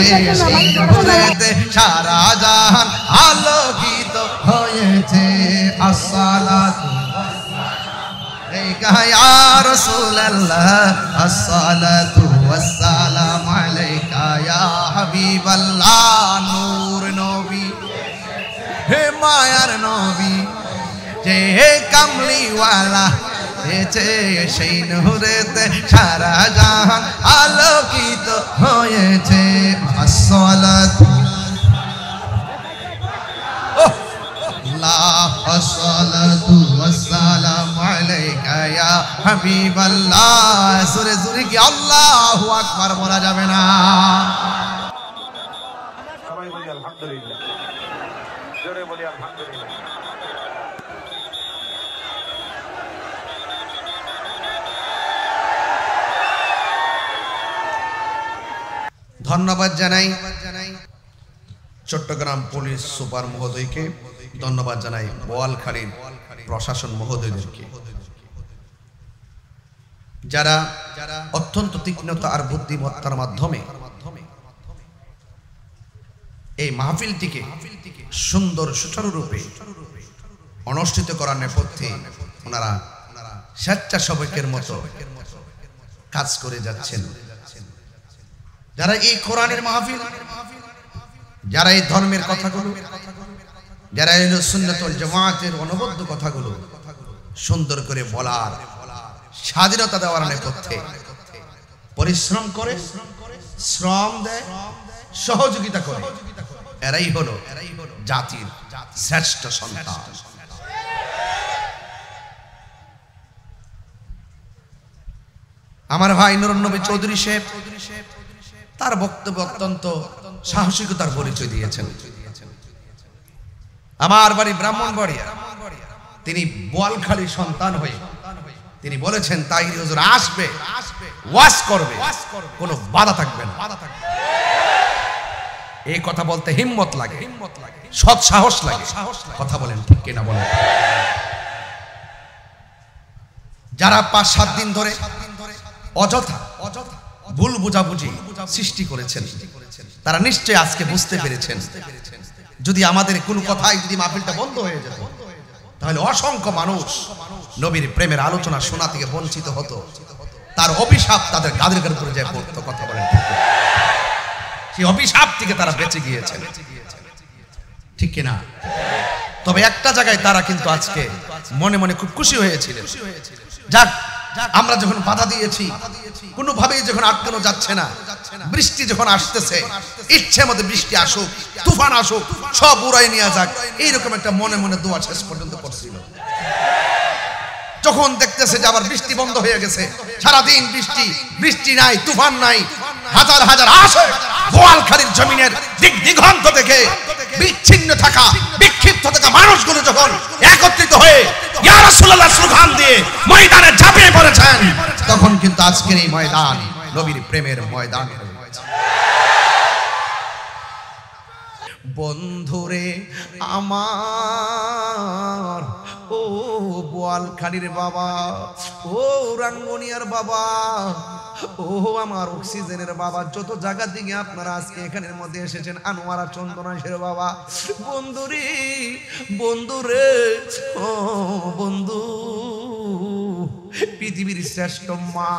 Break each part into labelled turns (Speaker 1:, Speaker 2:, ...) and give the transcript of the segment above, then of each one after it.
Speaker 1: সেই নূরেতে সারা জাহান আলোকিত হয়েছে। আসসালাতু আলাইকা ইয়া রাসূলুল্লাহ, আসসালাতু ওয়াসসালামু আলাইকা ইয়া হাবিবাল্লাহ। নূর নবী, হে মায়ার নবী, যে কামলিওয়ালা হয়েছে, সেই নূরেতে সারা জাহান আলোকিত হয়েছে। আসসালাতু আসসালাতু ওয়াসসালামু আলাইকা ইয়া হাবিবাল্লাহ। সুরে সুরে কি আল্লাহু আকবার বলা যাবে না?
Speaker 2: সবাই বলি আলহামদুলিল্লাহ, জোরে বলি আলহামদুলিল্লাহ।
Speaker 1: ধন্যবাদ জানাই চট্টগ্রাম পুলিশ সুপার মহোদয়কে, ধন্যবাদ জানাই বোয়ালখালীর প্রশাসন মহোদয়দেরকে, যারা অত্যন্ত তীক্ষ্ণতা আর বুদ্ধিমত্তার মাধ্যমে এই মাহফিলটিকে সুন্দর সুচারুরূপে অনুষ্ঠিত করার নেপথ্যে ওনারা স্বেচ্ছাসেবকের মতো কাজ করে যাচ্ছেন। যারা এই কোরআনের মাহফিল, যারা এই ধর্মের কথাগুলো, যারা এই সুন্নাত ওয়াল জামাতের অনবদ্য কথাগুলো সুন্দর করে বলার স্বাধীনতা দেওয়ার নেপথ্যে পরিশ্রম করে, শ্রম দেয়, সহযোগিতা করে, এরাই হলো জাতির শ্রেষ্ঠ সন্তান। আমার ভাই নুরুন নবী চৌধুরী সাহেব তার বক্তব্য অত্যন্ত সাহসিকতার পরিচয় দিয়েছেন। আমার বাড়ি ব্রাহ্মণবাড়িয়া, তিনি বোয়ালখালী সন্তান হয়ে তিনি বলেছেন তাহিরি হুজুর আসবে, ওয়াজ করবে, কোনো বাধা থাকবে না। এই কথা বলতে হিম্মত লাগে, সৎ সাহস লাগে। কথা বলেন ঠিক কিনা বলেন? যারা ৫-৭ দিন ধরে অযথা ভুল বুঝাবুঝি সৃষ্টি করেছেন, তারা নিশ্চয়ই আজকে বুঝতে পেরেছেন যদি আমাদের কোনো কথাই যদি মাহফিলটা বন্ধ হয়ে যেত, তাহলে অসংখ্য মানুষ নবীর প্রেমের আলোচনা শোনা থেকে বঞ্চিত হতো। তার অভিশাপ তাদের গাদের উপরে যায় পড়তো। কথা বলেন ঠিক? সেই অভিশাপ থেকে তারা বেঁচে গিয়েছেন, ঠিক কিনা? তবে একটা জায়গায় তারা কিন্তু আজকে মনে মনে খুব খুশি হয়েছিলেন। যাক, আমরা যখন বাধা দিয়েছি, কোনোভাবেই যখন আটকানো যাচ্ছে না, বৃষ্টি যখন আসতেছে, ইচ্ছে মতো বৃষ্টি আসুক, তুফান আসুক, সব উড়াই নিয়ে যাক, এইরকম একটা মনে মনে দোয়া শেষ পর্যন্ত করছিল। যখন দেখতেছে যে আবার বৃষ্টি বন্ধ হয়ে গেছে, সারাদিন বৃষ্টি, বৃষ্টি নাই, তুফান নাই, হাজার হাজার আসে বোয়ালখালীর জমিনের দিক দিগন্ত থেকে বিচ্ছিন্ন থাকা, বিক্ষিপ্ত থাকা মানুষগুলো যখন একত্রিত হয়ে ইয়া রাসূলুল্লাহ স্লোগান দিয়ে ময়দানে ঝাঁপিয়ে পড়েছেন, তখন কিন্তু আজকের এই ময়দান নবীর প্রেমের ময়দান হয়ে গেছে। বন্ধুরে আমার, ও বোয়ালখালীর বাবা, ও রাঙ্গুনিয়ার বাবা, ও আমার অক্সিজেনের বাবা, যত জায়গা থেকে আপনারা আজকে এখানের মধ্যে এসেছেন, আনোয়ারা চন্দনাশের বাবা, বন্ধুরে, বন্ধুরে, ও বন্ধু, পৃথিবীর শ্রেষ্ঠ মা,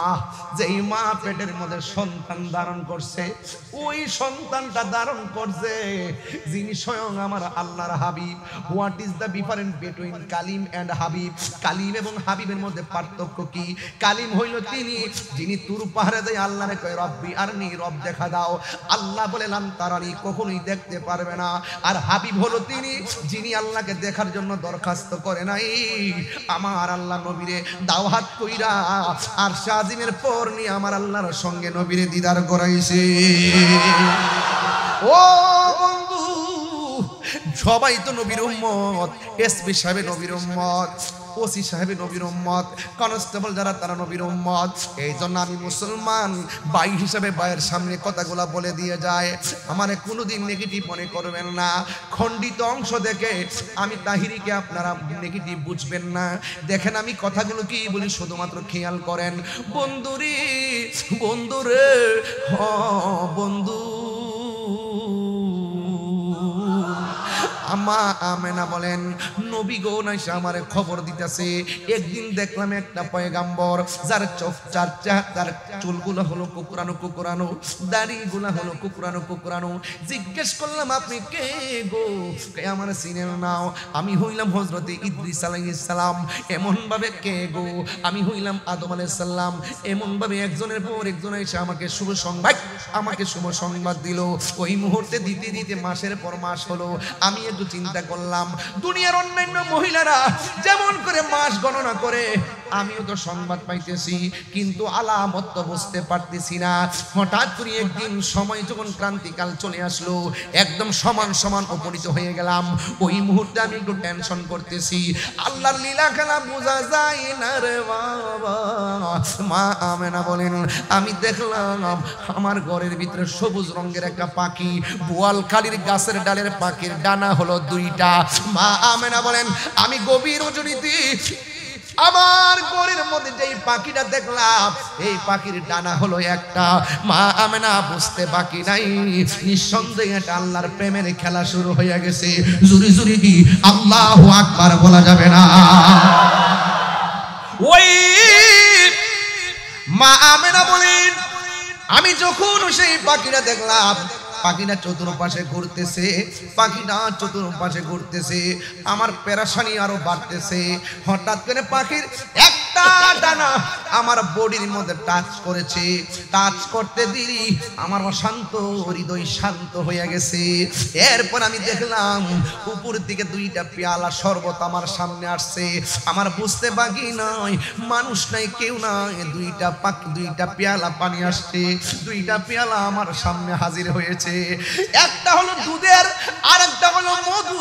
Speaker 1: যেই মা পেটের মধ্যে সন্তান ধারণ করছে, ওই সন্তানটা ধারণ করছে যিনি স্বয়ং আমার আল্লাহর হাবিব। What is the difference between কালিম এন্ড হাবিব? কালিম এবং হাবিবের মধ্যে পার্থক্য কি? কালিম হইল তিনি যিনি তুর পাহাড়ে যায় আল্লাহরে কয় রব্বি আরনি, রব দেখা দাও। আল্লাহ বলে লান তারানি, কখনোই দেখতে পারবে না। আর হাবিব হলো তিনি যিনি আল্লাহকে দেখার জন্য দরখাস্ত করে নাই, আমার আল্লাহ নবীরে দাওয়াত কইরা আর শাজিমের পর নিয়ে আমার আল্লাহর সঙ্গে নবীরে দিদার করাইছে। ও বন্ধু, সবাই তো নবীর উম্মত, এসপি সাহেব নবীর উম্মত, ওসি সাহেব নবীর উম্মত, কনস্টেবল যারা তারা নবীর উম্মত। এই জন্য আমি মুসলমান ভাই হিসাবে ভাইয়ের সামনে কথাগুলা বলে দিয়ে যায়, আমারে কোনোদিন নেগেটিভ মনে করবেন না। খণ্ডিত অংশ দেখে আমি তাহিরিকে আপনারা নেগেটিভ বুঝবেন না। দেখেন আমি কথাগুলো কি বলি, শুধুমাত্র খেয়াল করেন। বন্ধুরে, বন্ধুরে, হ বন্ধু, মা আমেনা বলেন নবী গো নাইসা আমারে খবর দিতেছে একদিন দেখলাম একটা পয়গাম্বর যার চোখ তার চুলগুলো হলো কুকুরানো দাড়িগুলো হলো কুকুরানো জিজ্ঞেস করলাম আপনি কে গো? আমার চিনেন নাও? আমি হইলাম হযরতে ইদ্রিস আলাইহিস সালাম। এমন ভাবে কে গো? আমি হইলাম আদম আলাইহিস সালাম। এমন ভাবে একজনের পর একজন এসে আমাকে শুভ সংবাদ দিল। ওই মুহূর্তে দিতে মাসের পর মাস হলো। আমি একটু চিন্তা করলাম দুনিয়ার অন্যান্য মহিলারা যেমন করে মাস গণনা করে আমিও তো সংবাদ পাইতেছি, কিন্তু আলামত তো বুঝতে পারতেছি না। হঠাৎ করে একদিন সময় যখন ক্রান্তিকাল চলে আসলো, একদম সমান উপনীত হয়ে গেলাম। ওই মুহূর্তে আমি একটু টেনশন করতেছি, আল্লাহর লীলা খেলা বোঝা যায় না রে বাবা। মা আমেনা বলেন আমি দেখলাম আমার ঘরের ভিতরে সবুজ রঙের একটা পাখি, বোয়ালখালীর গাছের ডালের পাখির ডানা হলো 2টা। মা আমেনা বলেন আমি গভীর রজনীতে আমার ঘরের মধ্যে যেই পাখিটা দেখলাম এই পাখির ডানা হলো একটা। মা আমেনা বুঝতে বাকি নাই, নিঃসন্দেহে এটা আল্লাহর প্রেমের খেলা শুরু হয়ে গেছে। জুরি কি আল্লাহু আকবার বলা যাবে না? ওই মা আমেনা বলেন আমি যখন সেই পাখিটা দেখলাম, পাখিটা চতুর্পাশে ঘুরতেছে, আমার পেরেশানি আরো বাড়তেছে। হঠাৎ করে পাখির একটা ডানা আমার বডির মধ্যে টাচ করেছে। টাচ করতে দিই আমার অশান্ত হৃদয় শান্ত হয়ে গেছে। এরপর আমি দেখলাম উপর দিকে 2টা পেয়ালা শরবত আমার সামনে আসছে। আমার বুঝতে বাকি নয়, মানুষ নাই, কেউ নাই, 2টা পেয়ালা পানি আসছে। 2টা পেয়ালা আমার সামনে হাজির হয়েছে। একটা হলো দুধের আর একটা হলো মধু।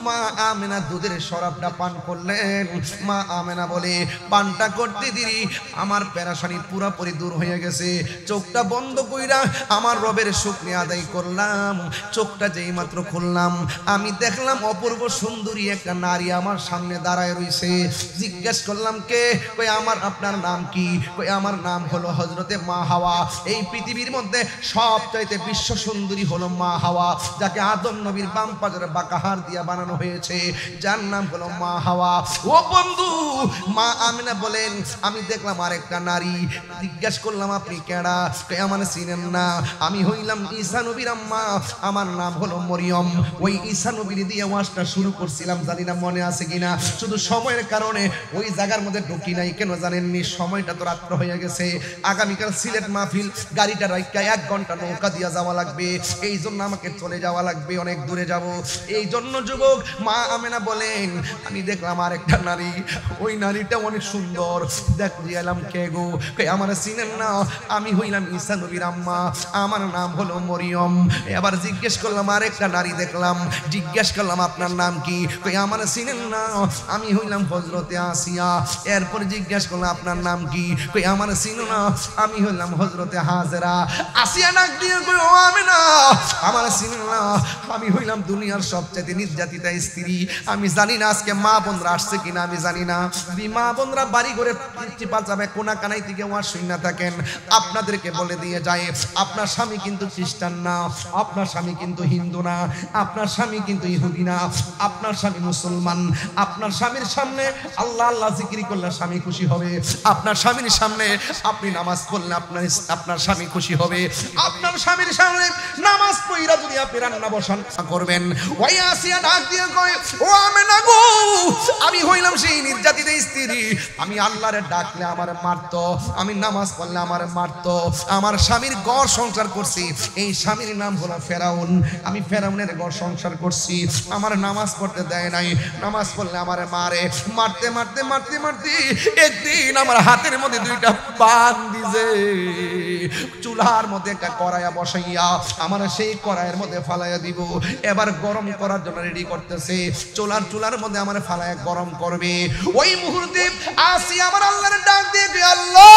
Speaker 1: মা আমেনা দুধের শরাবটা পান করলেন। মা আমেনা বলে পানটা করতে দিই আমার পেরেশানি পুরোপুরি দূর হয়ে গেছে। চোখটা বন্ধ কইরা আমার রবের শুকরিয়া আদায় করলাম। চোখটা যেই মাত্র খুললাম আমি দেখলাম অপূর্ব সুন্দরী একটা নারী আমার সামনে দাঁড়ায় রইছে। জিজ্ঞেস করলাম কে? কই আপনার নাম কি? কই আমার নাম হলো হযরতে মা হাওয়া। এই পৃথিবীর মধ্যে সবচাইতে বিশ্ব সুন্দরী হলো মা হাওয়া, যাকে আদম নবীর বাম পাজরে বাঁকাহার দিয়া বানানো হয়েছে, যার নাম হলো মা হাওয়া। ও বন্ধু, মা আমিনা বলেন আমি দেখলাম আরেকটা নারী। জিজ্ঞেস করলাম আপনি কেডা? কে আমার চিনেন না? আমি হইলাম ঈসা নবীর আম্মা, আমার নাম হলো মরিয়ম। ওই ঈসা নবীর দিয়ে ওয়াজটা শুরু করছিলাম, জানি না মনে আছে কিনা। শুধু সময়ের কারণে ওই জায়গার মধ্যে ঢুকি নাই। কেন জানেননি? সময়টা তো রাত্র হয়ে গেছে। আগামীকাল সিলেট মাহফিল, গাড়িটা রাইকা 1 ঘন্টা নৌকা দিয়া যাওয়া লাগবে। এই জন্য আমাকে চলে যাওয়া লাগবে, অনেক দূরে যাব। এই জন্য যুবক মা আমেনা বলেন আমি দেখলাম আরেকটা নারী। ওই নারীটা অনেক সুন্দর। দেখ দিলাম কে গো? কে আমার চিনেন না? আমি হইলাম ঈসা নবীর আম্মা, আমার নাম হলো মরিয়ম। এবার জিজ্ঞেস করলাম আরেকটা নারী দেখলাম। জিজ্ঞেস করলাম আপনার নাম কি? কে আমার চিনেন না? আমি হইলাম হযরতে আসিয়া। এরপর জিজ্ঞেস করলাম আপনার নাম কি? কে আমার চিনো না? আমি হইলাম হযরতে হাজেরা। আসিয়া ডাক দিয়ে কই ও আমেনা, আমার চিনেন না? আমি হইলাম দুনিয়ার সবচেয়ে নির্যাতিতা স্ত্রী। আমি জানি না আজকে মা বোনরা আসছে কিনা, আমি জানি না। মা বোনরা বাড়ি ঘরে চিপা যাবে কোনা কানাই থেকে ওয়াজ শুননা থাকেন, আপনাদেরকে বলে দিয়ে যায় আপনার স্বামী কিন্তু খ্রিস্টান না, আপনার স্বামী কিন্তু হিন্দু না, আপনার স্বামী কিন্তু ইহুদি না, আপনার স্বামী মুসলমান। আপনার স্বামীর সামনে আল্লাহ আল্লাহ জিকির করলে স্বামী খুশি হবে। আপনার স্বামীর সামনে আপনি নামাজ পড়লে আপনার স্বামী খুশি হবে। আপনার স্বামীর সামনে নামাজ পড়া যদি আপনি রান্না বসান করবেন। ওই আসিয়া ডাক দিয়ে কয় ও আমেনা গো, আমি হইলাম সেই নির্যাতিত স্ত্রী। আমি আল্লাহরে ডাকলে আমারে মারতো, আমি নামাজ পড়লে আমারে মারতো। আমার স্বামীর ঘর সংসার করছি, এই স্বামীর নাম হলো ফেরাউন। আমি ফেরাউনের ঘর সংসার করছি, আমার নামাজ পড়তে দেয় নাই। নামাজ পড়লে আমারে মারে। মারতে মারতে মারতে মারতে একদিন আমার হাতের মধ্যে 2টা পান দিছে। চুলার মধ্যে একটা কড়াইয়া বসাইয়া আমার সেই কড়াইয়ের মধ্যে ফালাইয়া দিব। এবার গরম করার জন্য রেডি করতেছে। চুলার মধ্যে আমার ফালাইয়া গরম করবে। ওই মুহূর্তে আসি আমার আল্লাহর ডাক দিয়ে আল্লাহ।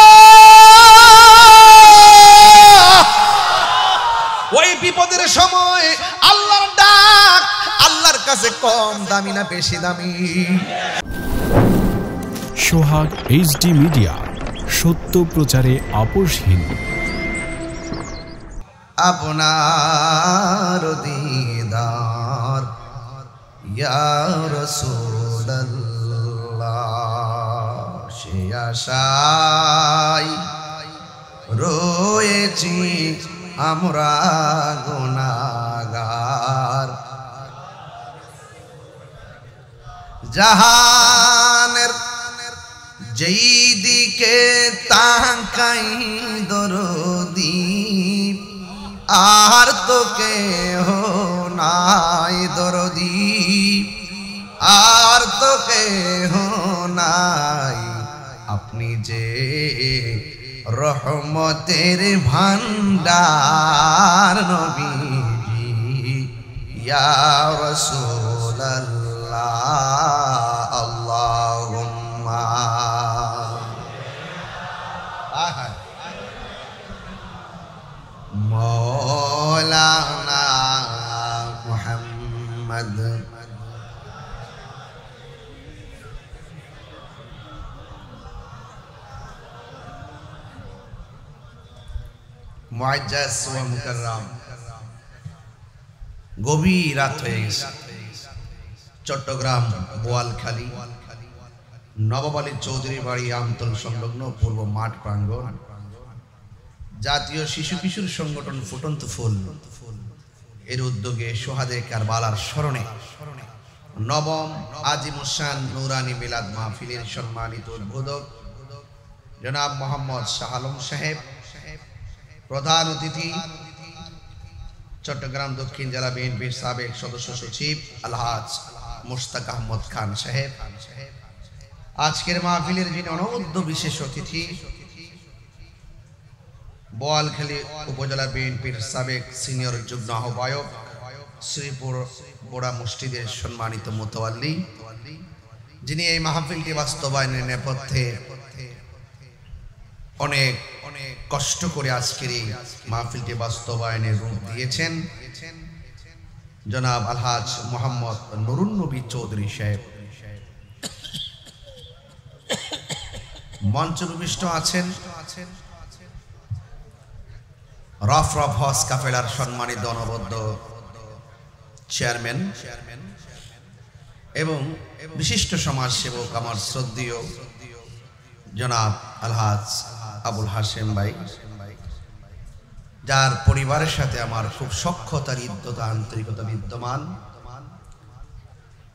Speaker 1: ওই বিপদের সময় আল্লাহর ডাক আল্লাহর কাছে কম দামি না বেশি দামি?
Speaker 3: সোহাগ এইচডি মিডিয়া, সত্য প্রচারে আপোষহীন।
Speaker 1: আপনার দিদার ইয়া রাসূলুল্লাহ সে আশায় রয়েছি আমরা গুনাহগার জাহানের যেই দিকে তাকাই দরদি আর তো কেহ নাই দরদি আর তো কেহ নাই আপনি যে রহমতের ভান্ডার নবীজি ইয়া রাসূলুল্লাহ আল্লাহুম্মা মওলানা মুহাম্মদ মুআজ্জাজ ওয়া মুকাররম গভীর রাত হয়ে গেছে চট্টগ্রাম বোয়ালখালী নবাব আলী চৌধুরী বাড়ি আমতল সংলগ্ন পূর্ব মাঠ প্রাঙ্গণ জাতীয় শিশু কিশোর সংগঠন ফুটন্ত ফুল এর উদ্যোগে সোহাদে কারবালার স্মরণে নবম আজিমুসান নুরানি মিলাদ মাহফিলের সম্মানিত উদ্বোধক জনাব মোহাম্মদ শাহ আলম সাহেব, প্রধান অতিথি চট্টগ্রাম দক্ষিণ জেলা বিএনপির সাবেক সদস্য সচিব আলহাজ মুশতাক আহমদ খান সাহেব, আজকের মাহফিলের যিনি অনবদ্য বিশেষ অতিথি বোয়ালখালী উপজেলা বিএনপির সাবেক সিনিয়র যুগ্ম আহ্বায়ক শ্রীপুর বোড়া মসজিদের সম্মানিত মুতাওয়াল্লি, যিনি এই মাহফিলটি বাস্তবায়নের নেপথ্যে অনেক কষ্ট করে আজকের এই মাহফিলটি বাস্তবায়নের রূপ দিয়েছেন, জনাব আলহাজ মোহাম্মদ নুরুন নবী চৌধুরী সাহেব। মঞ্চ উপবিষ্ট আছেন রফ হজ কাফেলার সম্মানিত অনবদ্য চেয়ারম্যান এবং বিশিষ্ট সমাজসেবক আমার শ্রদ্ধেয় জনাব আলহাজ আবুল হাশেম ভাই, যার পরিবারের সাথে আমার খুব সখ্যতা হৃদ্যতা আন্তরিকতা বিদ্যমান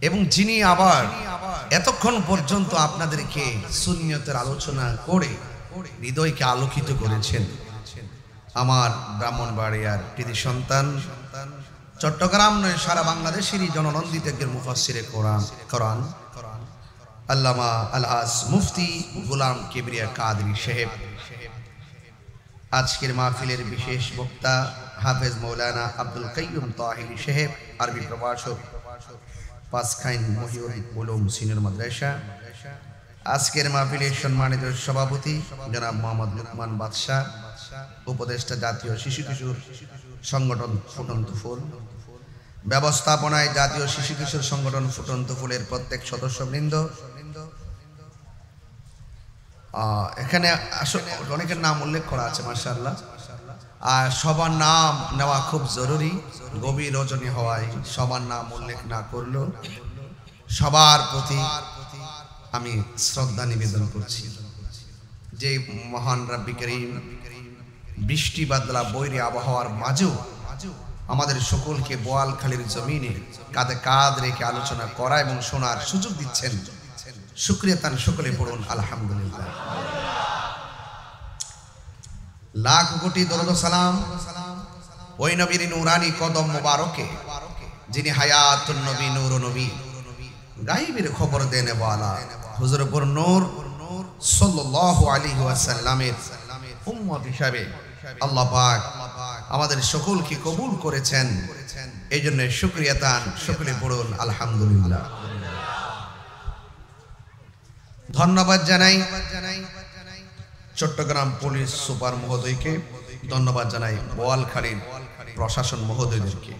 Speaker 1: এবং যিনি আবার এতক্ষণ পর্যন্ত আপনাদেরকে সুন্নিয়তের আলোচনা করে হৃদয়কে আলোকিত করেছেন, আমার ব্রাহ্মণবাড়িয়ার কৃতি সন্তান, চট্টগ্রাম নয় সারা বাংলাদেশেরই জননন্দিত মুফাসসিরে কোরআন আল্লামা আলহাজ মুফতি গোলাম কিবরিয়া কাদরী সাহেব, আজকের মাহফিলের বিশেষ বক্তা হাফেজ মৌলানা আব্দুল কাইয়ুম তাহিরি সাহেব, আরবি প্রভাষক পাঁচখাইন মহিউল উলুম সিনিয়র মাদ্রাসা, আজকের মাহফিলের সম্মানিত সভাপতি জনাব মোহাম্মদ লুকমান বাদশাহ, উপদেষ্টা জাতীয় শিশু কিশোর সংগঠন ফুটন্ত ফুল, ব্যবস্থাপনায় জাতীয় শিশু কিশোর সংগঠন ফুটন্ত ফুলের প্রত্যেক সদস্যবৃন্দ, এখানে অনেকের নাম উল্লেখ করা আছে মাশাআল্লাহ, আর সবার নাম নেওয়া খুব জরুরি, গভীর রজনী হওয়ায় সবার নাম উল্লেখ না করলেও সবার প্রতি আমি শ্রদ্ধা নিবেদন করছি যে মহান রাব্বি কারীম বৃষ্টি বাদলা বৈরী আবহাওয়ার মাঝেও আমাদের সকলকে বোয়ালখালীর জমিনে কাঁধে কাঁধ রেখে আলোচনা করা এবং শোনার সুযোগ দিচ্ছেন। শুকরিয়া তান সকলে পড়ুন আলহামদুলিল্লাহ। লাখ কোটি দরুদ সালাম ওই নবীর নূরানি কদম মোবারকে যিনি হায়াতুন নবী নূর নবী গায়বের খবর দেনে ওয়ালা হুজুর পুর নূর সাল্লাল্লাহু আলাইহি ওয়াসাল্লামের উম্মত হিসাবে আল্লাহ পাক আমাদের সকলকে কবুল করেছেন, এই জন্য শুকরিয়া তান সকলে পড়ুন আলহামদুলিল্লাহ। ধন্যবাদ জানাই চট্টগ্রাম পুলিশ সুপার মহোদয়কে, ধন্যবাদ জানাই বোয়ালখালীর প্রশাসন মহোদয়দেরকে,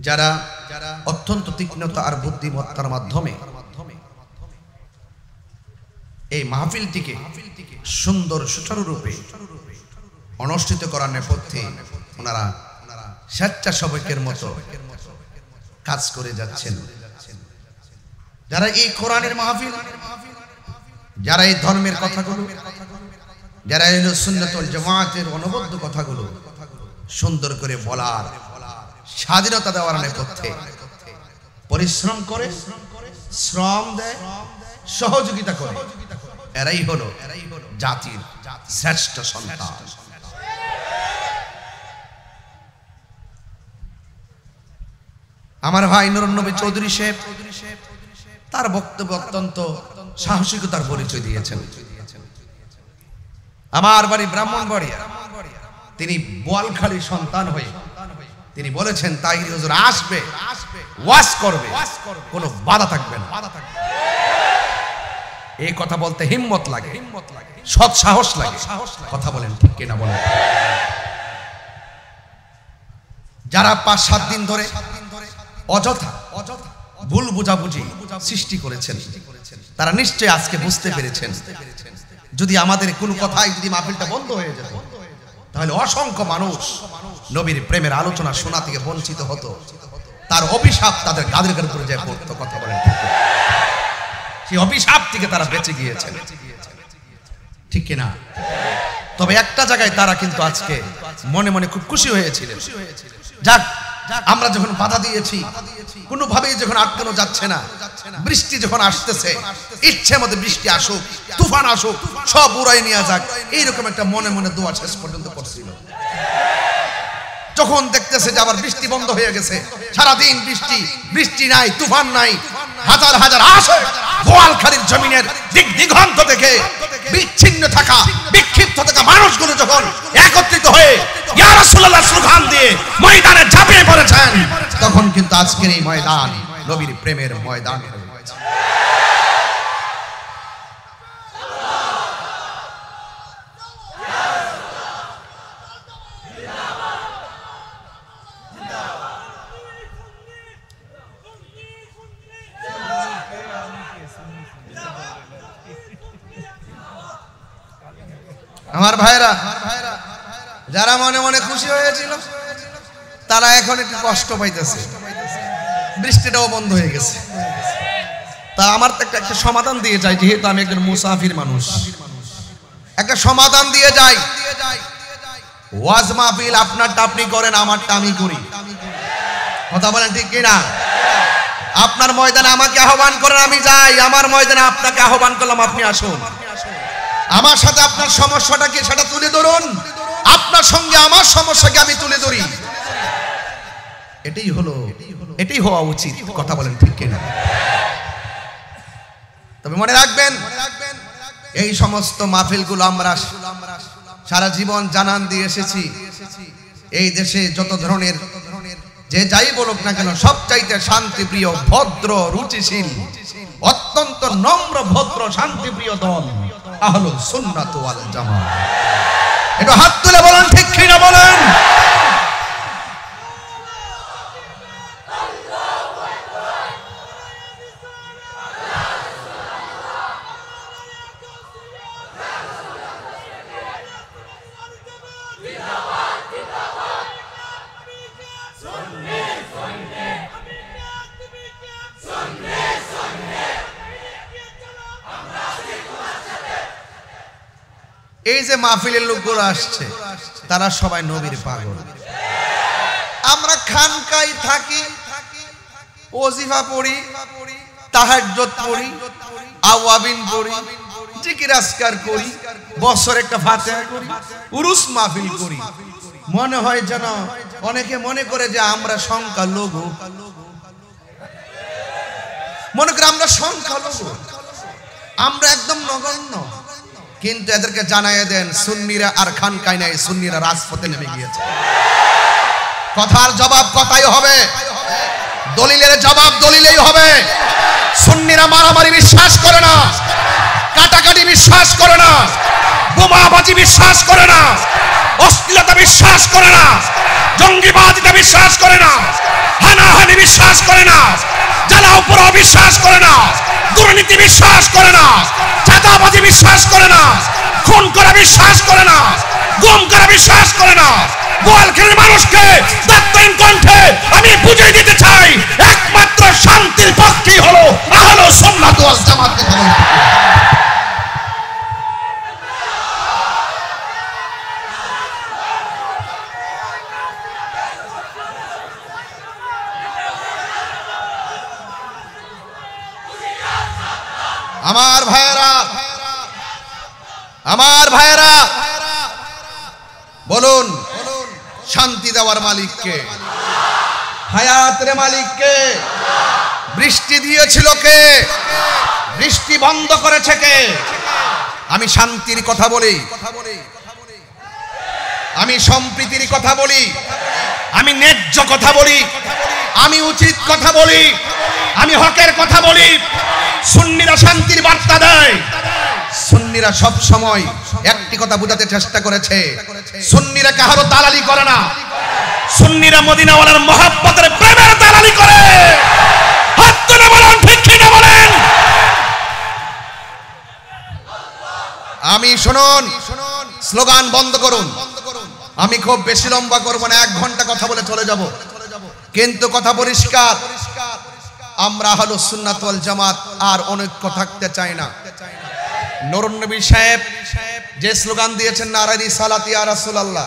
Speaker 1: যারা অত্যন্ত তীক্ষ্ণতা আর বুদ্ধিমত্তার মাধ্যমে এই মাহফিলটিকে সুন্দর সুচারুরূপে অনুষ্ঠিত করার নেপথ্যে ওনারা স্বেচ্ছাসেবকের মতো কাজ করে যাচ্ছেন। যারা এই কোরআনের মাহফিল, যারা এই ধর্মের কথাগুলো, যারা এই সুন্নাত ওয়াল জামাতের অনবদ্য কথাগুলো সুন্দর করে বলার, স্বাধীনতা দেওয়ার নেপথ্যে পরিশ্রম করে, শ্রম দেয়, সহযোগিতা করে, এরাই হলো জাতির শ্রেষ্ঠ সন্তান। আমার ভাই নুরুন নবী চৌধুরী সাহেব তার বক্তব্য অত্যন্ত সাহসিকতার পরিচয় দিয়েছেন। আমার বাড়ি ব্রাহ্মণবাড়িয়া, তিনি বোয়ালখালী সন্তান হয়ে তিনি বলেছেন তাহির হুজুর আসবে, ওয়াজ করবে, কোনো বাধা থাকবে না। এই কথা বলতে হিম্মত লাগে, সৎ সাহস লাগে। কথা বলেন ঠিক কিনা বলেন? যারা 5-7 দিন ধরে অযথা ভুল বুঝাবুঝি সৃষ্টি করেছেন, তারা নিশ্চয়ই আজকে বুঝতে পেরেছেন যদি আমাদের কোনো কথাই যদি মাহফিলটা বন্ধ হয়ে যেত, তাহলে অসংখ্য মানুষ নবীর প্রেমের আলোচনা শোনা থেকে বঞ্চিত হতো। তার অভিশাপ তাদের গাদের উপরে যায় পড়তো। কথা বলেন ঠিক কিনা? সেই অভিশাপ থেকে তারা বেঁচে গিয়েছেন, ঠিক কিনা? তবে একটা জায়গায় তারা কিন্তু আজকে মনে মনে খুব খুশি হয়েছিলেন। যাক, আমরা যখন বাধা দিয়েছি, কোনোভাবেই যখন আটকানো যাচ্ছে না, বৃষ্টি যখন আসতেছে, ইচ্ছে মতো বৃষ্টি আসুক, তুফান আসুক, সব উড়াই নিয়ে যাক, এইরকম একটা মনে মনে দোয়া শেষ পর্যন্ত করছিল। যখন দেখতেছে যে আবার বৃষ্টি বন্ধ হয়ে গেছে, সারাদিন বৃষ্টি, বৃষ্টি নাই, তুফান নাই, হাজার হাজার আসে বোয়ালখালীর জমিনের দিক দিগন্ত থেকে বিচ্ছিন্ন থাকা, বিক্ষিপ্ত থাকা মানুষগুলো যখন একত্রিত হয়ে ইয়া রাসূলুল্লাহ স্লোগান দিয়ে ময়দানে ঝাঁপিয়ে পড়েছেন, তখন কিন্তু আজকের এই ময়দান নবীর প্রেমের ময়দান হয়ে গেছে। আমার ভাইরা, যারা মনে মনে খুশি হয়েছিল তারা এখন একটু কষ্ট পাইতেছে, বৃষ্টিটাও বন্ধ হয়ে গেছে। তা আমার তো একটা সমাধান দিয়ে যাই, যেহেতু আমি একজন মুসাফির মানুষ, একটা সমাধান দিয়ে যাই। ওয়াজ মাহফিল আপনারটা আপনি করেন, আমারটা আমি করি। কথা বলেন ঠিক কিনা? আপনার ময়দানে আমাকে আহ্বান করেন, আমি যাই। আমার ময়দানে আপনাকে আহ্বান করলাম, আপনি আসুন। আমার সাথে আপনার সমস্যাটা কি সেটা তুলে ধরুন, আপনার সঙ্গে আমার সমস্যাকে আমি তুলে ধরি। এটাই হওয়া উচিত। কথা বলেন ঠিক কিনা? তবে মনে রাখবেন, এই সমস্ত মাহফিলগুলো আমরা সারা জীবন জানান দিয়ে এসেছি। এই দেশে যত ধরনের যে যাই বলুক না কেন, সবচাইতে শান্তিপ্রিয়, ভদ্র, রুচিশীল, অত্যন্ত নম্র, ভদ্র, শান্তিপ্রিয় দল আহলুস সুন্নাত ওয়াল জামাত। একটু হাত তুলে বলেন ঠিক কিনা বলেন? এই যে মাহফিলের লোকগুলো আসছে, তারা সবাই নবীর পাগল। আমরা খানকায় থাকি, ওজিফা পড়ি, তাহাজ্জুদ পড়ি, আওয়াবিন পড়ি, জিকির আজকার করি, বছর একটা ফাতিহা করি, উরুস মাহফিল করি। মনে হয় যেন অনেকে মনে করে যে আমরা সংখ্যালঘু, মনে করে আমরা সংখ্যালঘু, আমরা একদম নগণ্য। কিন্তু এদেরকে জানাইয়ে দেন, সুন্নিরা আর খানকায় নাই, সুন্নিরা রাজপথে নেমে গিয়েছে। কথার জবাব কথাই হবে, দলিলের জবাব দলিলেই হবে। সুন্নিরা মারামারি বিশ্বাস করে না, কাটাকাটি বিশ্বাস করে না, বোমাবাজি বিশ্বাস করে না, অশ্লীলতা বিশ্বাস করে না, জঙ্গিবাদিতা বিশ্বাস করে না, হানাহানি বিশ্বাস করে না, জ্বালাও পোড়াও বিশ্বাস করে না, দুর্নীতি বিশ্বাস করে না, চাঁদাবাজি বিশ্বাস করে না, খুন করা বিশ্বাস করে না, গুম করা বিশ্বাস করে না। বোয়ালখালীর মানুষকে দায়িত্বহীন কণ্ঠে আমি বুঝিয়ে দিতে চাই, আহলে সুন্নাত ওয়াল জামাত কথা বলেন। আমার ভাইয়েরা বলুন, শান্তি দেওয়ার মালিক কে? হায়াতের মালিক কে? বৃষ্টি দিয়েছিল কে? বৃষ্টি বন্ধ করেছে কে? আমি শান্তির কথা বলি, আমি সম্প্রীতির কথা বলি, আমি ন্যায্য কথা বলি, আমি উচিত কথা বলি, আমি হকের কথা বলি। সুন্নিরা শান্তির বার্তা দেয়। সুন্নিরা সব সময় একটি কথা বোঝাতে চেষ্টা করেছে, সুন্নিরা কাহারো দালালি করে না, সুন্নিরা মদিনাওয়ালার মহব্বতের প্রেমের দালালি করে। হাত তুলে বলেন ঠিক কি না বলেন? আমি শুনুন, স্লোগান বন্ধ করুন। আমি খুব বেশি লম্বা করব না, 1 ঘন্টা কথা বলে চলে যাব, কিন্তু কথা পরিষ্কার, আমরা আহলুস সুন্নাত ওয়াল জামাত আর অনৈক্য থাকতে চাই না। নুরুন নবী সাহেব যে স্লোগান দিয়েছেন নারে রিসালাত ইয়া রাসূলুল্লাহ,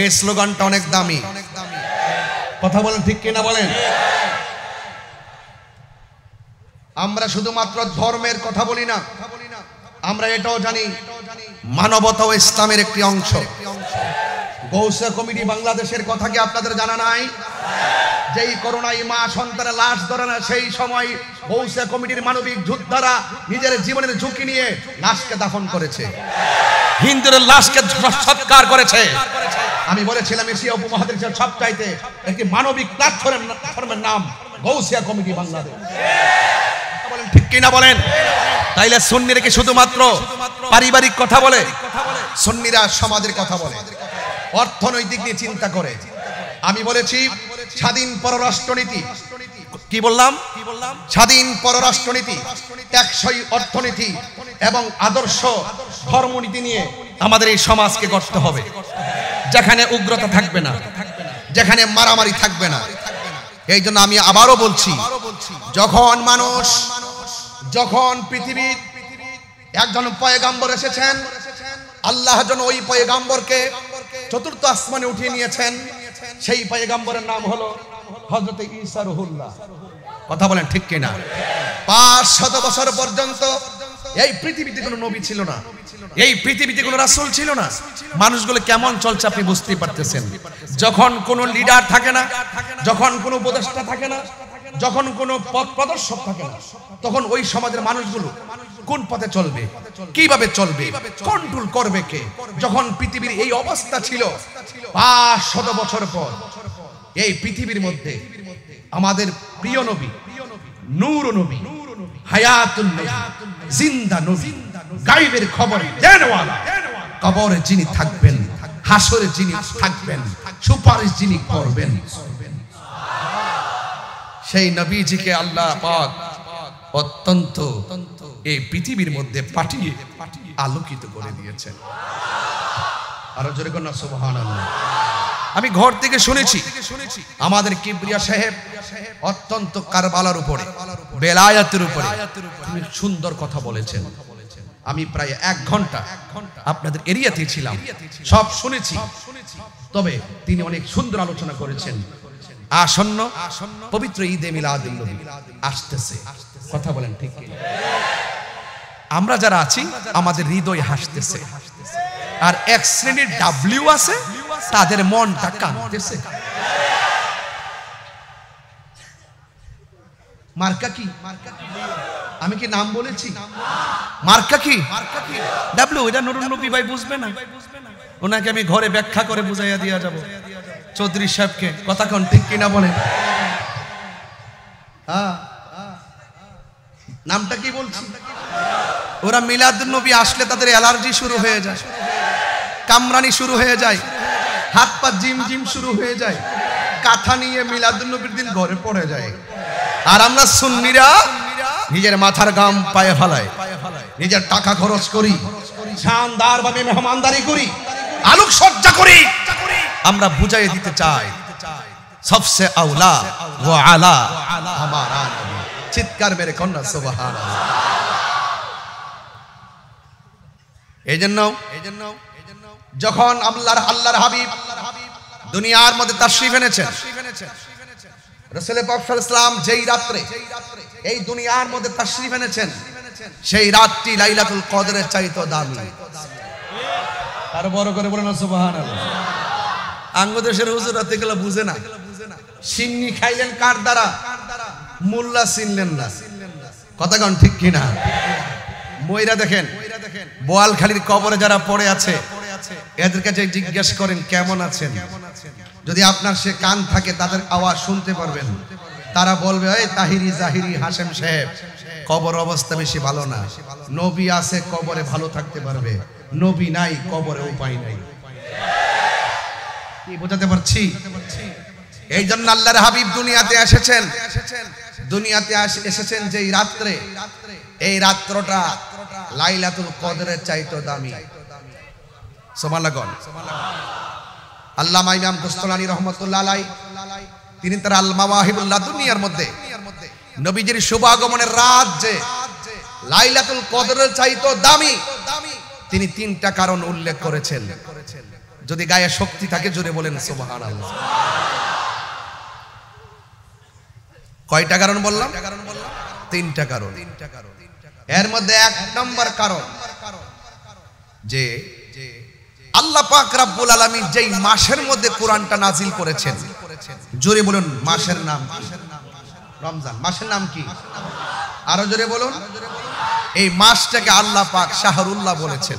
Speaker 1: এই স্লোগানটা অনেক দামি। কথা বলেন ঠিক কি না বলেন? আমরা শুধুমাত্র ধর্মের কথা বলি না, আমরা এটাও জানি মানবতা ও ইসলামের একটি অংশ। গৌসে কমিটি বাংলাদেশের কথা কি আপনাদের জানা নাই? যেই করোনায় মা সন্তানের লাশ ধরে না, সেই সময় গৌসে কমিটির মানবিক যোদ্ধারা নিজের জীবনের ঝুঁকি নিয়ে লাশকে দাফন করেছে, হিন্দুদের লাশকে সৎকার করেছে। আমি বলেছিলাম এশিয়া উপমহাদেশের সবচাইতে একটি মানবিক প্ল্যাটফর্মের নাম গৌসিয়া কমিটি বাংলাদেশ। বলেন ঠিক কিনা বলেন? তাইলে সুন্নিরা কি শুধুমাত্র পারিবারিক কথা বলে? সুন্নিরা সমাজের কথা বলে, অর্থনৈতিক নিয়ে চিন্তা করে। আমি বলেছি স্বাধীন পররাষ্ট্রনীতি, কি বললাম? স্বাধীন পররাষ্ট্রনীতি, টেকসই অর্থনীতি এবং আদর্শ ধর্মনীতি নিয়ে আমাদের এই সমাজকে গড়তে হবে, যেখানে উগ্রতা থাকবে না, যেখানে মারামারি থাকবে না। এই জন্য আমি আবারও বলছি, যখন পৃথিবীর একজন পয়গাম্বর এসেছেন, আল্লাহ যেন ওই পয়গাম্বরকে চতুর্থ আসমানে উঠিয়ে নিয়েছেন, সেই পয়গাম্বরের নাম হলো হযরত ঈসা রুহুল্লাহ। কথা বলেন ঠিক কিনা? 500 বছর পর্যন্ত এই পৃথিবীতে কোনো নবী ছিল না, এই পৃথিবীতে কোনো রাসূল ছিল না। মানুষগুলো কেমন চলছে আপনি বুঝতেই পারতেছেন। যখন কোনো লিডার থাকে না, যখন কোনো উপদেষ্টা থাকে না, যখন কোনো পথ প্রদর্শক থাকে না, তখন ওই সমাজের মানুষগুলো কোন পথে চলবে, কিভাবে চলবে, কন্ট্রোল করবে কে? যখন পৃথিবীর এই অবস্থা ছিল, 500 বছর পর এই পৃথিবীর মধ্যে আমাদের প্রিয় নবী, নূর নবী, হায়াতুন নবী, জিন্দা নবী, গায়বের খবর দেনওয়ালা, কবরে যিনি থাকবেন, হাসরে যিনি থাকবেন, সুপারিশ যিনি করবেন, সেই নবীজিকে আল্লাহ পাক অত্যন্ত এই পৃথিবীর মধ্যে পাঠিয়ে আলোকিত করে দিয়েছেন। আরো জোরে কোন সুবহানাল্লাহ। আমি ঘর থেকে শুনেছি আমাদের কিবরিয়া সাহেব অত্যন্ত কারবালার উপরে, বেলায়েতের উপরে সুন্দর কথা বলেছেন। আমি প্রায় 1 ঘন্টা আপনাদের এরিয়াতে ছিলাম, সব শুনেছি। তবে তিনি অনেক সুন্দর আলোচনা করেছেন। আসন্ন পবিত্র ঈদে মিলাদুন নবী আসতেছে, কথা বলেন ঠিক কি? আমরা যারা আছি আমাদের হৃদয় হাসতেছে, আর এক শ্রেণীর ডাব্লিউ আছে, তাদের মনটা কাঁদতেছে। মার্কা কি? আমি কি নাম বলেছি? মার্কা কি? ডাব্লিউ। এটা নুরুন নবী ভাই বুঝবে না, ওনাকে আমি ঘরে ব্যাখ্যা করে বুঝাইয়া দিয়া যাব চৌধুরী সাহেবকে। কথা কোন ঠিক কিনা বলেন? হ্যাঁ, নামটা কি বলছি? ওরা মিলাদুন নবী আসলে তাদের অ্যালার্জি শুরু হয়ে যায়, কামরানি শুরু হয়ে যায়, হাত পা জিম জিম শুরু হয়ে যায়, কাঁথা নিয়ে মিলাদুন নবীর দিন ঘরে পড়ে যায়। আর আমরা সুন্নিরা নিজের মাথার গাম পায়ে ফেলায়, নিজের টাকা খরচ করি, শানদার ভাবে মেহমানদারি করি, আলোকসজ্জা করি। আমরা বুঝাই দিতে চাই সবসে আউলা ওয়া আলা হামারা নবী। চিৎকার মেরে কন্যা সুবহানাল্লাহ। এই জন্য যখন আল্লাহর হাবিব দুনিয়ার মধ্যে তাশরীফ এনেছেন, রাসূল পাক সাল্লাল্লাহু আলাইহি ওয়াসাল্লাম যেই রাত্রে এই দুনিয়ার মধ্যে তাশরীফ এনেছেন, সেই রাতটি লাইলাতুল কদরের চাইতে দামি। আর বড় করে বলেন সুবহানাল্লাহ। আঙ্গদেশের হুজুর রাতে গেলে বুঝে না, সিন্নি খাইলেন কার দ্বারা, মোল্লা চিনলেন না। কথা কন ঠিক কিনা? ময়রা দেখেন, বোয়ালখালীর কবরে যারা পড়ে আছে এদের কাছে জিজ্ঞেস করেন কেমন আছেন, যদি আপনার সে কান থাকে তাদের আওয়াজ শুনতে পারবেন। তারা বলবে, এই তাহিরি জাহিরি হাশেম সাহেব কবর অবস্থা বেশি ভালো না, নবী আছে কবরে ভালো থাকতে পারবে, নবী নাই কবরে উপায় নাই। কি বোঝাতে পারছি? এই জন্য আল্লাহর হাবিব দুনিয়াতে এসেছেন, যেই রাত্রে, এই রাত্রটা লাইলাতুল কদরের চাইতে দামি। সুবহানাল্লাহ। আল্লামা ইমাম দস্তলানী রাহমাতুল্লাহ আলাইহি তিনি তার আল মাওয়াহিবুল লাদুনিয়ার মধ্যে নবীজির শুভ আগমনের রাত যে লাইলাতুল কদরের চাইতে দামি, তিনি তিনটা কারণ উল্লেখ করেছেন। যদি গায়ে শক্তি থাকে জোরে বলেন সুবহানাল্লাহ। কয়টা কারণ বললাম? তিনটা কারণ। এর মধ্যে এক নম্বর কারণ যে আল্লাহ পাক রব্বুল আলামিন যেই মাসের মধ্যে কোরআনটা নাজিল করেছেন, জোরে বলুন মাসের নাম রমজান। মাসের নাম কি? আরো জোরে বলুন। এই মাসটাকে আল্লাহ পাক শাহরুল্লাহ বলেছেন।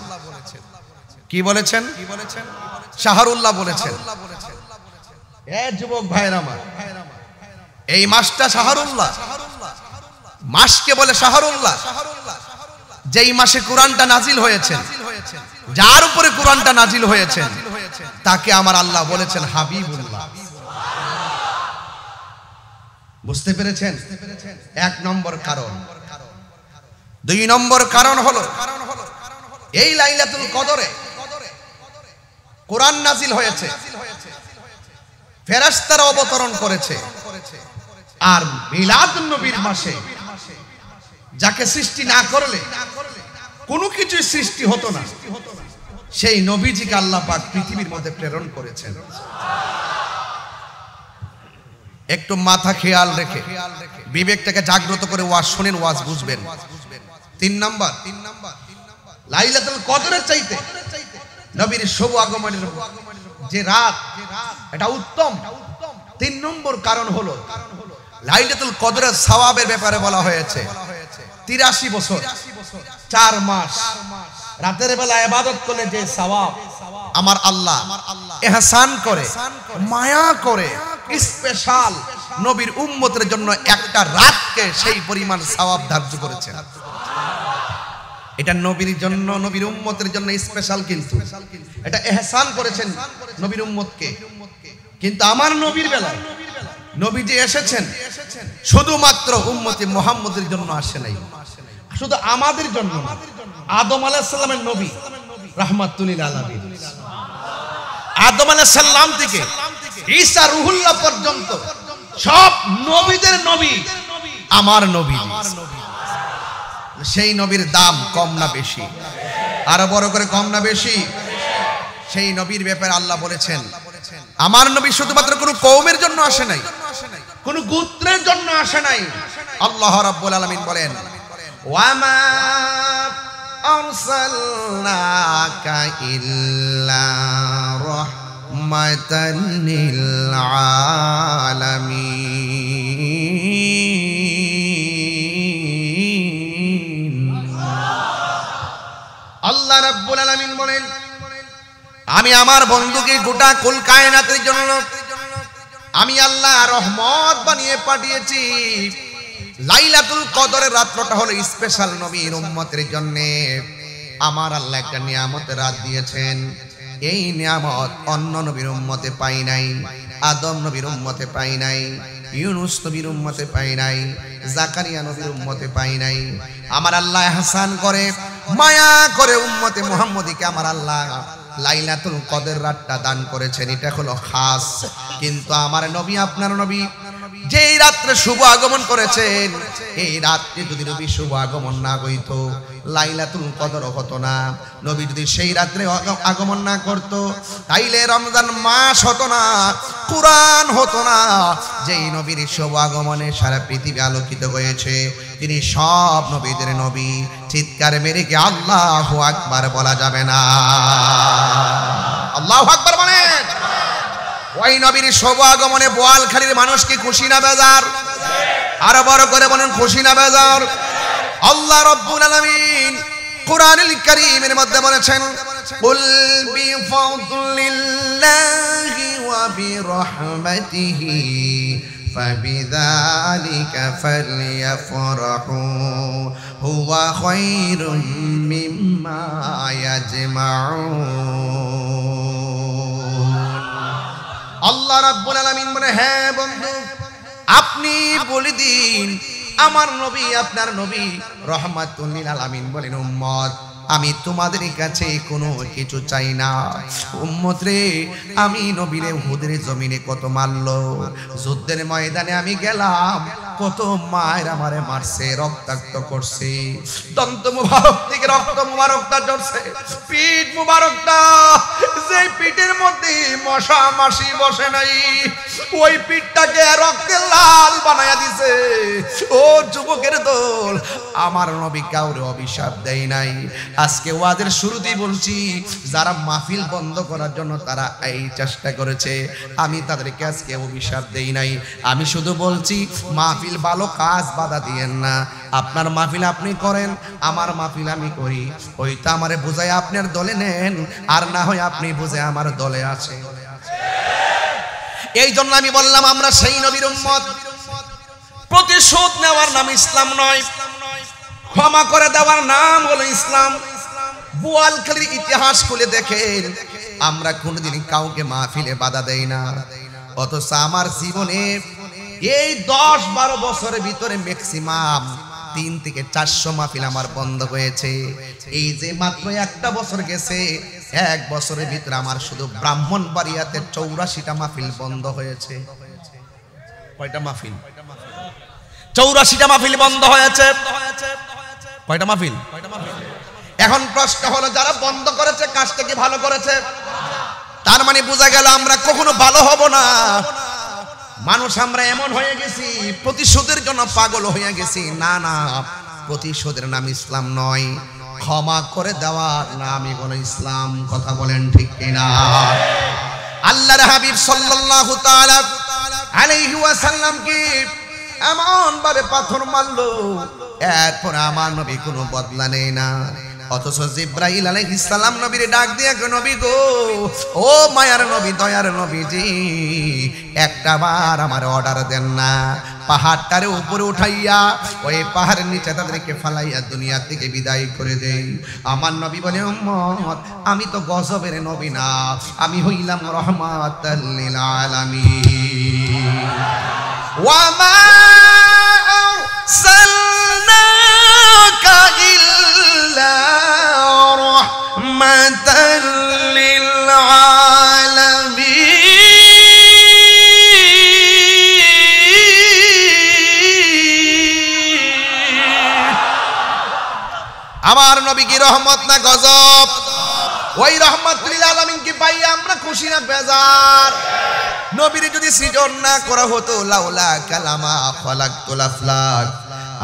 Speaker 1: কি বলেছেন? শাহরুল্লাহ বলেছেন। এ যুবক ভাইরা আমার, এই মাসটা শাহরুল্লাহ, মাসকে বলে শাহরুল্লাহ। যেই মাসে কোরআনটা নাজিল হয়েছে, যার উপরে কোরআনটা নাজিল হয়েছে, তাকে আমার আল্লাহ বলেছেন হাবিবুল্লাহ। বুঝতে পেরেছেন? এক নম্বর কারণ। দুই নম্বর কারণ হলো এই লাইলাতুল কদরে কোরআন নাজিল হয়েছে, ফেরেশতারা অবতরণ করেছে। আর মিলাদুন নবীর মাসে যাকে সৃষ্টি না করলে কোনো কিছু সৃষ্টি হতো না, সেই নবীজিকে আল্লাহ পাক পৃথিবীর মধ্যে প্রেরণ করেছেন। একটু মাথা খেয়াল রেখে বিবেকটাকে জাগ্রত করে ওয়াজ শুনেন, ওয়াজ বুঝবেন। তিন নাম্বার, লাইলাতুল কদরের চাইতে নবীর শুভ আগমনের যে রাত, এটা উত্তম। তিন নম্বর কারণ হলো লাইলাতুল কদরের সওয়াবের ব্যাপারে বলা হয়েছে 83 বছর 4 মাস রাতের বেলা ইবাদত করলে যে সওয়াব আমার আল্লাহ ইহসান করে, মায়া করে, স্পেশাল নবীর উম্মতের জন্য একটা রাতকে সেই পরিমাণ সওয়াব ধার্য করেছেন। এটা নবীর জন্য, নবীর উম্মতের জন্য স্পেশাল, কিন্তু এটা ইহসান করেছেন নবীর উম্মতকে। কিন্তু আমার নবীর বেলায় নবীজি এসেছেন শুধুমাত্র উম্মতে মুহাম্মদের জন্য আসে নাই, শুধু আমাদের জন্য। আদম আলাইহিস সালামের নবী রাহমাতুল লিল আলামিন, আদম আলাইহিস সালাম থেকে ঈসা রুহুল্লাহ পর্যন্ত সব নবীদের নবী আমার নবী। সেই নবীর দাম কম না বেশি? আরো বড় করে কম না বেশি? সেই নবীর ব্যাপারে আল্লাহ বলেছেন আমার নবী শুধুমাত্র কোন কওমের জন্য আসে নাই, কোন গোত্রের জন্য আসে নাই। আল্লাহ রাব্বুল আলামিন বলেন ওয়ামা আরসালনাকা ইল্লা রাহমাতান লিল আলামিন। আল্লাহ রাব্বুল আলামিন বলেন আমি আমার বন্ধুকে গোটা কুল কায়নাতের জন্য আমি আল্লাহ রহমত বানিয়ে পাঠিয়েছি। লাইলাতুল কদরের রাতটা হলো স্পেশাল নবীর উম্মতের জন্য। আমার আল্লাহ একটা নিয়ামতের রাত দিয়েছেন, এই নিয়ামত অন্য নবীর উম্মতে পাই নাই, আদম নবীর উম্মতে পাই নাই, ইউনুস নবীর উম্মতে পাই নাই, জাকারিয়া নবীর উম্মতে পাই নাই। আমার আল্লাহ ইহসান করে, মায়া করে উম্মতে মুহাম্মদীকে আমার আল্লাহ লাইলাতুল কদর রাতটা দান করেছেন। এটা হলো খাস। কিন্তু আমার নবী, আপনার নবী যেই রাত্রে শুভ আগমন করেছেন, এই রাত্রে যদি নবী শুভ আগমন না হইতো, লাইলাতুল কদর হতো না। নবী যদি সেই রাত্রে আগমন না করত, তাইলে রমজান মাস হতো না, কুরআন হতো না। যেই নবীর শুভ আগমনে সারা পৃথিবী আলোকিত হয়েছে, তিনি সব নবীদের নবী। চিৎকার মেরে কি আল্লাহু আকবার বলা যাবে না? আল্লাহু আকবার বলেন। ওই নবীর শুভ আগমনে বোয়ালখালীর মানুষ কি খুশি না বেজার? আরো বড় করে বলেন, খুশি না বেজার? আল্লাহ রাব্বুল আলামিন কুরআনুল কারীমের মধ্যে বলেছেন, কুল বিফাদলিল্লাহি ওয়া বিরহমাতিহি ফাবিযালিকা ফালইফরাহু হুয়া খায়রুম মিম্মা ইয়াজমাউন। আল্লাহ রাব্বুল আলামিন বলে, হ্যাঁ বন্ধু, আপনি বলে দিন আমার নবী, আপনার নবী রহমাতুল লিল আলামিন বলেন, উম্মত আমি তোমাদের কাছে কোনো কিছু চাই না। উম্মত রে, আমি নবীরে উহুদের জমিনে কত মারলো, যুদ্ধের ময়দানে আমি গেলাম, কত মায়ের আমারে মারছে, রক্তাক্ত করছে, দন্ত মুবারক থেকে রক্ত মুবারকটা ঝরছে, পিঠ মুবারকটা, যে পিঠের মধ্যে মশা মাছি বসে নাই, ওই পিঠটাকে রক্তে লাল বানায়া দিছে। ও যুবকের দল, আমার নবী কাউরে অভিশাপ দেয় নাই। আজকে ওয়াজের শুরুতেই বলছি, যারা মাহফিল বন্ধ করার জন্য তারা এই চেষ্টা করেছে, আমি তাদেরকে আজকে অভিশাপ দেই নাই। আমি শুধু বলছি, মাহফিল ভালো কাজ বাধা দিয়েন না। আপনার মাহফিল আপনি করেন, আমার মাহফিল আমি করি, ওইটা আমারে বুঝায় আপনার দলে নেন, আর না হয় আপনি বুঝে আমার দলে আছে। এই জন্য আমি বললাম, আমরা সেই নবীর উম্মত। প্রতিশোধ নেওয়ার নাম ইসলাম নয়, ক্ষমা করে দেওয়ার নাম হলো ইসলাম। বোয়ালখালীর ইতিহাস খুলে দেখেন, আমরা কোনোদিন কাউকে মাহফিলে বাধা দেই না, অথচ আমার জীবনে এই 10-12 বছরের ভিতরে ম্যাক্সিমাম 3 থেকে 400 মাহফিল আমার বন্ধ হয়েছে। এই যে মাত্র একটা বছর গেছে, 1 বছরের ভিতরে আমার শুধু ব্রাহ্মণবাড়িয়াতে 84টা মাহফিল বন্ধ হয়েছে। কয়টা মাহফিল? 84টা মাহফিল বন্ধ হয়েছে। কয়টা মাহফিল? এখন প্রশ্ন হলো, যারা বন্ধ করেছে কাজটা কি ভালো করেছে? তার মানে বোঝা গেল আমরা কখনো ভালো হব না। মানুষ আমরা এমন হয়ে গেছি, প্রতিশোধের জন্য পাগল হয়ে গেছি। না না, প্রতিশোধের নাম ইসলাম নয়, ক্ষমা করে দেওয়ার নামই হলো ইসলাম। কথা বলেন ঠিক কিনা? আল্লাহর হাবিব সাল্লাল্লাহু তাআলা আলাইহি ওয়াসাল্লাম কি এমন ভাবে পাথর মারলো, এরপর আমার নবী কোনো বদলা নেই না। অথচ জিবরাইল আলাইহিস সালাম নবীর ডাক দিয়ে, নবী গো, ও মায়ার নবী, দয়ার নবীজি, একটা বার আমার অর্ডার দেন না, পাহাড়টারে উপরে উঠাইয়া ওই পাহাড়ের নিচে তাদেরকে ফালাইয়া দুনিয়া থেকে বিদায় করে দেই। আমার নবী বলে, উম্মত আমি তো গজবের নবী না, আমি হইলাম রাহমাতাল লিল আলামিন। ওয়া মা আরসালনাকা ইল্লা রাহমাতাল লিল আলামিন। আমার নবী কি রহমত না গজব? ওই রহমাতুল লিল আলামিন কি পাই আমরা খুশি না বেজার? নবীর যদি সৃজন না করা হতো, লাউলা কালামা খালাকতুল আফলাক,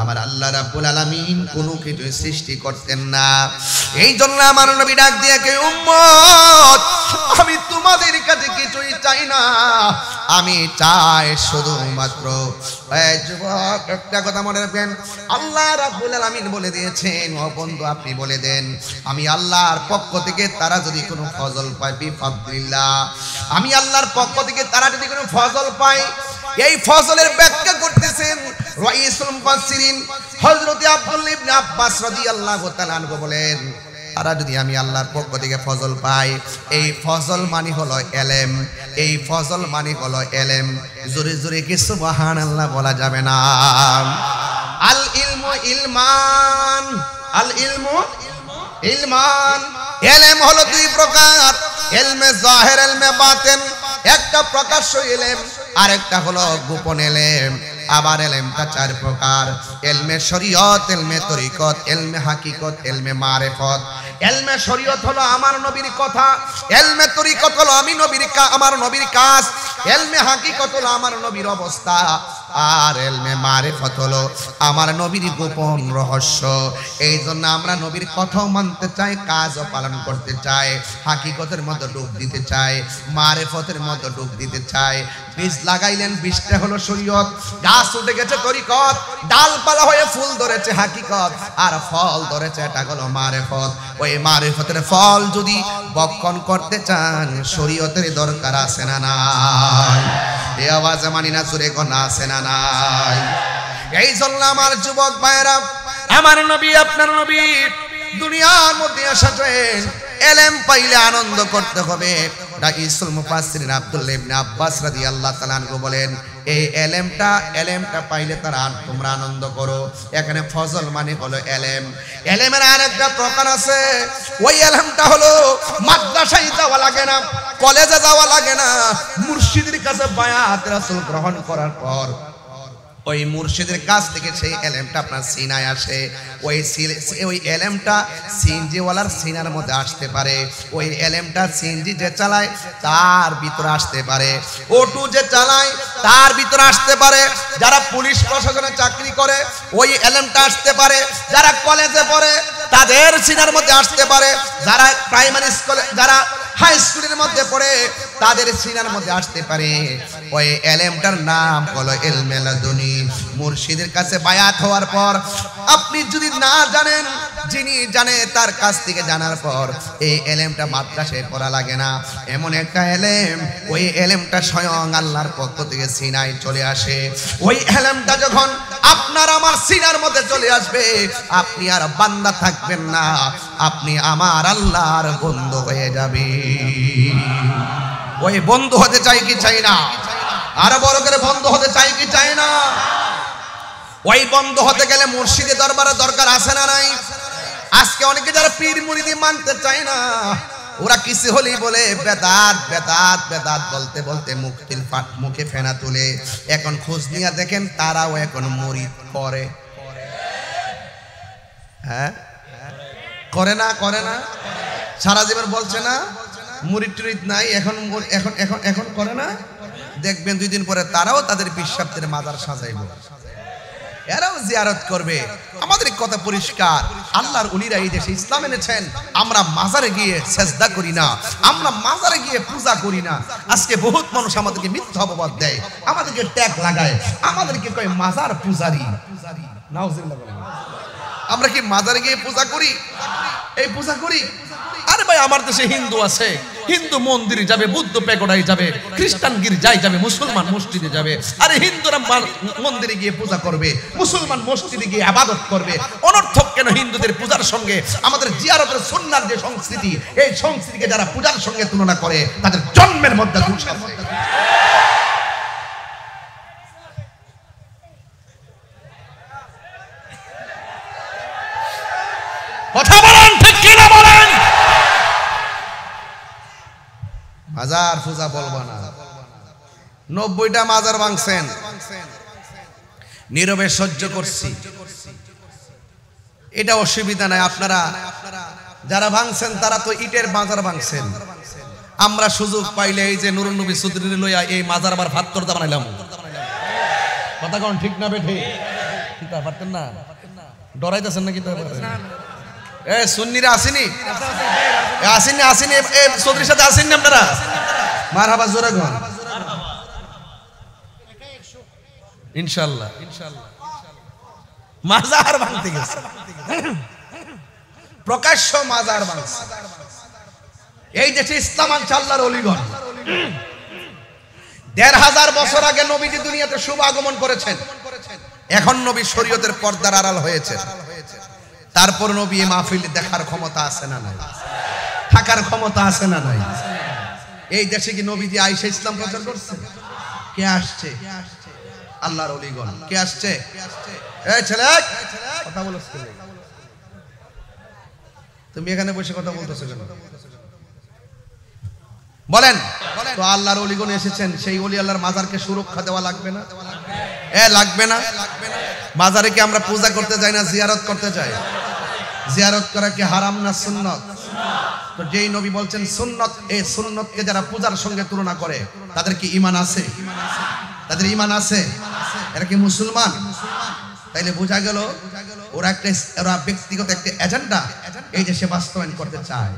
Speaker 1: আমার আল্লাহ রাব্বুল আলামিন কোনো কিছু সৃষ্টি করতেন না। এই জন্য আমার নবী ডাক দিয়ে কে, উম্মত আমি তোমাদের কাছে কিছুই চাই না, আমি চাই শুধুমাত্র, এই যুবক একটা কথা মনে রাখবেন, আল্লাহ রাব্বুল আলামিন বলে দিয়েছেন, ও বন্ধু আপনি বলে দেন, আমি আল্লাহর পক্ষ থেকে তারা যদি কোনো ফজল পায়, বিফাদলিল্লাহ, আমি আল্লাহর পক্ষ থেকে তারা যদি কোনো ফজল পায়, এই ফজলের ব্যাখ্যা করতেছেন রাইসুল মুফাসসিরিন হযরত আব্দুল্লাহ ইবনে আব্বাস রাদিয়াল্লাহু তাআলা আনহু বলেন, তারা যদি আমি আল্লাহর পক্ষ থেকে ফজল পাই, এই ফজল মানে হলো এলেম, এই ফজল মানে হলো এলেম। জোরে জোরে কি সুবহানাল্লাহ বলা যাবে না? আল ইলমু ইলমান, আল ইলমু ইলমান। এলেম হলো দুই প্রকার, ইলমে জাহির, ইলমে বাতিন। একটা প্রকাশ্য ইলম, আরেকটা হলো গোপন ইলম। আবার ইলমটা চার প্রকার: ইলমে শরীয়ত, ইলমে তরিকত, ইলমে হাকিকত, ইলমে মারিফত। ইলমে শরীয়ত হলো আমার নবীর কথা, ইলমে তরিকত হলো আমার নবীর কাজ, ইলমে হাকিকত হলো আমার নবীর অবস্থা, আর ইলমে মারিফত হলো আমার নবীর গোপন রহস্য। এই জন্য আমরা নবীর কথাও মানতে চাই, কাজও পালন করতে চাই, হাকিকতের মধ্যে ডুব দিতে চাই, মারিফতের মধ্যে ডুব দিতে চাই। বীজ লাগাইলেন, বীজটা হলো শরীয়ত, গাছ উঠে গেছে তরিকত, ডালপালা হয়ে ফুল ধরেছে হাকিকত, আর ফল ধরেছে এটা হলো মারিফত। ওই মারিফতের ফল যদি বক্ষণ করতে চান, শরীয়তের দরকার আছে না নাই? এই আওয়াজে মানি না, জোরে কোন আছে না নাই? এই জন্য আমার যুবক ভাইরা, আমার নবী আপনার নবী দুনিয়ার মধ্যে এসেছেন, এলেম পাইলে আনন্দ করতে হবে। রাইসুল মুফাসসিরিন আব্দুল্লাহ ইবনে আব্বাস রাদিয়াল্লাহু তাআলা আনহু বলেন, এই এলেমটা পাইলে তোমরা আনন্দ করো। এখানে ফজল মানে হলো এলেম। এলেমের আরেকটা প্রকার আছে, ওই এলেমটা হলো মাদ্রাসায় যাওয়া লাগে না, কলেজে যাওয়া লাগে না, মুর্শিদের কাছে বায়াত রাসূল গ্রহণ করার পর ওই মুর্শিদের কাছ থেকে সেই এলেমটা আপনার সিনায় আসে। ওই এলেমটা সিনজিওয়ালার সিনার মধ্যে আসতে পারে, ওই এলেমটা সিনজি যে চালায় তার ভিতরে আসতে পারে, অটো যে চালায় তার ভিতরে আসতে পারে, যারা পুলিশ প্রশাসনে চাকরি করে ওই এলেমটা আসতে পারে, যারা কলেজে পড়ে তাদের সিনার মধ্যে আসতে পারে, যারা প্রাইমারি স্কুলে, যারা হাই স্কুলের মধ্যে পড়ে তাদের সিনার মধ্যে আসতে পারে। ওই এলেমটার নাম হলো ইলমে লাদুনী। মুর্শিদের কাছে বায়াত হওয়ার পর আপনি যদি না জানেন, যিনি জানে তার কাছ থেকে জানার পর এই এলেমটা মাদ্রাসায় পড়া লাগে না। এমন একটা এলেম, ওই এলেমটা স্বয়ং আল্লাহর পক্ষ থেকে সিনায় চলে আসে। ওই এলেমটা যখন আপনার আমার সিনার মধ্যে চলে আসবে, আপনি আর বান্দা থাকবেন না, আপনি আমার আল্লাহর বন্ধু হয়ে যাবে। ওই বন্ধু হতে চাই কি চাই না? আরো বড় করে বন্ধু হতে চাই কি চাই না? ওই বন্ধু হতে গেলে মুর্শিদের দরবারে দরকার আছে না নাই? আজকে অনেকে যারা পীর মুরিদি মানতে চায় না, ওরা কিছু হলেই বলে বেদাত বেদাত বেদাত বলতে বলতে মুখে ফেনা তুলে। এখন খোঁজ নিয়ে দেখেন তারাও এখন মুরিদ করে। হ্যাঁ, করে না? করে না? সারা জীবন বলছে না মুরিদ টুরিদ নাই, এখন এখন এখন এখন করে না? দেখবেন 2 দিন পরে তারাও তাদের পিসাবদের মাজার সাজাইব, এরাও জিয়ারত করবে। আমাদের কথা পরিষ্কার, আল্লাহর ওলিরা এই দেশে ইসলাম এনেছেন। আমরা মাজারে গিয়ে সেজদা করি না, আমরা মাজারে গিয়ে পূজা করি না। আজকে বহুত মানুষ আমাদেরকে মিথ্যা অপবাদ দেয়, আমাদেরকে ট্যাগ লাগায়, আমাদেরকে কয় মাজার পূজারি। নাউজুবিল্লাহ বলেন। আমরা কি মাজারে গিয়ে পূজা করি? এই পূজা করি? আরে ভাই, আমার দেশে হিন্দু আছে, হিন্দু মন্দিরে যাবে, বুদ্ধ পেগোডায় যাবে, খ্রিস্টান গির্জায় যাবে, মুসলমান মসজিদে যাবে। আরে হিন্দুরা মন্দিরে গিয়ে পূজা করবে, মুসলমান মসজিদে গিয়ে ইবাদত করবে। অনর্থক কেন হিন্দুদের পূজার সঙ্গে আমাদের জিয়ারতের সুন্নার যে সংস্কৃতি, এই সংস্কৃতিকে যারা পূজার সঙ্গে তুলনা করে তাদের জন্মের মধ্যে দোষ আছে। কথা বলেন, ঠিক কিনা বলেন? মাজার পূজা বলবো না। 90টা মাজার ভাঙছেন, নীরবে সহ্য করছি, এটা অসুবিধা নাই। আপনারা যারা ভাঙছেন তারা তো ইটের মাজার ভাঙছেন। আমরা সুযোগ পাইলে এই যে নুরুন নবী চৌধুরী লইয়া এই মাজার আবার ভাত করতে বানাইলাম। কথা কোন ঠিক না বেঠে? ঠিক পারতেন না? ডরাইতেছেন নাকি? এ সুন্নিরা আসেনি? আসেনি? আসেনি? চৌধুরীর সাথে আসেননি আপনারা? মারহাবা, জোরে গন ইনশাআল্লাহ। মাজার ভাঙতে গেছে, প্রকাশ্য মাজার ভাঙছে। এই দেশে ইসলাম আনছে আল্লাহর ওলিগণ। ১৫০০ বছর আগে নবীজি দুনিয়াতে শুভ আগমন করেছেন। এখন নবী শরীয়তের পর্দার আড়াল হয়েছে। তারপর নবী মাহফিলে দেখার ক্ষমতা আছে না নাই? থাকার ক্ষমতা আছে না নাই? এই দেশে কি নবীজি আয়েশা ইসলাম প্রচার করছে? কে আসছে? আল্লাহর ওলিগণ। কে আসছে? এই ছেলে, কথা বলছ কেন? তুমি এখানে বসে কথা বলতেছো কেন? বলেন। তো আল্লাহর ওলিগণ এসেছেন, সেই ওলি আল্লাহর মাজারকে সুরক্ষা দেওয়া লাগবে না? লাগবে না? মাজারে কি আমরা পূজা করতে যাই না জিয়ারত করতে যাই? জিয়ারত করা কি হারাম না সুন্নত? তো যেই নবী বলছেন সুন্নত, এই সুন্নতকে যারা পূজার সঙ্গে তুলনা করে তাদের কি ঈমান আছে? তাদের ঈমান আছে? এরা কি মুসলমান? তাইলে বোঝা গেল ওরা ব্যক্তিগত একটা এজেন্ডা এই দেশে বাস্তবায়ন করতে চায়।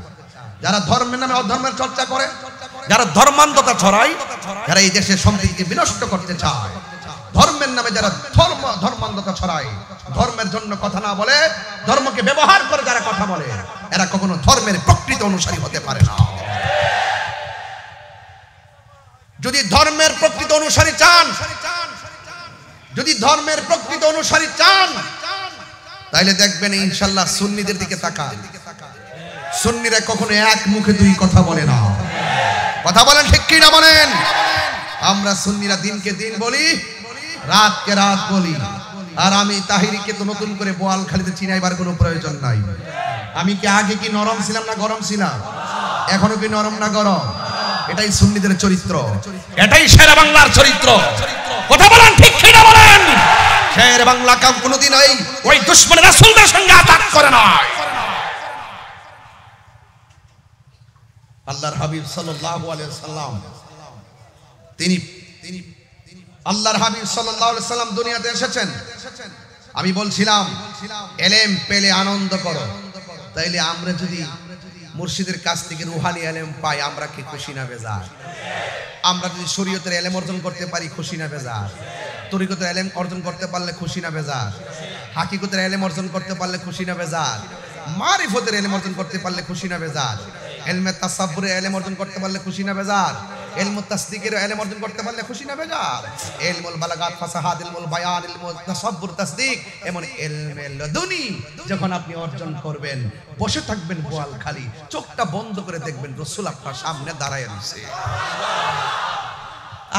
Speaker 1: যারা ধর্মের নামে অধর্মের চর্চা করে, যারা ধর্মান্ধতা ছড়ায়, যারা এই দেশের সম্প্রীতিকে বিনষ্ট করতে চায়, ধর্মের নামে যারা ধর্মান্ধতা ছড়ায়, ধর্মের জন্য কথা না বলে ধর্মকে ব্যবহার করে যারা কথা বলে, এরা কখনো ধর্মের প্রকৃত অনুসারী হতে পারে না। যদি ধর্মের প্রকৃত অনুসারী চান, যদি ধর্মের প্রকৃত অনুসারী চান, তাইলে দেখবেন ইনশাআল্লাহ সুন্নিদের দিকে তাকান। সুন্নিরা কখনো এক মুখে দুই কথা বলে না। কথা বলেন ঠিক কি না বলেন? আমরা সুন্নিরা দিনকে দিন বলি, রাতকে রাত বলি। আর আমি তাহিরিকে তো নতুন করে বোয়ালখালীতে চিনাইবার কোনো প্রয়োজন নাই। আমি কি আগে কি নরম ছিলাম না গরম ছিলাম? এখনো কি নরম না গরম? এটাই সুন্নিদের চরিত্র, এটাই শেরে বাংলার চরিত্র। কথা বলেন ঠিক কি না বলেন? শেরে বাংলা কাম কোনোদিন ওই দুশমন রাসূলদের সঙ্গে আতাক করে না। আল্লাহর হাবিব সাল্লাল্লাহু আলাইহি ওয়াসাল্লাম তিনি আল্লাহর হাবিব সাল্লাল্লাহু আলাইহি ওয়াসাল্লাম দুনিয়াতে এসেছেন। আমি বলছিলাম এলেম পেলে আনন্দ করো। তাইলে আমরা যদি মুর্শিদের কাছ থেকে রুহানি এলেম পাই, আমরা কি খুশি না বেজার? আমরা যদি শরীয়তের এলেম অর্জন করতে পারি, খুশি না বেজার? তরিকতের এলেম অর্জন করতে পারলে খুশি না বেজার? হাকিকতের এলেম অর্জন করতে পারলে খুশি না বেজার? মারিফতের এলেম অর্জন করতে পারলে খুশি না বেজার? ইলমে তাসাব্বুরের এলেম অর্জন করতে পারলে খুশি না বেজার? ইলমুত তাসদিকের এলেম অর্জন করতে পারলে খুশি না বেজার? ইলমুল বালাগাত, ফাসাহাত, ইলমুল বায়ান, ইলমুল তাসাব্বুর, তাসদিক, এমন ইলমে লাদুনি যখন আপনি অর্জন করবেন, বসে থাকবেন বোয়ালখালী, চোখটা বন্ধ করে দেখবেন রাসূল আপনার সামনে দাঁড়ায় আছে।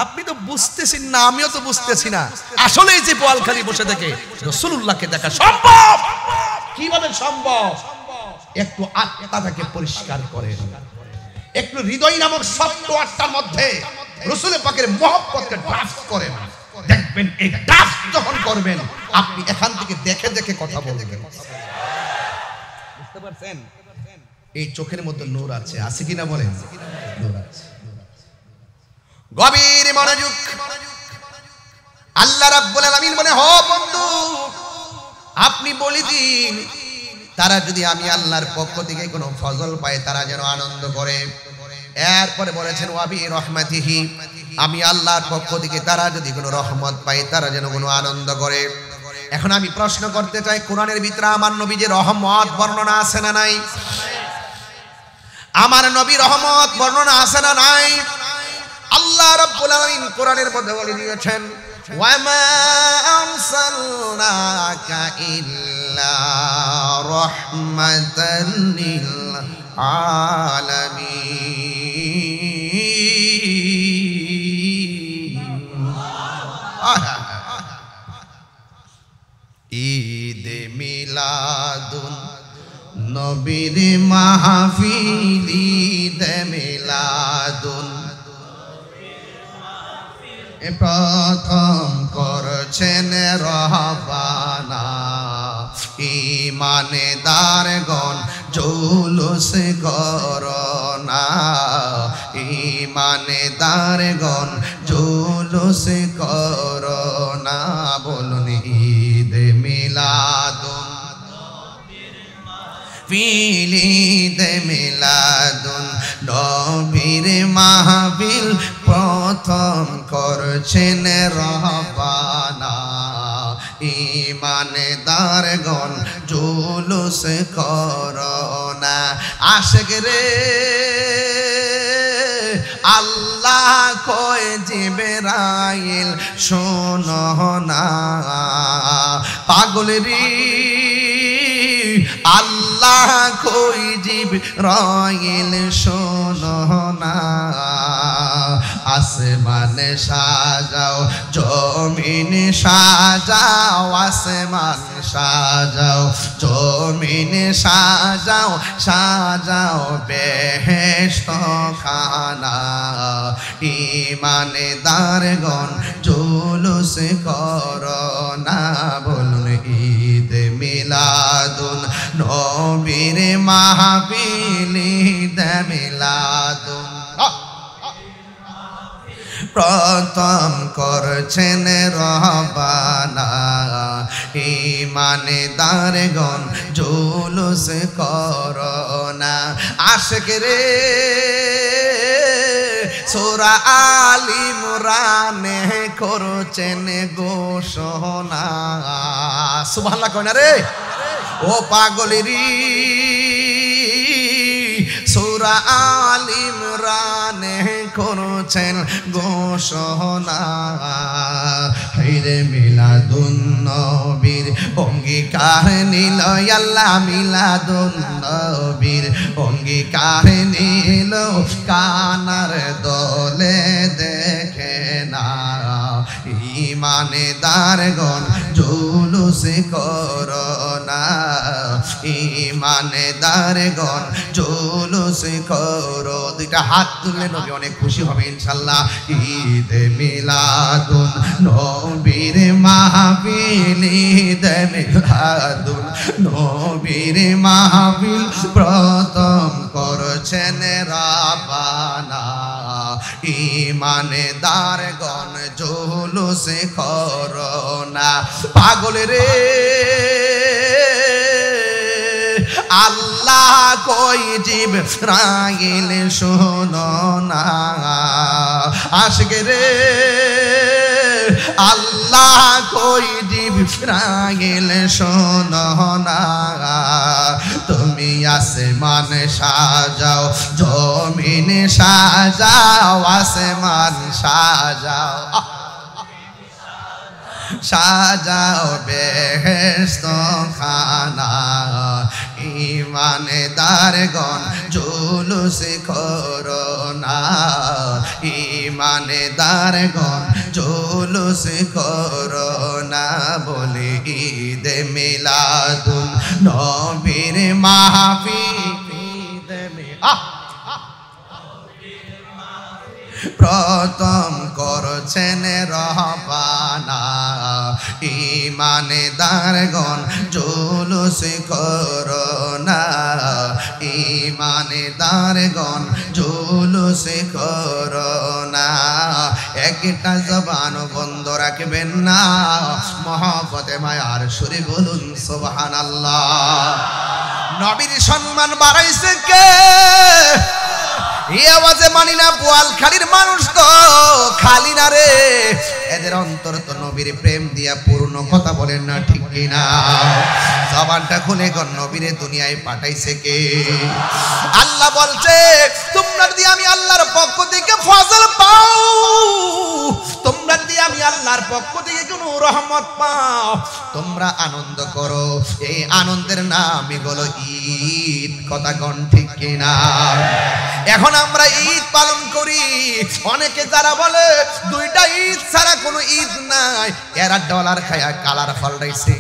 Speaker 1: আপনি তো বুঝতেছেন না, আমিও তো বুঝতেছি না আসলে এই যে বোয়ালখালী বসে থেকে রাসূলুল্লাহকে দেখা সম্ভব। কিভাবে সম্ভব? একটু আত্মাটাকে পরিষ্কার করেন, একটু হৃদয় নামক সফটওয়্যারটার মধ্যে রাসূল পাকের মহব্বতকে ড্রাফট করেন। দেখবেন এই ড্রাফট যখন করবেন, আপনি এখান থেকে দেখে দেখে কথা বলবেন। বুঝতে পারছেন? এই চোখের মধ্যে নূর আছে, আছে কিনা বলেন? নূর আছে। গভীর মনোযোগ। আল্লাহ রাব্বুল আলামিন বলে, হ বন্ধু, আপনি বলে দিন তারা যদি আমি আল্লাহর পক্ষ থেকে কোনো ফজল পায় তারা যেন আনন্দ করে। এরপরে বলেছেন ওয়াবি রহমাতিহি, আমি আল্লাহর পক্ষ থেকে তারা যদি কোনো রহমত পায় তারা যেন কোনো আনন্দ করে। এখন আমি প্রশ্ন করতে চাই, কোরআনের ভিতরে আমার নবী যে রহমত বর্ণনা আছে না নাই? আমার নবী রহমত বর্ণনা আছে না নাই? আল্লাহ রাব্বুল আলামিন কোরআনের মধ্যে বলে দিয়েছেন, ওয়ামা আরসালনাকা ইল্লা রাহমাতাল লিল আলামিন। ঈদ মিলাদুন নবীর মাহফিল, ঈদ মিলাদুন প্রথম করছেন রহবানা, ঈমানদারগণ জুলুস করোনা, ঈমানদারগণ জুলুস করোনা। বলুন ঈদ মিলাদুন ঈদ মিলাদুন নবীর মাহফিল প্রথম করছেন রহবানা, ঈমানদারগণ জুলুস করোনা। আশিক রে আল্লাহ কয় জিবরাইল শোনো না, পাগল রে আল্লাহ কই জিবরাইল শোনো না। আসমান সাজাও জমিন সাজাও আসমান সাজাও জমিন সাজাও সাজাও বেহেশত খানা ঈমানদারগণ জুলুস করোনা বলুন ঈদ মিলাদুন নবীর মাহফিল ঈদ মিলাদুন প্রথম করছেন রহবানা ঈমানদারগণ জুলুস করোনা আশিক রে সূরা আল ইমরানে করছেন ঘোষণা সুবহানাল্লাহ কয় না রে ও পাগলেরি সূরা আল ইমরানে করছেন ঘোষণা হায়রে মিলাদুন নবীর অঙ্গীকার নিল আল্লাহ মিলাদুন নবীর অঙ্গীকার নিল কানার দলে দেখে না ঈমানদারগণ জুলুস করোনা ঈমানদারগণ জুলুস করো দুইটা হাত তুললে নবী অনেক খুশি হবে ইনশাআল্লাহ ঈদ মিলাদুন নবীর মাহফিল ঈদ মিলাদুন নবীর মাহফিল প্রথম করছেন রাব্বানা ঈমানদারগণ জুলুস করোনা পাগল রে আল্লাহ কই জিবরাইল শোনো না আশিক রে আল্লাহ কই জিবরাইল শোনো না তুমি আসমান সাজাও জমিন সাজাও আসমান সাজাও সাজাও বেহেশত খানা ঈমানদারগণ জুলুস করোনা ঈমানদারগণ জুলুস করোনা বলে ঈদ মিলাদুন নবীর মাহফিল ঈদ প্রথম করছেন রহবানা ঈমানদারগণ জুলুস করোনা ঈমানদারগণ জুলুস করোনা একটা জবান বন্ধ রাখবেন না মহব্বতে মায়ার সুরে বলুন সুবহানাল্লাহ নবীর সম্মান বাড়াইছে কে এই আওয়াজে মানি না বোয়ালখালীর মানুষ তো খালি না রে এদের অন্তর তো নবীর প্রেম দিয়া পূর্ণ কথা বলেন না ঠিক কিনা জবানটা খুলে কোন নবীরে দুনিয়ায় পাঠাইছে কে আল্লাহ বলছে তোমরা যদি আমি আল্লাহর পক্ষ থেকে ফজল পাও তোমরা যদি আমি আল্লাহর পক্ষ থেকে কোনো রহমত পাও তোমরা আনন্দ করো এই আনন্দের নামই হলো ঈদ কথা কোন ঠিক কিনা এখন আমরা ঈদ পালন করি অনেকে যারা বলে দুইটা ঈদ ছাড়া কোনো ঈদ নাই এরা ডলার খায়া কালার ফলাইছে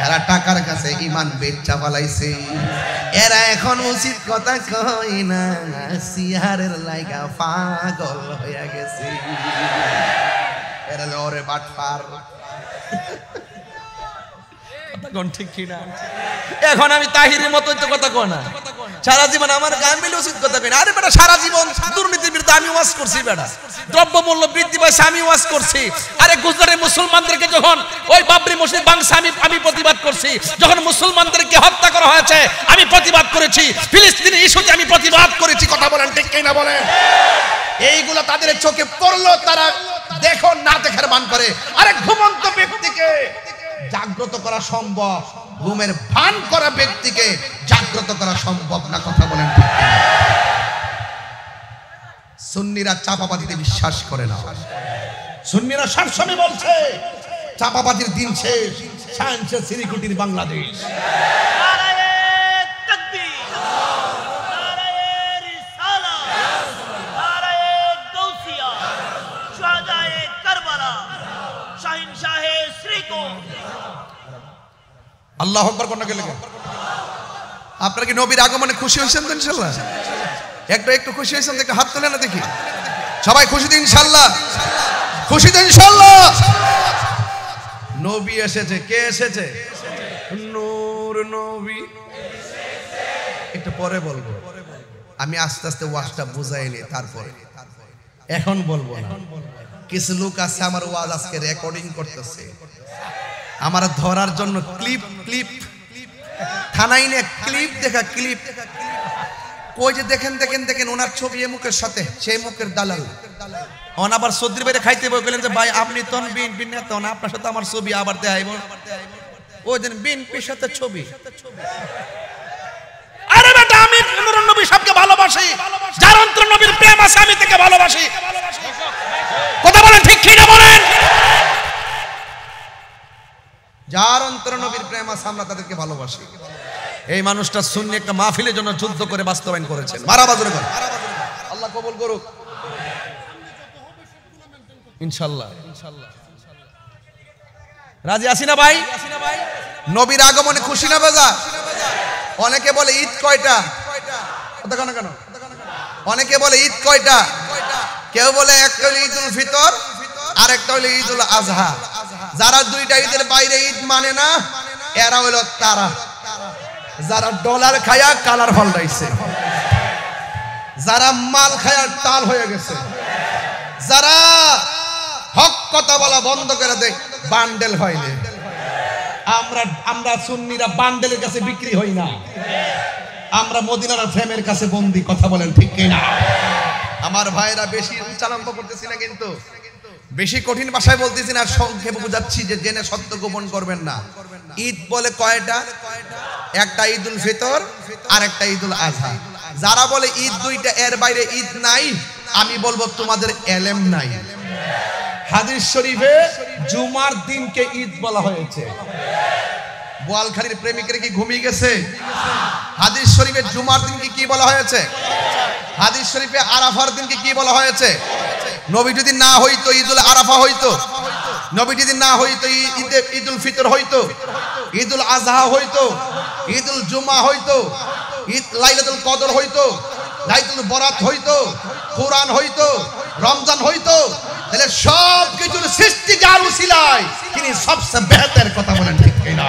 Speaker 1: এরা টাকার কাছে ঈমান বেচা ফলাইছে এরা এখন উচিত কথা কই না সিহারের লাইগা পাগল হয়ে গেছে এরা লরে বাটপার ঠিক কিনা এখন আমি তাহিরের মতোই তো কথা কয় না সারা জীবন আমার গান মিলে উচিত কথা কই না আরে বেটা সারা জীবন দুর্নীতির বিরুদ্ধে আমি ওয়াজ করছি বেটা দ্রব্যমূল্য বৃদ্ধি পাইছে আমি ওয়াজ করছি আরে গুজরাটের মুসলমানদেরকে যখন ওই বাবরি মসজিদ ভাঙছে আমি প্রতিবাদ করছি যখন মুসলমানদেরকে হত্যা করা হয়েছে আমি প্রতিবাদ করেছি ফিলিস্তিনি ইস্যুতে আমি প্রতিবাদ করেছি কথা বলেন ঠিক কিনা বলেন এইগুলো তাদের চোখে পড়লো তারা দেখো না দেখার মান করে আরে ঘুমন্ত ব্যক্তিকে জাগ্রত করা সম্ভব ঘুমের ভান করা ব্যক্তিকে জাগ্রত করা সম্ভব না কথা বলেন ঠিক কিনা সুন্নিরা চাপাবাদিতে বিশ্বাস করে না সুন্নিরা সবসময় বলছে চাপাবাদির দিন শেষ সায়েন্সে সিরিকুটির বাংলাদেশ আল্লাহু আকবার কোন গেলে আপনারা কি নবীর আগমনে খুশি হয়েছেন তো ইনশাআল্লাহ? একটু খুশি হয়েছেন দেখে হাত তোলেন না দেখি। সবাই খুশি তো ইনশাআল্লাহ? খুশি তো ইনশাআল্লাহ? নবী এসেছে। কে এসেছে? নূর নবী। একটু পরে বলবো, আমি আস্তে আস্তে ওয়াজটা বুঝাইনি, তারপরে এখন বলবো না। কিছু লোক আছে আমার ওয়াজ আজকে রেকর্ডিং করতেছে, আমার ধরার জন্য ক্লিপ থানায় নিয়ে ক্লিপ দেখা ক্লিপ কই যে দেখেন ওনার ছবি এই মুখের সাথে সেই মুখের দালাল। অন আবার সৌদির বাইরে খাইতে বই গেলেন যে ভাই আপনি তন বিএনপি নেতা না, আপনার সাথে আমার ছবি আবার দেখাইব। ওই দিন বিএনপির সাথে ছবি। আরে বেটা আমি নূরুন নবী সবকে ভালোবাসি, যার অন্তর নবীর প্রেম আছে আমি তাকে ভালোবাসি। কথা বলেন ঠিক কি না বলেন? যার অন্তর নবীর প্রেম আছে আমরা তাদেরকে ভালোবাসি। এই মানুষটা সুন্নি একটা মাহফিলের জন্য যুদ্ধ করে বাস্তবায়ন করেছেন। মারাবা জোরে করেন, আল্লাহ কবুল করুক ইনশাআল্লাহ। রাজি আছি না ভাই? নবীর আগমনে খুশি না বেজা? অনেকে বলে ঈদ কয়টা? কেন অনেকে বলে ঈদ কয়টা? কেউ বলে একটা হলো ঈদুল ফিতর আর একটা হলো ঈদুল আজহা। যারা দুইটা ঈদের বাইরে ঈদ মানে না এরা হলো তারা যারা ডলার খায়া কালার ফলটাইছে, যারা মাল খায়া টাল হয়ে গেছে, যারা হক কথা বলা বন্ধ করে দেয় বান্ডেল হয়নি। আমরা সুন্নিরা বান্ডেলের কাছে বিক্রি হই না, আমরা মদিনার ফ্রেমের কাছে বন্দি। কথা বলেন ঠিক কিনা? আমার ভাইরা বেশি উচ্চারণ করতেছি না, কিন্তু বেশি কঠিন ভাষায় বলতেছি না, সংক্ষেপে বুঝাচ্ছি যে জেনে সত্য গোপন করবেন না। ঈদ বলে কয়টা? একটা ঈদুল ফিতর আর একটা ঈদুল আজহা। যারা বলে ঈদ দুইটা এর বাইরে ঈদ নাই, আমি বলবো তোমাদের এলেম নাই। হাদিস শরীফে জুমার দিনকে ঈদ বলা হয়েছে। বোয়ালখালীর প্রেমিকের কি ঘুমিয়ে গেছে? হাদিস শরীফে জুমার দিনকে কি বলা হয়েছে? হাদিস শরীফে আরাফার দিনকে কি বলা হয়েছে? নবী যদি না হইতো ঈদুল আরাফা হইতো, নবী যদি না হইতো ঈদুল ফিতর হইতো, ঈদুল আজহা হইতো, ঈদুল জুমা হইতো, ঈদ লাইলাতুল কদর হইতো, লাইলাতুল বরাত হইতো, কুরআন হইতো, রমজান হইতো। তাহলে সব কিছুর সৃষ্টি যার উসিলায় তিনি সবচেয়ে বেহতর। কথা বলেন ঠিক কিনা?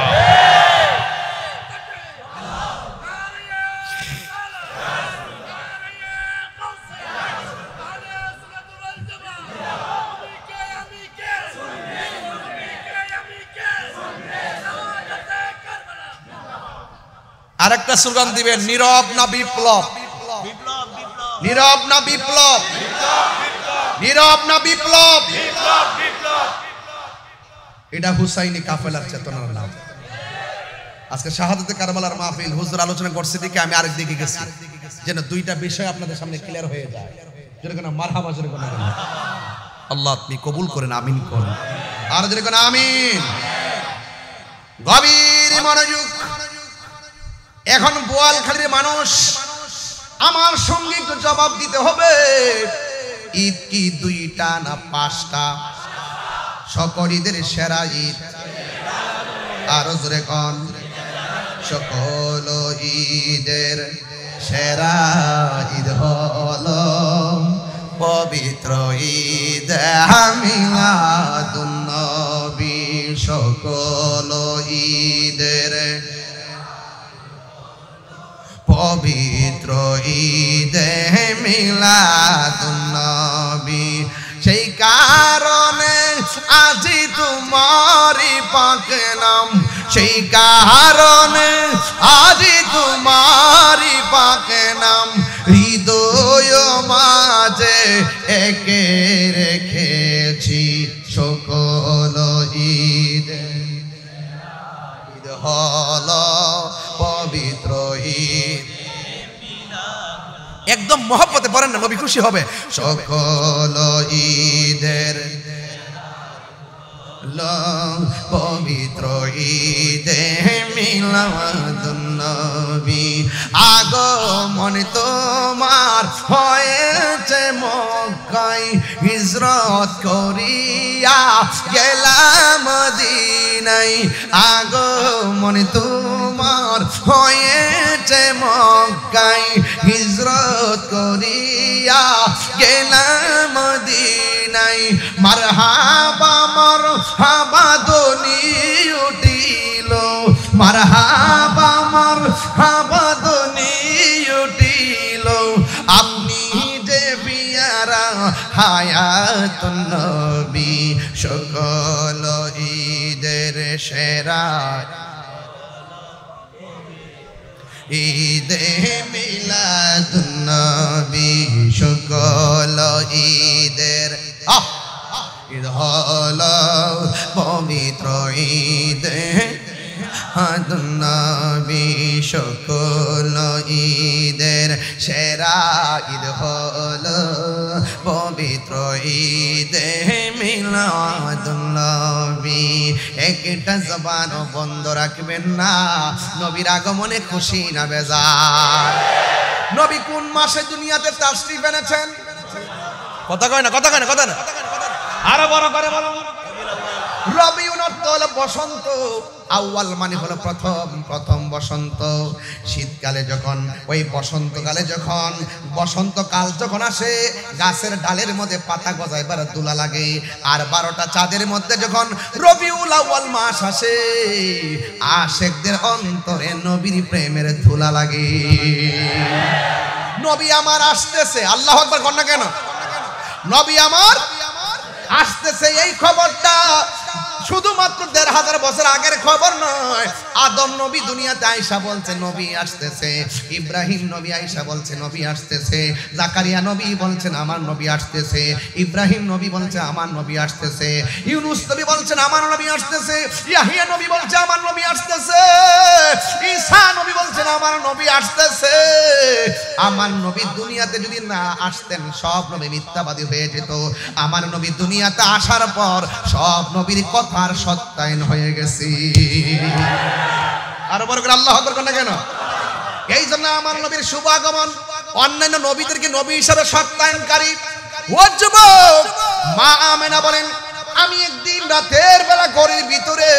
Speaker 1: আরেকটা স্লোগান দিবেন, নীরব না বিপ্লব, নীরব না বিপ্লব, নীরব না বিপ্লব। এটা হুসাইনি কাফেলার চেতনার নাম। আজকে শাহাদাতে কারবালার মাহফিল হুজুর আলোচনা করছে দিকে আমি আরেক দিকে গেছি, যেন দুইটা বিষয় আপনাদের সামনে ক্লিয়ার হয়ে যায়। যেন কোন মারহাবা, যেন কোন আল্লাহ আপনি কবুল করেন, আমিন করেন। আর যেন কোন আমিন। গভীর মনোযোগ। এখন বোয়ালখালীর মানুষ আমার সঙ্গে একটু জবাব দিতে হবে, ঈদ কি দুইটা না পাঁচটা? সকল ঈদের সেরা ঈদ আরো জোরে কোন? সকল ঈদের সেরা ঈদ হলো পবিত্র ঈদ মিলাদুন নবী। সকল ঈদের পবিত্র ঈদে মিলাদুন নবী। সেই কারণে আজি তোমারি পাক নাম, সেই কারণে আজি তোমারি পাক নাম হৃদয় মাঝে একে রেখেছি। সকল ঈদ ঈদ হলো পবিত্র ঈদ। একদম মহব্বতে পড়েন না, নবী খুশি হবে। সকল ঈদের পবিত্র ঈদে মিলাদুন নবী। আগমন তোমার হয়েছে মক্কা মক্কায় হিজরত করিয়া গেলাম মদিনায় আগমন তোমার হয়েছে মক্কায় হিজরত করিয়া গেলাম মদিনায় মারহাবা মারহাবা ধ্বনি উঠিল মারহাবা মারহাবা ধ্বনি উঠিল আপনি যে পিয়ারা হায়াতুন নবী সকল ঈদের সেরা ঈদে মিলাদুন নবী সকল ঈদের ঈদ হলো পবিত্র ঈদে মিলাদুন নবী সকল ঈদের সেরা ঈদ হলো পবিত্র ঈদে মিলাদুন নবী একটা জবান বন্ধ রাখবেন না নবীর আগমনে খুশি না বেজার নবী কোন মাসে দুনিয়াতে তাশরীফ এনেছেন কথা কয় না কথা কয় না কথা না আরো বড় করে বলো রবিউল আউয়াল বসন্ত আউয়াল মানে হলো প্রথম বসন্ত শীতকালে যখন ওই বসন্তকালে যখন বসন্তকাল যখন আসে গাছের ডালের মধ্যে পাতা গজাইবার দুলা লাগে আর 12টা চাঁদের মধ্যে যখন রবিউল আউয়াল মাস আসে আশিকদের অন্তরে নবীর প্রেমের ধুলা লাগে নবী আমার আসতেছে আল্লাহু আকবার কোন না কেন নবী আমার আসতেছে এই খবরটা শুধুমাত্র 1500 বছর আগের খবর নয় আদম নবী দুনিয়াতে আয়েশা বলছে নবী আসতেছে ইব্রাহিম নবী আয়েশা বলছে নবী আসতেছে জাকারিয়া নবী বলছেন আমার নবী আসতেছে ইব্রাহিম নবী বলছে আমার নবী আসতেছে ইউনুস নবী বলছেন আমার নবী আসতেছে ইয়াহিয়া নবী বলছে আমার নবী আসতেছে ঈসা নবী বলছেন আমার নবী আসতেছে আমার নবী দুনিয়াতে যদি না আসতেন সব নবী মিথ্যাবাদী হয়ে যেত আমার নবী দুনিয়াতে আসার পর সব নবীর কথার সত্যায়ন হয়ে গেছে আর বড় করে আল্লাহু আকবার না কেন এই জন্য আমার নবীর শুভ আগমন অন্যান্য নবীদেরকে নবী হিসেবে সত্যায়নকারী ও যুবক মা আমেনা বলেন আমি একদিন রাতের বেলা ঘরের ভিতরে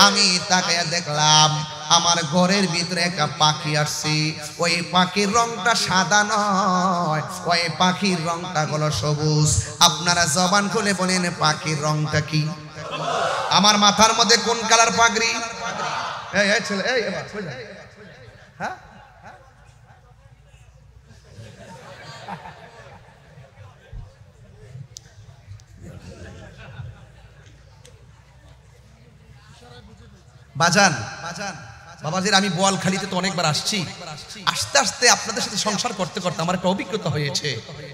Speaker 1: আমি তাকায়া দেখলাম আমার ঘরের ভিতরে একটা পাখি আসছে ওই পাখির রংটা সাদা নয় ওই পাখির রংটা হলো সবুজ আপনারা জবান খুলে বলেন পাখির রংটা কি আমার মাথার মধ্যে কোন কালার পাগড়ি এই এই ছেলে এই এবার কই যা হ্যাঁ বাজান বাবাজির আমি বোয়ালখালীতে তো অনেকবার আসছি আস্তে আস্তে আপনাদের সাথে সংসার করতে করতে আমার একটা অভিজ্ঞতা হয়েছে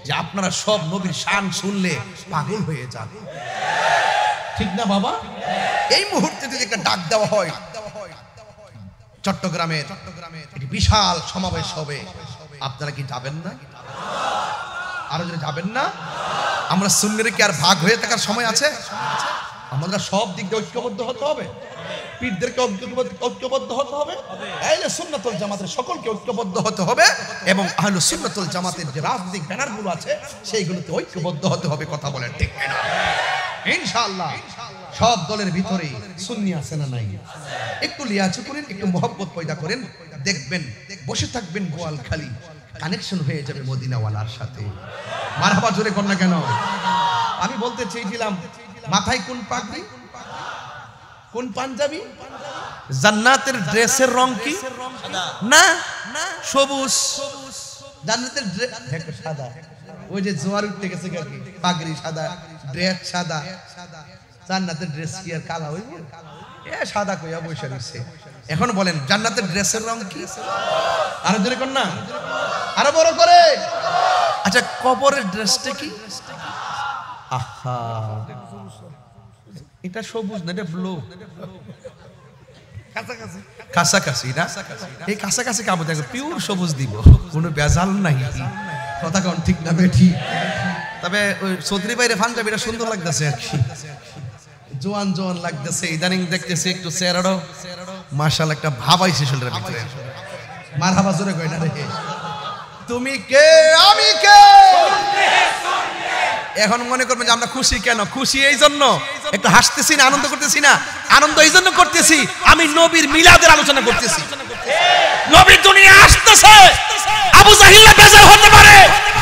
Speaker 1: যে আপনারা সব নবীর শান শুনলে পাগল হয়ে যান ঠিক না বাবা এই মুহূর্তে যদি একটা ডাক দেওয়া হয় চট্টগ্রামের একটি বিশাল সমাবেশ হবে আপনারা কি যাবেন না আরো যদি যাবেন না আমরা সুন্নিরা কি আর ভাগ হয়ে থাকার সময় আছে আমরা সব দিক দিয়ে ঐক্যবদ্ধ হতে হবে পীরদেরকে ঐক্যবদ্ধ হতে হবে আহলে সুন্নাতুল জামাতের সকলকে ঐক্যবদ্ধ হতে হবে এবং আহলে সুন্নাতুল জামাতের যে রাজনৈতিক ব্যানারগুলো আছে সেইগুলোতে ঐক্যবদ্ধ হতে হবে কথা বলেন ঠিক না ইনশাআল্লাহ সব দলের ভিতরে সুন্নি আছে না নাই একটু লিয়াজু করেন একটু মহব্বত পয়দা করেন দেখবেন বসে থাকবেন বোয়ালখালী কানেকশন হয়ে যাবে মদিনাওয়ালার সাথে মারহাবা জোরে কর না কেন আমি বলতে চেয়েছিলাম মাথায় কোন পাগড়ি কোন পাঞ্জাবি জান্নাতের ড্রেসের রং কি না সবুজ জান্নাতের ড্রেস সাদা ওই যে জোয়ার উঠতে গেছে কি পাগড়ি সাদা ড্রেস সাদা জান্নাতের ড্রেস কি আর কালো হইব এ সাদা কইয়া বসে রইছে এখন বলেন জান্নাতের ড্রেসের রং কি আরো জোরে কোন না আরো বড় করে আচ্ছা কবরের ড্রেসটা কি আহা এটা সবুজ না এটা ব্লু কাছাকাছি না এই কাছাকাছি কামড় দেখো পিওর সবুজ দিব কোনো বেজাল নাই কথা কোন ঠিক না বেঠি তবে ওই চৌধুরী ভাইরে পাঞ্জাবিটা সুন্দর লাগতেছে আর কি জোয়ান জোয়ান লাগতেছে ইদানিং দেখতেছে একটু চেহারাটাও মাশাআল্লাহ একটা ভাব আইছে শরীরের ভিতরে মারহাবা জোরে কই না রে তুমি কে আমি কে এখন মনে করবেন যে আমরা খুশি কেন? খুশি এই জন্য একটু হাসতেছি না, আনন্দ করতেছি না? আনন্দ এই জন্য করতেছি, আমি নবীর মিলাদের আলোচনা করতেছি। নবী দুনিয়া আসতেছে, আবু জাহিল বেজার হতে পারে,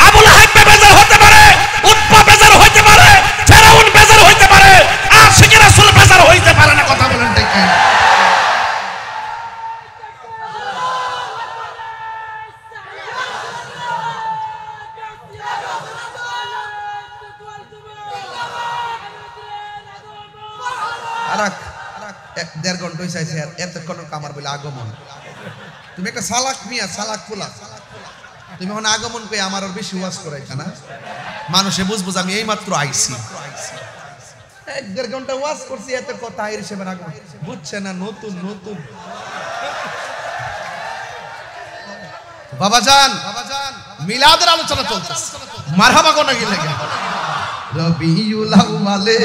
Speaker 1: আবু লাহাব বেজার হতে পারে, উতবা বেজার হতে পারে, ফেরাউন বেজার হতে পারে, আশিক রাসূল বেজার হইতে পারে না। কথা বলেন ঠিক কিনা? দেড় ঘন্টা হয়েছে এতক্ষণ আমার বলে আগমন। তুমি একটা সালাক মিয়া, সালাক খোলা, তুমি এখন আগমন পেয়ে আমার আর বেশি ওয়াজ করাইতা না, মানুষে বুঝবো আমি এই মাত্র আইছি। এক দেড় ঘন্টা ওয়াজ করছি, এত কথা হিসেবে আগমন বুঝছে না। নতুন নতুন বাবাজান মিলাদের আলোচনা চলতেছে, মারহাবা কোনা গেলে রবিউল আউয়ালে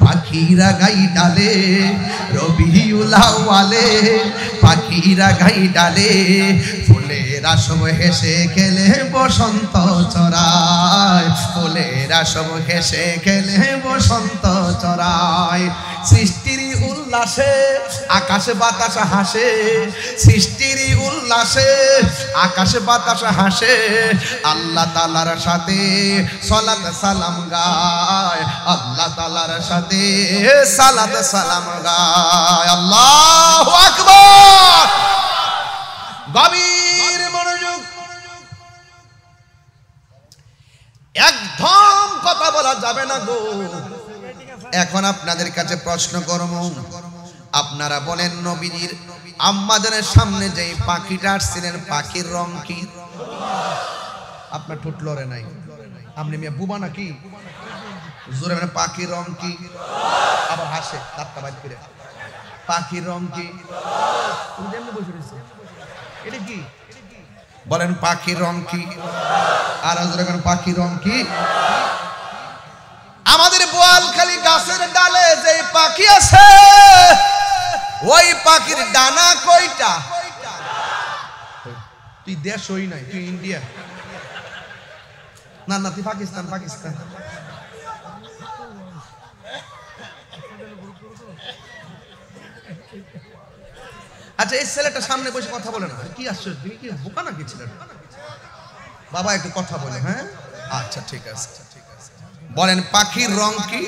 Speaker 1: পাখিরা গাই ডালে, রবিউল আউয়ালে পাখিরা গাই ডালে, ফুলেরা সব হেসে খেলে বসন্ত চড়ায়, ফুলেরা সব হেসে খেলে বসন্ত চড়ায়। সৃষ্টির উল্লাসে আকাশে বাতাস হাসে, সৃষ্টির উল্লাসে আকাশে বাতাস হাসে, আল্লাহ তাআলার সাথে সালাত সালাম গায়, আল্লাহ তাআলার সাথে সালাত সালাম গায়। আল্লাহু আকবার। গভীর মনোযোগ, একদম কথা বলা যাবে না গো। এখন আপনাদের কাছে প্রশ্ন করব, আপনারা বলেন নবীজির আম্মাজানের সামনে যে পাখিটা আসছিলেন, পাখির রং কি? আপনার ঠোঁট লড়ে নাই, আপনি মিয়া বুবা নাকি? জোরে মানে পাখির রং কি? আবার হাসে দাঁতটা বাইর করে। পাখির রং কি? এটা কি বলেন? পাখির রং কি? আর জোরে কেন পাখির রং কি? আমাদের বোয়ালখালী গাছের ডালে যে পাখি আছে, ওই পাখির ডানা কয়টা? তুই দেশ হই নাই, তুই ইন্ডিয়া না, না তুই পাকিস্তান। পাকিস্তান আচ্ছা, এই ছেলেটা সামনে বসে কথা বলে না, কি আশ্চর্য, তুমি কি বোকা নাকি ছেলেটা? বাবা একটু কথা বলে। হ্যাঁ আচ্ছা ঠিক আছে, বলেন পাখির রং কি?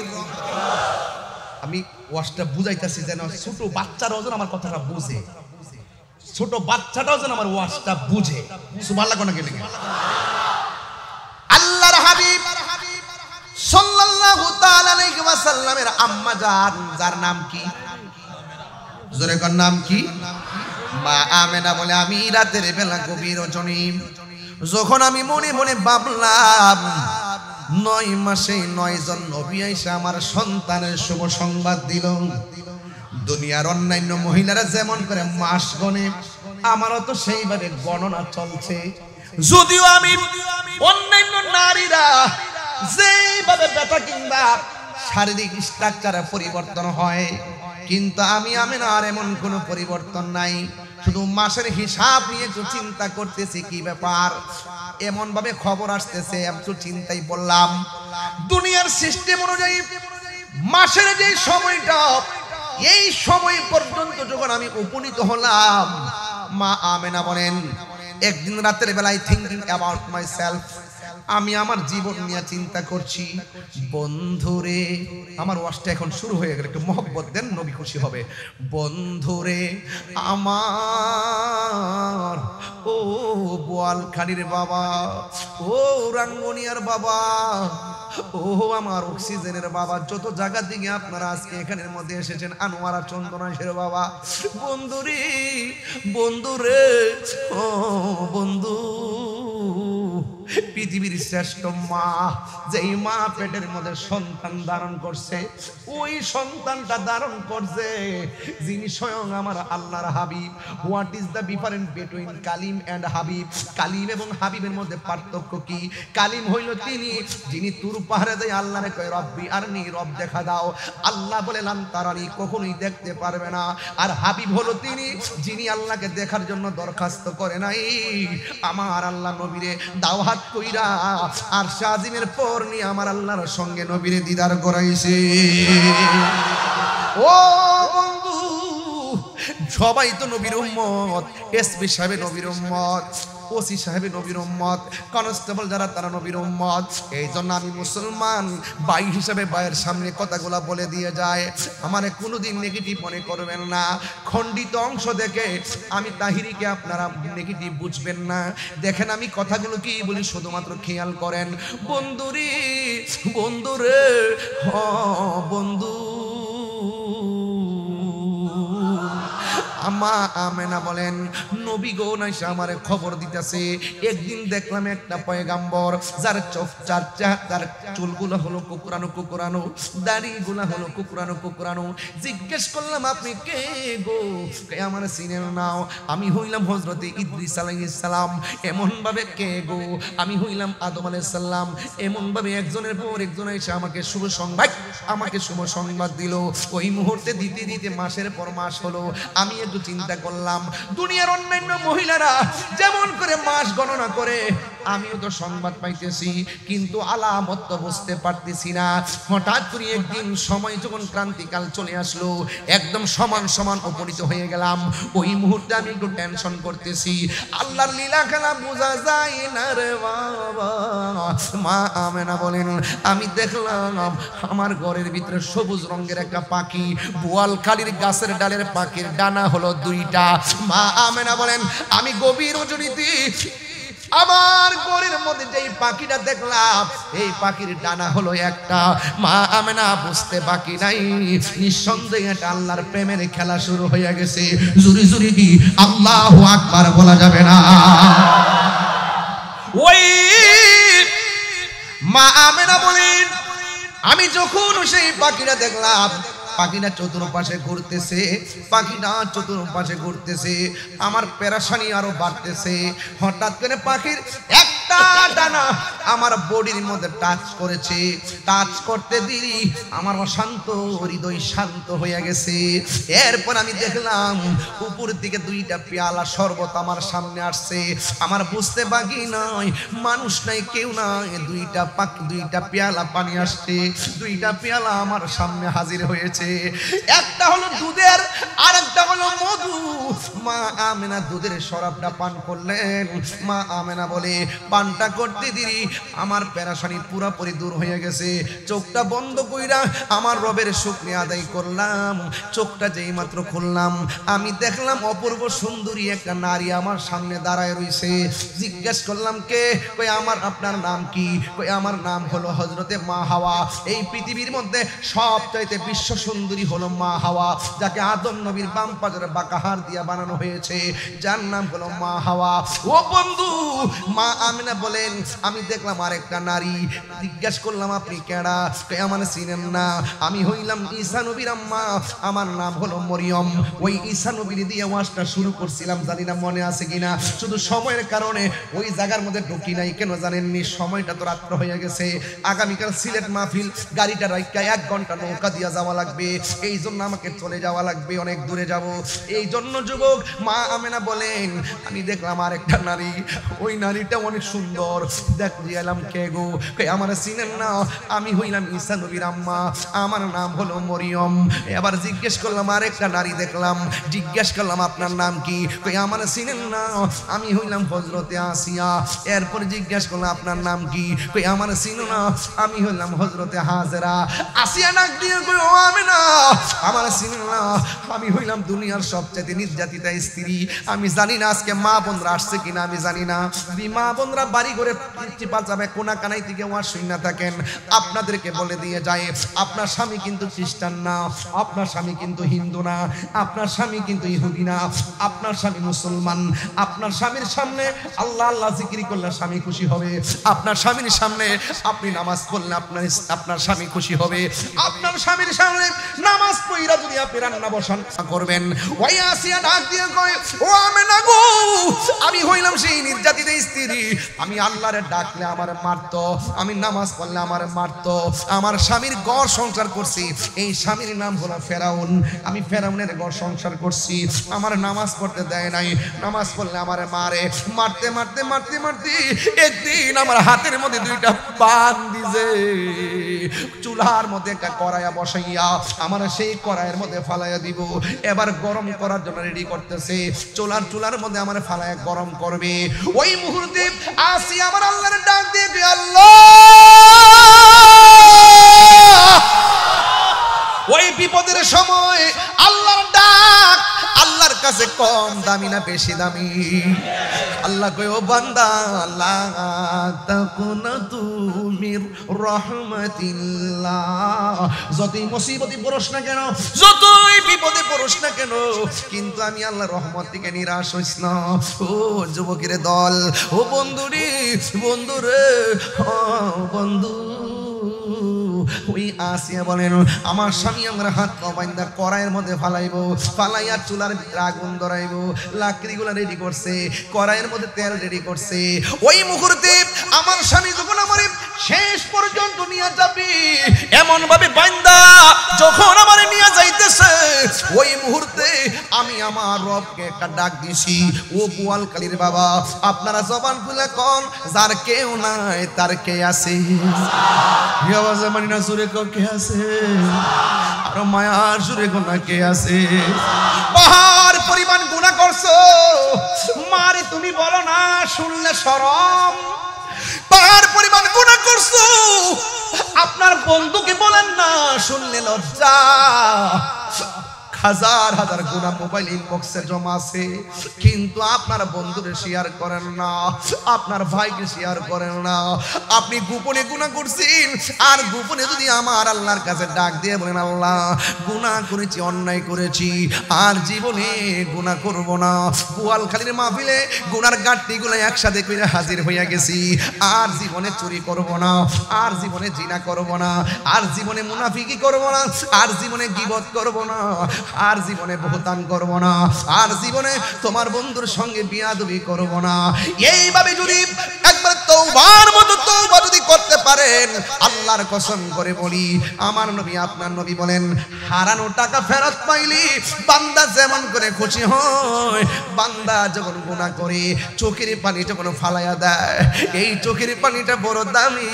Speaker 1: আমি ওয়াজটা বুঝাইতেছি যেন ছোট বাচ্চারাও যেন আমার কথাটা বুঝে, ছোট বাচ্চাটাও যেন আমার ওয়াজটা বুঝে। সুবহানাল্লাহ কোন গেলে আল্লাহর হাবিব সাল্লাল্লাহু তাআলা আলাইহি ওয়াসাল্লামের আম্মা জান, যার নাম কি? জোরে কোন নাম কি? মা আমেনা বলে, আমি রাতের বেলা গভীর রজনী যখন আমি মনে মনে ভাবলাম 9 মাসে 9 জন নবী আইসা আমার সন্তানের শুভ সংবাদ দিল। দুনিয়ার অন্যান্য মহিলারা যেমন করে মাস গণে, আমারও তো সেইভাবে গণনা চলছে। যদিও আমি অন্যান্য নারীরা যেভাবে ব্যথা কিংবা শারীরিক স্ট্রাকচারে পরিবর্তন হয়, কিন্তু আমি আমেনার এমন কোনো পরিবর্তন নাই। শুধু মাসের হিসাব নিয়ে একটু চিন্তা করতেছি, কি ব্যাপার এমন ভাবে খবর আসতেছে, একটু চিন্তাই বললাম। দুনিয়ার সিস্টেম অনুযায়ী মাসের যে সময়টা, এই সময় পর্যন্ত যখন আমি উপনীত হলাম, মা আমেনা বলেন, একদিন রাতের বেলায় থিঙ্কিং অ্যাবাউট মাই সেলফ, আমি আমার জীবন নিয়ে চিন্তা করছি। বন্ধুরে, আমার ওয়াজটা এখন শুরু হয়ে গেল, একটু মহব্বত দেন, নবী খুশি হবে। বন্ধুরে আমার, ও বোয়ালখালীর বাবা, ও রাঙ্গুনিয়ার বাবা, ও আমার অক্সিজেনের বাবা, যত জায়গা থেকে আপনারা আজকে এখানের মধ্যে এসেছেন, আনোয়ারা চন্দনাশের বাবা, বন্ধুরে বন্ধুরে, ও বন্ধু, পৃথিবীর শ্রেষ্ঠ মা, যেই মা পেটের মধ্যে সন্তান ধারণ করছে, ওই সন্তানটা ধারণ করছে যিনি স্বয়ং আমার আল্লাহর হাবিব। What is the difference between কালিম এন্ড হাবিব? কালিম এবং হাবিবের মধ্যে পার্থক্য কি? কালিম হইল তিনি যিনি তুর পাহাড়ে যায় আল্লাহরে কয় রব্বি আরনি, রব দেখা দাও। আল্লাহ বলে লান তারানি, কখনোই দেখতে পারবে না। আর হাবিব হলো তিনি যিনি আল্লাহকে দেখার জন্য দরখাস্ত করে নাই। আমার আল্লাহ নবীরে দাওয়াত হঠাৎ কইরা আর শাজিমের পর নিয়ে আমার আল্লাহর সঙ্গে নবীর দিদার করাইছে। ও বন্ধু, সবাই তো নবীর উম্মত, এসপি সাহেব নবীর উম্মত, ওসি সাহেব নবীর উম্মত, কনস্টেবল যারা তারা নবীর উম্মত। এই জন্য আমি মুসলমান ভাই হিসাবে ভাইয়ের সামনে কথাগুলা বলে দিয়ে যায়, আমারে কোনোদিন নেগেটিভ মনে করবেন না। খণ্ডিত অংশ দেখে আমি তাহিরিকে আপনারা নেগেটিভ বুঝবেন না। দেখেন আমি কথাগুলো কি বলি শুধুমাত্র খেয়াল করেন। বন্ধুরে বন্ধুরে হ বন্ধু, আম্মা আমেনা বলেন নবী গো নাইসা আমারে খবর দিতেছে। একদিন দেখলাম একটা পয়গাম্বর যার তার চুলগুলো হলো কুকুরানো কুকুরানো, দাড়িগুলো হলো কুকুরানো কুকুরানো। জিজ্ঞেস করলাম আপনি কে গো? আমার চিনেন নাও? আমি হইলাম হযরতে ইদ্রিস আলাইহিস সালাম। এমন ভাবে কে গো? আমি হইলাম আদম আলাইহিস সালাম। এমন ভাবে একজনের পর একজন এসে আমাকে শুভ সংবাদ দিল। ওই মুহূর্তে দিতে দিতে মাসের পর মাস হলো। আমি একটু চিন্তা করলাম, দুনিয়ার অন্যান্য মহিলারা যেমন করে মাস গণনা করে আমিও তো সংবাদ পাইতেছি, কিন্তু আলামত তো বুঝতে পারতেছি না। হঠাৎ করে একদিন সময় যখন ক্রান্তিকাল চলে আসলো, একদম সমান সমান উপনীত হয়ে গেলাম। ওই মুহূর্তে আমি একটু টেনশন করতেছি। আল্লাহর লীলা খেলা বোঝা যায় না রে বাবা। মা আমেনা বলেন আমি দেখলাম আমার ঘরের ভিতরে সবুজ রঙের একটা পাখি, বোয়ালখালীর গাছের ডালের পাখির ডানা হলো 2টা। মা আমেনা বলেন আমি গভীর রজনীতে আমার ঘরের মধ্যে যেই পাখিটা দেখলাম এই পাখির ডানা হলো একটা। মা আমেনা বুঝতে বাকি নাই, নিঃসন্দেহে এটা আল্লাহর প্রেমের খেলা শুরু হয়ে গেছে। জুরি জুরি কি আল্লাহু আকবার বলা যাবে না? ওই মা আমেনা বলেন আমি যখন সেই পাখিটা দেখলাম, পাখিটা চতুর্পাশে ঘুরতেছে, আমার পেরেশানি আরো বাড়তেছে। হঠাৎ করে পাখির একটা ডানা আমার বডির মধ্যে টাচ করেছে। টাচ করতে দিই আমার অশান্ত হৃদয় শান্ত হয়ে গেছে। এরপর আমি দেখলাম উপর দিকে 2টা পেয়ালা শরবত আমার সামনে আসছে। আমার বুঝতে বাকি নয়, মানুষ নাই, কেউ নাই, 2টা পেয়ালা পানি আসছে। 2টা পেয়ালা আমার সামনে হাজির হয়েছে। একটা হলো দুধের আর একটা হলো মধু। মা আমেনা দুধের শরাবটা পান করলেন। মা আমেনা বলে পানটা করতে দিই আমার পেরেশানি পুরোপুরি দূর হয়ে গেছে। চোখটা বন্ধ কইরা আমার রবের শুকরিয়া আদায় করলাম। চোখটা যেই মাত্র খুললাম আমি দেখলাম অপূর্ব সুন্দরী একটা নারী আমার সামনে দাঁড়ায় রইছে। জিজ্ঞেস করলাম কে? কই আমার আপনার নাম কি? কই আমার নাম হলো হযরতে মা হাওয়া। এই পৃথিবীর মধ্যে সবচাইতে বিশ্ব সুন্দরী হলো মা হাওয়া, যাকে আদম নবীর বাম পাজরে বাঁকাহার দিয়া বানানো হয়েছে, যার নাম হলো মা হাওয়া। ও বন্ধু, মা আমিনা বলেন আমি দেখলাম আরেকটা নারী। জিজ্ঞেস করলাম আপনি কেডা? কই আমার চিনেন না? আমি হইলাম ঈসা নবীর আম্মা, আমার নাম হলো মরিয়ম। ওই ঈসা নবীর দিয়ে ওয়াজটা শুরু করছিলাম, জানি না মনে আছে কিনা। শুধু সময়ের কারণে ওই জায়গার মধ্যে ঢুকি নাই। কেন জানেননি? সময়টা তো রাত্র হয়ে গেছে। আগামীকাল সিলেট মাহফিল, গাড়িটা রাইকা 1 ঘন্টা নৌকা দিয়া যাওয়া লাগবে। এই জন্য আমাকে চলে যাওয়া লাগবে, অনেক দূরে যাব। এই জন্য যুবক মা আমেনা বলেন আমি দেখলাম আরেকটা নারী। ওই নারীটা অনেক সুন্দর। দেখ দিলাম কে গো? কই আমার চিনেন না? আমি হইলাম ঈসা নবীর আম্মা, আমার নাম হলো মরিয়ম। এবার জিজ্ঞেস করলাম আরেকটা নারী দেখলাম। জিজ্ঞেস করলাম আপনার নাম কি? কই আমার চিনেন না? আমি হইলাম হযরতে আসিয়া। এরপর জিজ্ঞেস করলাম আপনার নাম কি? কই আমার চিনো না? আমি হইলাম হযরতে হাজেরা। আসিয়া ডাক দিয়ে কই ও আমেনা, আমার চিনেন না? আমি হইলাম দুনিয়ার সবচেয়ে নির্যাতিতা স্ত্রী। আমি জানি না আজকে মা বোনরা আসছে কিনা, আমি জানি না। যদি মা বোনরা বাড়ি করে চিপা যাবে কোনা কানাই থেকে ওয়াজ শুনে থাকেন, আপনাদেরকে বলে দিয়ে যায় আপনার স্বামী কিন্তু খ্রিস্টান না, আপনার স্বামী কিন্তু হিন্দু না, আপনার স্বামী কিন্তু ইহুদি না, আপনার স্বামী মুসলমান। আপনার স্বামীর সামনে আল্লাহ আল্লাহ জিকির করলে স্বামী খুশি হবে। আপনার স্বামীর সামনে আপনি নামাজ পড়লে আপনার স্বামী খুশি হবে। আপনার স্বামীর সামনে নামাজ পড়া যদি আপনি রান্না বসান করবেন। ওই আসিয়া ডাক দিয়ে কয়, ও আমেনা গো, আমি হইলাম সেই নির্যাতিত স্ত্রী, আমি আল্লাহরে ডাকলে আমার মারতো, আমি নামাজ পড়লে আমার মারতো, আমার স্বামীর ঘর সংসার করছি, এই স্বামীর নাম হলো ফেরাউন, আমি ফেরাউনের ঘর সংসার করছি, আমার নামাজ পড়তে দেয় নাই, নামাজ পড়লে আমার মারে, মারতে মারতে মারতে মারতে একদিন আমার হাতের মধ্যে দুইটা বান দিছে, চুলার মধ্যে একটা কড়াইয়া বসাইয়া আমার সেই কড়াইয়ের মধ্যে ফালাইয়া দিব, এবার গরম করার জন্য রেডি করতেছে, চুলার মধ্যে আমার ফালাইয়া গরম করবে। ওই মুহূর্তে আসি আমার আল্লাহর ডাক দিয়ে, আল্লাহ, ওই বিপদের সময় আল্লাহর ডাক আল্লাহর কাছে কম দামি না বেশি দামি? আল্লাহ কয়, ও বান্দা, লা তাকুনাতু মির রাহমাতিল্লাহ, যতই মুসিবতে পড়স না কেন, যতই বিপদে পড়স না কেন, কিন্তু আমি আল্লাহর রহমত থেকে নিরাশ হইস না। ও যুবকের দল, ও বন্ধুরে, বন্ধুরে, ও বন্ধু, ওই আসিয়া বলেন, আমার স্বামী আমার হাত পা বাইন্ধা কড়াইয়ের মধ্যে ফালাইবো, ফালাইয়া চুলার ভিতরে আগুন ধরাইবো, লাকড়িগুলা রেডি করছে, কড়াইয়ের মধ্যে তেল রেডি করছে। ওই মুহূর্তে আমার স্বামী যখন আমার শেষ পর্যন্ত নিয়ে যাবে, এমন ভাবে বাইন্ধা যখন আমার নিয়ে যাইতেছে, ওই মুহূর্তে আমি আমার রবকে একটা ডাক দিছি, ও বোয়ালকালীর বাবা, আপনারা জবান খুলে কোন, যার কেউ নাই তার কে আছে? মানি না সুরে কে আছে? আর মায়ার সুরে গোনা কে আছে? পাহাড় পরিমাণ গুনাহ করছো, মারে তুমি বলো না, শুনলে শরম। পাহাড় পরিমাণ গুনাহ করছো, আপনার বন্ধুকে বলেন না, শুনলে লজ্জা। হাজার হাজার গুনাহ মোবাইল ইনবক্সে জমা আছে, কিন্তু আপনার বন্ধুরে শেয়ার করেন না, আপনার ভাইকে শেয়ার করেন না। আপনি গোপনে গুনাহ করছেন, আর গোপনে যদি আমার আল্লাহর কাছে ডাক দিয়ে বলেন, আল্লাহ, গুনাহ করেছি, অন্যায় করেছি, আর জীবনে গুনাহ করব না। বোয়ালখালীর মাহফিলে গুনার গাঁটটিগুলো একসাথে করে হাজির হইয়া গেছি, আর জীবনে চুরি করব না, আর জীবনে জিনা করব না, আর জীবনে মুনাফিকি করব না, আর জীবনে গীবত করব না, আর জীবনে বহুতান করব না, আর জীবনে তোমার বন্ধুর সঙ্গে বিয়াদবি করব না। এইভাবে যদি একবার তওবার মতো তওবা যদি করতে পারেন, আল্লাহর কসম করে বলি, আমার নবী আপনার নবী বলেন, হারানো টাকা ফেরত পাইলি বান্দা যেমন করে খুশি হয়, বান্দা যখন গুনাহ করে চোখের পানি যখন ফালাইয়া দেয়, এই চোখের পানিটা বড় দামি।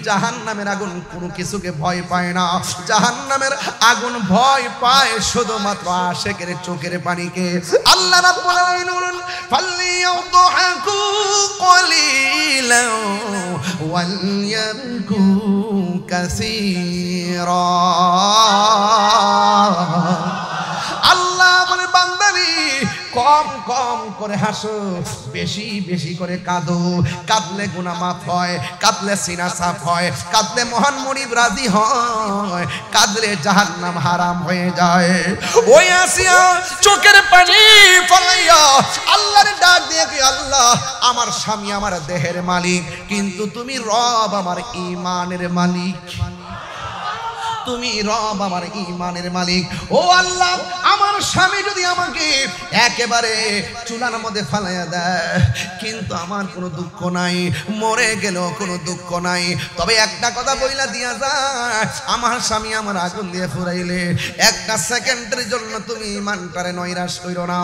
Speaker 1: জাহান্নামের আগুন কোনো কিছুকে ভয় পায় না, জাহান্নামের আগুন ভয় পায় শুধুমাত্র আশিকের চোখের পানিকে। আল্লাহ রাব্বুল আলামিন বলেন, ফালিয়াদহাকু কলিলান ওয়ালইয়াবকু কাসীরা। আল্লাহ বলে, বান্দারি কম কম করে হাসো, বেশি বেশি করে কাঁদো, কাঁদলে গুনাহ মাফ হয়, কাঁদলে সিনা সাফ হয়, কাঁদলে মহান মুনিব রাজি হয়, কাঁদলে জাহান্নাম হারাম হয়ে যায়। ওই আসিয়া চোখের পানি ফলাইয়া আল্লাহর ডাক দিয়ে কি, আল্লাহ, আমার স্বামী আমার দেহের মালিক, কিন্তু তুমি রব আমার ঈমানের মালিক, তুমি রব আমার ঈমানের মালিক। ও আল্লাহ, আমার স্বামী যদি আমাকে একেবারে চুলার মধ্যে ফালাইয়া দেয়, কিন্তু আমার কোনো দুঃখ নাই, মরে গেলেও কোনো দুঃখ নাই, তবে একটা কথা বইলা দিয়া যায়, আমার স্বামী আমার আগুন দিয়ে ফুরাইলে একটা সেকেন্ডের জন্য তুমি ঈমানটারে নৈরাশ কইরো না।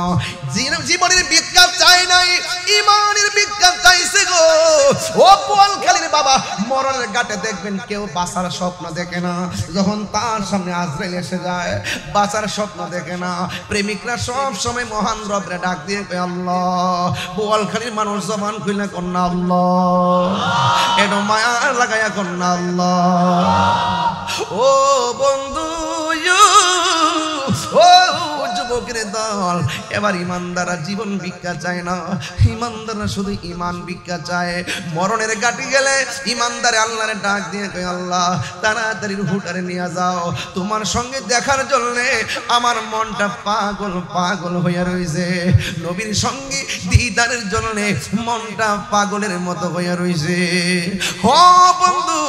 Speaker 1: জীবনের ভিক্ষা চাই নাই, ঈমানের ভিক্ষা চাইছে গো। ও বোয়ালখালীর বাবা, মরণের ঘাটে দেখবেন কেউ বাঁচার স্বপ্ন দেখে না, যখন তার সামনে আজরাইল এসে যায় বাঁচার স্বপ্ন দেখে না। প্রেমিকরা সব সময় মহান রবরে ডাক দিয়ে কয়, আল্লাহ। বোয়ালখালীর মানুষ জবান খুলে কন্যা আল্লাহ, এটা মায়া লাগাইয়া কন্যা আল্লাহ। ও বন্ধু, ও যুবকের দল, এবার ইমানদাররা জীবন ভিক্ষা চায় না, ইমানদাররা শুধু ঈমান ভিক্ষা চায়। মরণের ঘাটে গেলে ইমানদারে আল্লাহরে ডাক দিয়ে কয়, আল্লাহ, তাড়াতাড়ি রূহটারে নিয়ে যাও, তোমার সঙ্গে দেখার জন্য আমার মনটা পাগল পাগল হইয়া রইছে, নবীর সঙ্গে দিদারের জন্য মনটা পাগলের মতো হইয়া রইছে। ও বন্ধু,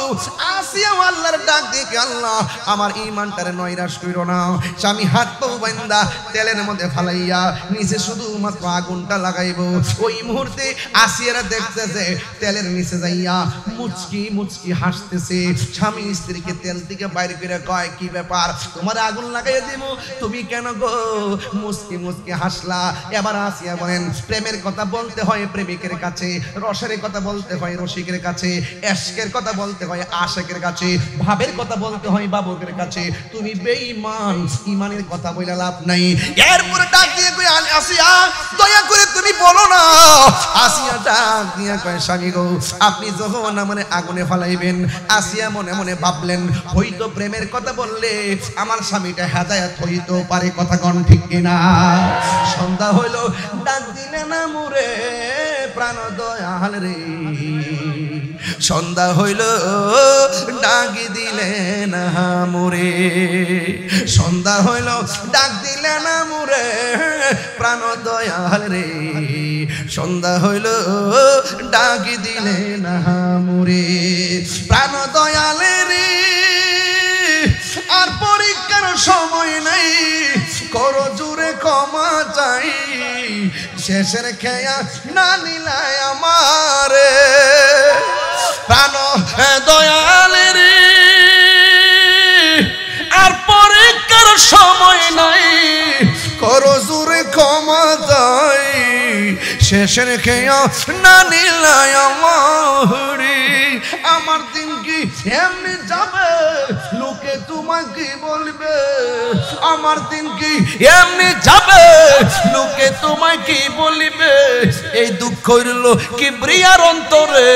Speaker 1: আসিয়া আল্লাহর ডাক দিয়ে আল্লাহ আমার ঈমানটারে নৈরাশ কইরো না। স্বামী হাত পা বান্দা তেলের মধ্যে ফালাইয়া নিচে শুধুমাত্র আগুনটা লাগাইবো। ওই মুহূর্তে আসিয়ারা দেখতেছে তেলের নিচে যাইয়া মুচকি মুচকি হাসতেছে। স্বামী স্ত্রীকে তেল থেকে বাইরে করে কয় কি ব্যাপার, তোমার আগুন লাগাইয়া দিব, তুমি কেন গো মুচকি মুচকি হাসলা? এবার আসিয়া বলেন প্রেমের কথা বলতে হয় প্রেমিকের কাছে, রসের কথা বলতে হয় রসিকের কাছে, এশকের কথা বলতে হয় আশেকের কাছে, ভাবের কথা বলতে হয় বাবুকের কাছে। তুমি বেঈমান, ঈমানের কথা বইলা লাভ নাই। এরপরে ডাক দিয়ে কই আসিয়া দয়া করে তুমি বলো না। আসিয়া ডাক দিয়ে কয় স্বামী গো আপনি যখন আমারে আগুনে ফালাইবেন, আসিয়া মনে মনে ভাবলেন হয়তো প্রেমের কথা বললে আমার স্বামীটা হেদায়েত হইতো পারে, কথা কোন ঠিক কিনা? সন্ধ্যা হইল ডাক দিলে না মুরে প্রাণ দয়াল রে, সন্ধ্যা হইল ডাক দিলে না মুরে, সন্ধ্যা হইল ডাক দিলে না মুরে প্রাণ দয়াল রে, সন্ধ্যা হইল ডাক দিলে না মুরে প্রাণ দয়াল রে। আর পরীক্ষার সময় নাই, করো জুড়ে ক্ষমা চাই, শেষের খেয়া না নিলায় আমারে প্রাণ দয়াল রে। আর পরীক্ষার সময় নাই, করো জুড়ে ক্ষমা চাই, শেষের খেয়া না নিলায় আমারে। আমার দিন কি এমনি যাবে, লোকে তোমাকে বলবে, আমার দিন কি এমনি যাবে, লোকে তোমাকে বলবে। এই দুঃখ হইল কিবরিয়ার অন্তরে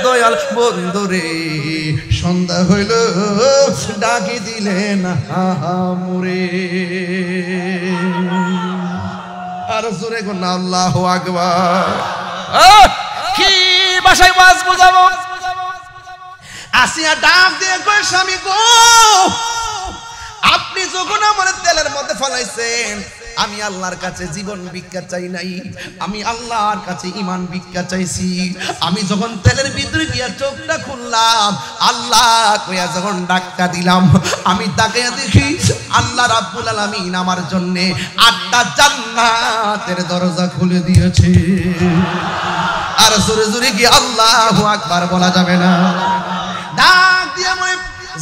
Speaker 1: দয়াল বন্ধুরে, সন্ধ্যা হইল ডাকি দিলে না মুরে। আর জোরে কোন আল্লাহু আকবার। কি ভাষায় ওয়াজ বুঝাবো? আসিয়া ডাক দিয়ে কয় স্বামী গো আপনি যখন আমার তেলের মধ্যে ফলাইছেন, আমি আল্লাহর কাছে জীবন ভিক্ষা চাই নাই, আমি আল্লাহর কাছে ঈমান ভিক্ষা চাইছি। আমি যখন তেলের ভিতরে গিয়া চোখটা খুললাম, আল্লাহ কইয়া যখন ডাকটা দিলাম, আমি তাকাইয়া দেখি আল্লাহ রাব্বুল আলামিন আমার জন্য 8টা জান্নাতের দরজা খুলে দিয়েছে। আর জোরে জোরে কি আল্লাহু আকবার বলা যাবে না? ডাক দিয়ে মই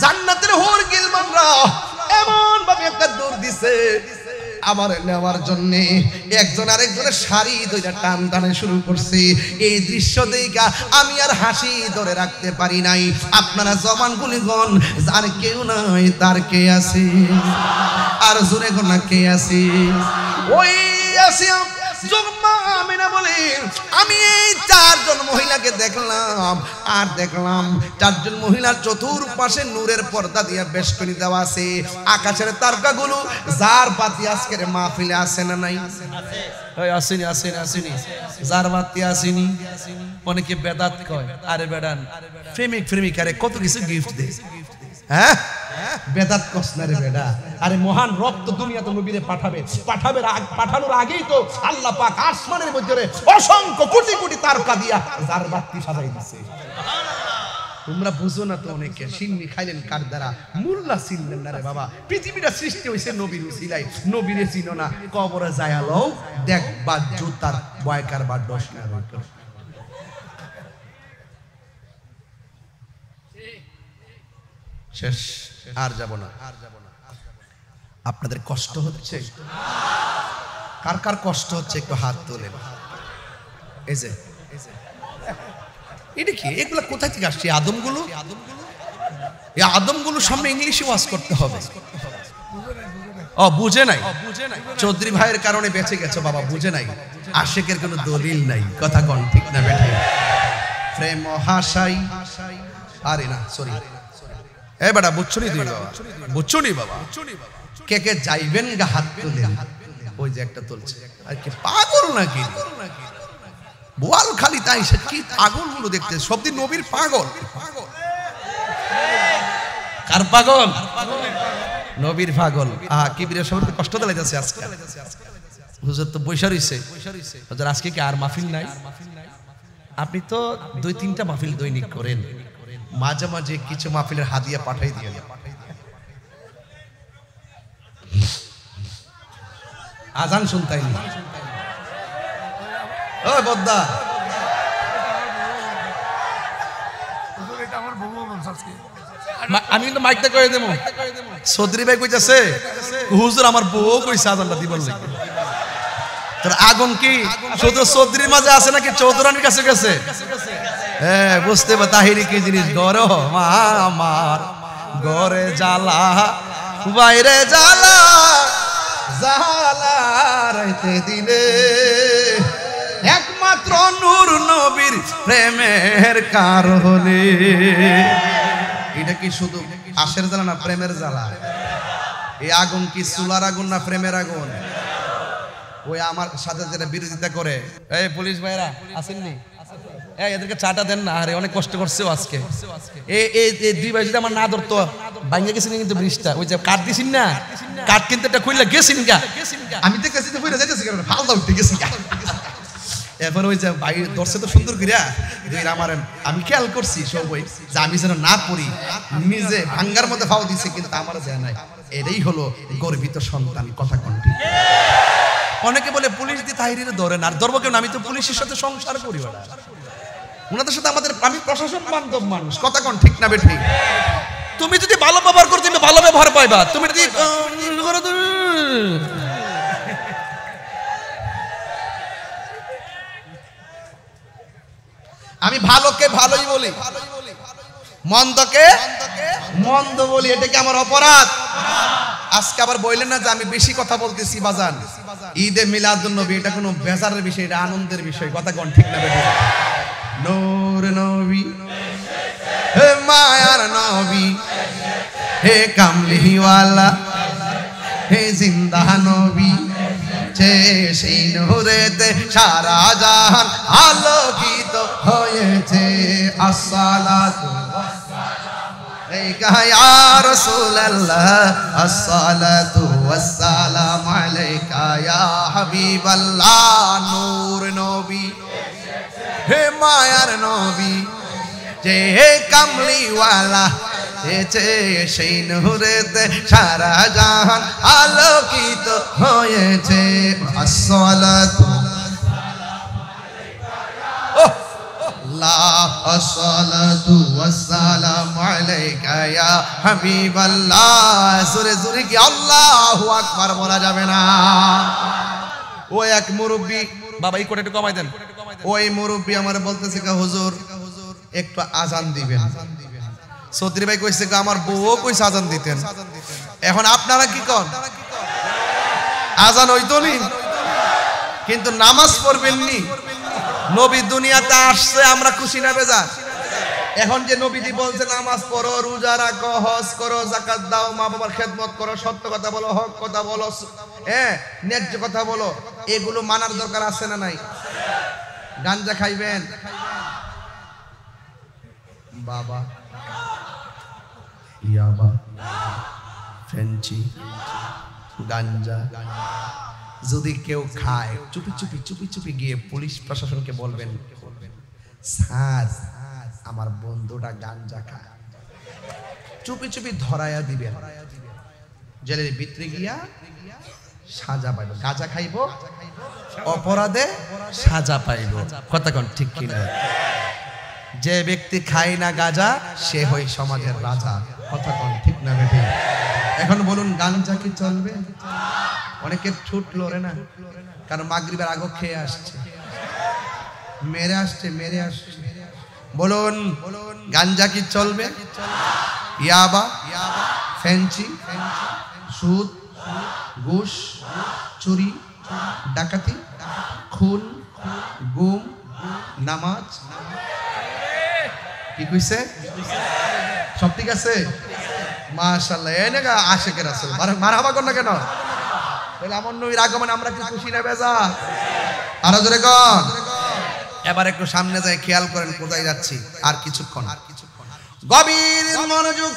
Speaker 1: জান্নাতের হোর গিলমানরা এমন ভাবে একটা দৌড় দিছে আমার নেওয়ার জন্য। একজন আরেকজনের শাড়ি ধরে টান টানে শুরু করছে। এই দৃশ্য দেখা আমি আর হাসি ধরে রাখতে পারি নাই। আপনারা জবান গুলিগণ, যার কেউ নাই তার কে আছে? আর জোরে কোন কে আছে? ওই আছে আমি এই 4 জন মহিলাকে দেখলাম, আর দেখলাম 4 জন মহিলার চতুর্পাশে নূরের পর্দা দিয়ে বেষ্টনী দেওয়া আছে। আকাশের তারকাগুলো যার বাতি আজকের মাহফিলে আছে না নাই? আসেনি আসেনি আসেনি, যার বাতি আসেনি। অনেকে বেদাত কয়, আরে বেড়ান প্রেমিক প্রেমিকারে কত কিছু গিফট দেয়। হ্যাঁ বেদাত কসনারে বেডা, আরে মহান রক্ত দুনিয়াতে নবীরে পাঠানোর আগেই তো আল্লাহ পাক আসমানের মধ্যে অসংখ্য কোটি কোটি তারকা দিয়া যার বাতি সাজাই দিছে। তোমরা বুঝো না তো, অনেকে সিন্নি খাইলেন কার দ্বারা, মুল্লা চিনলেন না রে বাবা। পৃথিবীটা সৃষ্টি হয়েছে নবীর উসিলায়, নবীরে চিনো না, কবরে যায়া লও দেখবা জুতার বয়কার বা ডসকার। শেষ, আর যাব না। আপনাদের কষ্ট হচ্ছে? কার কার কষ্ট হচ্ছে একটু হাত তোলেন। এই যে এটা কি, এগুলো কোথায় থেকে আসছে? আদমগুলো, এই আদমগুলো সামনে ইংলিশে ওয়াজ করতে হবে। ও বুঝে নাই, চৌধুরী ভাইয়ের কারণে বেঁচে গেছে বাবা, বুঝে নাই। আশেকের কোনো দলিল নাই, কথা কোন ঠিক না বেঠে? প্রেম হাসাই, আরে না সরি, এ বেটা বুঝছো নি তুমি বাবা, বুঝছো নি বাবা? কে কে যাইবেন গা হাত তুলেন। ওই যে একটা তুলছে, আর কি পাগল নাকি? বোয়াল খালি তাই সে কি পাগল গুলো দেখতে, সব দিন নবীর পাগল। কার পাগল? নবীর পাগল। কিবিরের সবার কষ্ট দিলে যাচ্ছে আজকে। হুজুর তো বৈশা রইছে, হুজুর আজকে কি আর মাহফিল নাই? আপনি তো 2-3টা মাহফিল দৈনিক করেন, মাঝে মাঝে কিছু মাহফিলের হাদিয়া পাঠাই দিয়ে আজান শুনতাইনি ও বদ্দা আমি কিন্তু মাইকটা কয়ে দেবো চৌধুরী ভাই কইতাছে হুজুর আমার বউ কইছে আজানটা দিবার লাগে তোর আগুন কি শুধু চৌধুরীর মাঝে আছে নাকি চৌধুরানীর কাছে গেছে হ্যাঁ বুঝতে পার তাহিরি কি জিনিস গরম আমার ঘরে জ্বালা বাইরে জ্বালা জ্বালা রাইতে দিনে একমাত্র নূর নবীর প্রেমের কারণে এটা কি শুধু আশের জ্বালা না প্রেমের জ্বালা এই আগুন কি চুলার আগুন না প্রেমের আগুন ওই আমার সাথে যেটা বিরোধিতা করে এই পুলিশ ভাইরা আসেননি এই এদেরকে চাটা দেন না আরে অনেক কষ্ট করছে আজকে এই দুই ভাই যদি আমার না ধরতো ভাঙে গেছেন কিন্তু ব্রিজটা ওই যে কাট দিছিন না কাট কিন্তু একটা খুললে গেছিন গা আমি তো কাছে তো কইরা যাইতেছি কারণ ফালদা উঠে গেছি এরপর ওই যে ভাই ধরছে তো সুন্দর করিয়া দুই আমার আমি খেয়াল করছি সবই যে আমি যেন না পড়ি নিজে ভাঙ্গার মধ্যে ফাও দিছে কিন্তু আমার যায় নাই এটাই হলো গর্বিত সন্তান কথা কোনটি অনেকে বলে পুলিশ দিয়ে তাহিরিরে ধরেন আর ধরবো কেন আমি তো পুলিশের সাথে সংসার করি ওরা ওনাদের সাথে আমাদের আমি প্রশাসন বান্ধব মানুষ কথা কোন ঠিক না বেঠি তুমি যদি ভালো ব্যবহার করো তুমি ভালো ব্যবহার পাইবা তুমি যদি আমি ভালোকে ভালোই বলি মন্দকে মন্দ বলি এটা কি আমার অপরাধ আজকে আবার বললেন না যে আমি বেশি কথা বলতেছি বাজান ঈদে মিলাদুন নবী এটা কোনো বেজারের বিষয় এটা আনন্দের বিষয় কথা কোন ঠিক না বেঠি নূর নবী হে মায়ার নবী হে কামলিওয়ালা হে জিন্দা নবী যে সেই নূরেতে সারা জাহান আলোকিত হয়েছে আসসালাতু আলাইকা ইয়া রাসূলুল্লাহ আসসালাতু ওয়াসসালামু আলাইকা ইয়া হাবিবাল্লাহ নূর নবী হে মায়ার নবী যে কামলিওয়ালা সেই নূরেতে সারা জাহান আলোকিত হয়েছে আসসালাতু আসসালাতু ওয়াসসালামু আলাইকা ইয়া হাবিবাল্লাহ জোরে জোরে কি আল্লাহু আকবার বলা যাবে না ও এক মুরব্বি বাবা এই কোটা একটু কমাই দেন ওই মুরব্বি আমার বলতেছে হুজুর একটু আজান দিবেন চৌধুরী ভাই কইছে আমার বউ কইছে আজান দিতেন এখন আপনারা কি কন আজান হইতো নি কিন্তু নামাজ পড়বেন নি নবী দুনিয়াতে আসছে আমরা খুশি না বেজা এখন যে নবীজি বলছে নামাজ পড়ো রোজা রাখো হজ করো যাকাত দাও মা বাবার খেদমত করো সত্য কথা বলো হক কথা বলো হ্যাঁ ন্যায্য কথা বলো এগুলো মানার দরকার আছে না নাই গাঞ্জা খাইবেন বাবা ইয়াবা ফেঞ্চি গাঞ্জা যদি কেউ খায় চুপি চুপি চুপি চুপি গিয়ে পুলিশ প্রশাসনকে বলবেন স্যার আমার বন্ধুটা গাঞ্জা খায় চুপি চুপি ধরায়া দিবেন জেলের ভিতরে গিয়া সাজা পাইব গাঁজা খাইব অপরাধে সাজা পাইব কথা কোন ঠিক কিনা যে ব্যক্তি খায় না গাঁজা সে হয় সমাজের রাজা কথা কোন ঠিক না বেঠি এখন বলুন গাঞ্জা কি চলবে অনেকের ঠুট লড়ে না কারণ মাগরিবের আগে খেয়ে আসছে মেরে আসছে বলুন গাঞ্জা কি চলবে ইয়াবা ফেঞ্চি সুদ ঘুষ চুরি ডাকাতি খুন গুম নামাজ কি কইছে সব ঠিক আছে মাশাআল্লাহ এই না আশিকের রাসূল মারহাবা কোন না কেন তাহলে আমার নবীর আগমনে আমরা কি খুশি না বেজা আরো জোরে কোন এবার একটু সামনে যাই খেয়াল করেন কোথায় যাচ্ছি আর কিছুক্ষণ গভীর মনোযোগ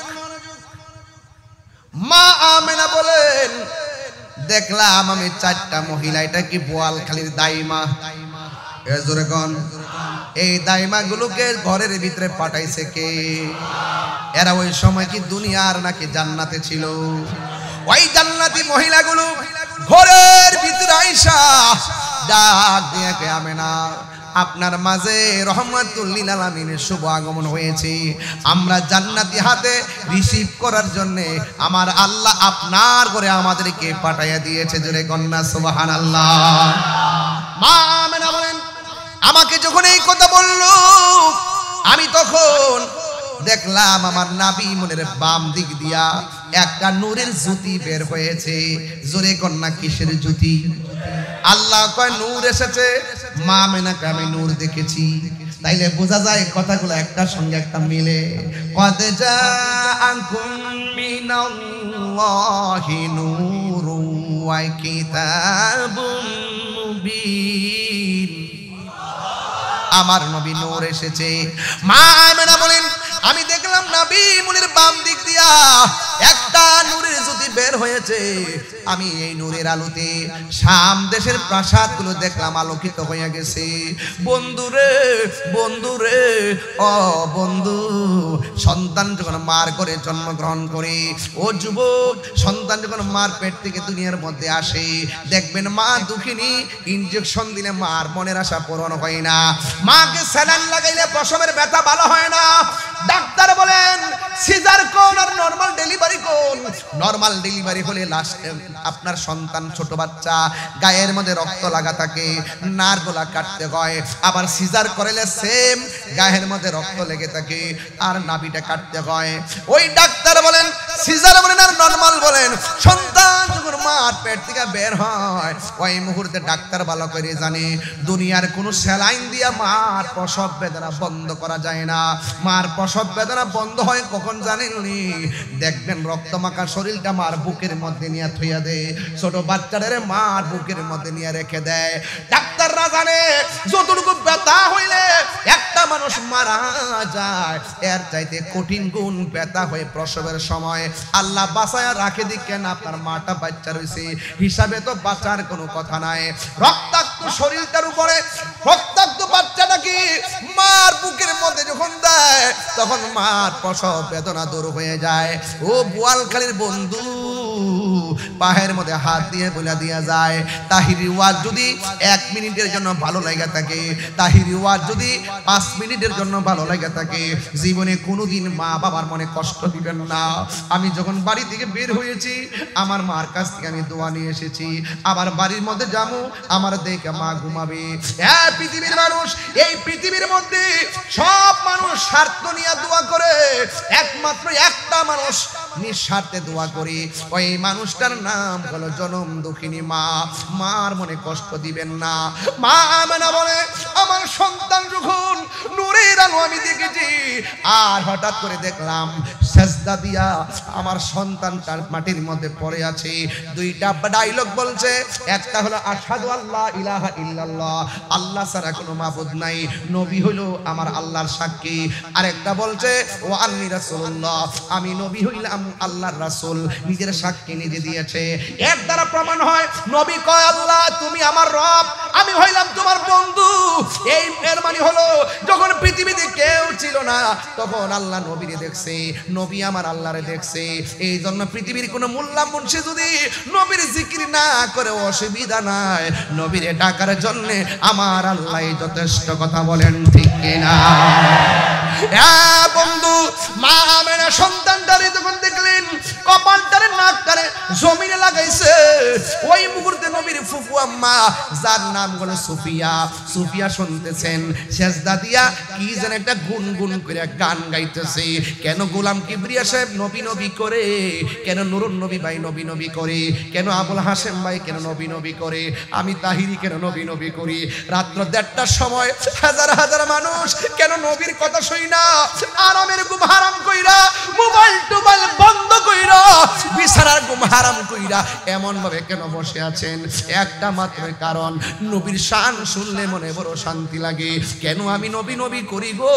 Speaker 1: মা আমেনা বলেন দেখলাম আমি চারটা মহিলা এটা কি বোয়ালখালীর দাইমা এ জোরে কোন এই দাইমাগুলোকে ঘরের ভিতরে পাঠাইছে কে? এরা ওই সময় কি দুনিয়ার নাকি জান্নাতে ছিল? ওই জান্নাতি মহিলাগুলো ঘরের ভিতরে আইসা ডাক দিয়ে কে আমেনা, আপনার মাঝে রহমাতুল লিল আলামিনের শুভ আগমন হয়েছে। আমরা জান্নাতি হাতে রিসিভ করার জন্য আমার আল্লাহ আপনার ঘরে আমাদেরকে পাঠাইয়া দিয়েছে। জোরে কন্যা সুবহানাল্লাহ। মা আমেনা বলেন, আমাকে যখন এই কথা বলল আমি তখন দেখলাম আমার নাবি মনের বাম দিক দিয়া একটা নূরের জ্যোতি বের হয়েছে। জোরে কন্যা কিসের জ্যোতি? আল্লাহ কয় নূর এসেছে। মা আমেনাকে আমি নূর দেখেছি। তাইলে বোঝা যায় কথাগুলো একটার সঙ্গে একটা মিলে। কদ জাআকুম মিনাল্লাহি নূরুন ওয়া কিতাবুম মুবিন। আমার নবী নূর এসেছে। মা আমেনা বলেন, আমি দেখলাম নবী মুনির বাম দিক দিয়া একটা নূরের জ্যোতি বের হয়েছে। আমি এই নূরের আলোতে শাম দেশের প্রাসাদগুলো দেখলাম আলোকিত হয়ে গেছে। বন্ধুরে বন্ধুরে ও বন্ধু, সন্তান যখন মার করে জন্মগ্রহণ করে, ও যুবক, সন্তান যখন মার পেট থেকে দুনিয়ার মধ্যে আসে, দেখবেন মা দুঃখিনী, ইনজেকশন দিলে মার মনের আশা পূরণ হয় না। মাকে স্যালাইন লাগাইলে প্রসবের ব্যথা ভালো হয় না। ডাক্তার বলেন সিজার কোন আর নরমাল ডেলিভারি কোন? নরমাল ডেলিভারি হলে লাস্ট আপনার সন্তান ছোট বাচ্চা গায়ের মধ্যে রক্ত লাগা থাকে, নারগোলা কাটতে হয়। আবার সিজার করলে সেম গায়ের মধ্যে রক্ত লেগে থাকে আর নাভিটা কাটতে হয়। ওই ডাক্তার বলেন সিজার বলেন আর নরমাল বলেন, সন্তান যখন মার পেট থেকে বের হয় ওই মুহূর্তে ডাক্তার ভালো করে জানে দুনিয়ার কোনো স্যালাইন দিয়া মার প্রসব বেদনা বন্ধ করা যায় না। মার প্রসব বেদনা বন্ধ হয় কখন জানেননি? দেখবেন রক্তমাখা শরীরটা মার বুকের মধ্যে নিয়ে থইয়া দেয়, ছোট বাচ্চাদের মার বুকের মধ্যে নিয়ে রেখে দেয়। ডাক্তাররা জানে যতটুকু ব্যথা হইলে একটা মানুষ মারা যায়, এর চাইতে কঠিন গুণ ব্যথা হয়ে প্রসবের সময় আল্লাহ বাঁচায়া রাখে দিকেন। আপনার মাটা বাচ্চা রয়েছে হিসাবে তো বাঁচার কোনো কথা নাই। রক্তাক্ত শরীরটার উপরে রক্তাক্ত বাচ্চাটাকে মার বুকের মধ্যে যখন দেয় তখন মার প্রসব বেদনা দূর হয়ে যায়। ও বোয়ালখালীর বন্ধু, পায়ের মধ্যে হাত দিয়ে বলে দিয়া যায়, তাহিরি ওয়াজ যদি 1 মিনিটের জন্য ভালো লাগে থাকে, তাহিরি ওয়াজ যদি 5 মিনিটের জন্য ভালো লাগে থাকে, জীবনে কোনোদিন মা বাবার মনে কষ্ট দিবেন না। আমি যখন বাড়ি থেকে বের হয়েছি আমার মার কাছ থেকে আমি দোয়া নিয়ে এসেছি। আবার বাড়ির মধ্যে যাবো, আমার দেখে মা ঘুমাবে। হ্যাঁ, পৃথিবীর মানুষ, এই পৃথিবীর মধ্যে সব মানুষ স্বার্থ নিয়ে দোয়া করে, একমাত্র একটা মানুষ নিঃস্বার্থে দোয়া করে, ওই মানুষটার নাম হলো জনম দুঃখিনী মা। মার মনে কষ্ট দিবেন না। মা আমেনা বলে, আমার সন্তান যখন নূরের আলো আমি দেখেছি আর হঠাৎ করে দেখলাম সেজদা দিয়া আমার সন্তানটার মাটির মধ্যে পড়ে আছে। দুইটা ডায়লগ বলছে, একটা হলো আশহাদু আল্লা ইলাহা ইল্লাল্লাহ, আল্লাহ ছাড়া কোনো মাবুদ নাই, নবী হইল আমার আল্লাহর সাক্ষী। আরেকটা বলছে ও আন্নী রাসূলুল্লাহ, আমি নবী হইলাম আল্লাহর রাসূল, নিজের সাক্ষী নিজে দিয়েছে। এর দ্বারা প্রমাণ হয় নবী কয় আল্লাহ তুমি আমার রব, আমি হইলাম তোমার বন্ধু। এই এর মানে হলো যখন পৃথিবীতে কেউ ছিল না তখন আল্লাহ নবীরে দেখছে, নবী আমার আল্লাহরে দেখছে। এই জন্য পৃথিবীর কোনো মোল্লা মুন্সি যদি নবীর জিকির না করে অসুবিধা নাই, নবীরে ডাকার জন্য আমার আল্লাহ যথেষ্ট। কথা বলেন ঠিক কিনা? হ্যাঁ বন্ধু, মা আমেনা সন্তানটারে যখন দেখলেন কপালটারে নাকটারে জমিনে লাগাইছে, ওই মুহূর্তে নবীর ফুফু আম্মা যার নাম হলো সুফিয়া, সুফিয়া শুনতেছেন সেজদা দিয়া কি যেন একটা গুনগুন করে গান গাইতেছে। কেন গোলাম কিবরিয়া সাহেব নবী নবী করে, কেন নুরুন নবী ভাই নবী নবী করে, কেন আবুল হাসেম ভাই কেন নবী নবী করে, আমি তাহিরি কেন নবী নবী করি। রাত্র 1:30টার সময় হাজার হাজার মানুষ কেন নবীর কথা শুই না, আরামের ঘুম হারাম কইরা, মোবাইল টোবাইল বন্ধ কইরা, বিছানার ঘুম হারাম কইরা এমন ভাবে কেন বসে আছেন? একটা মাত্র কারণ, নবীর শান শুনলে মনে বড় শান্তি লাগে। কেন আমি নবী নবী করি গো?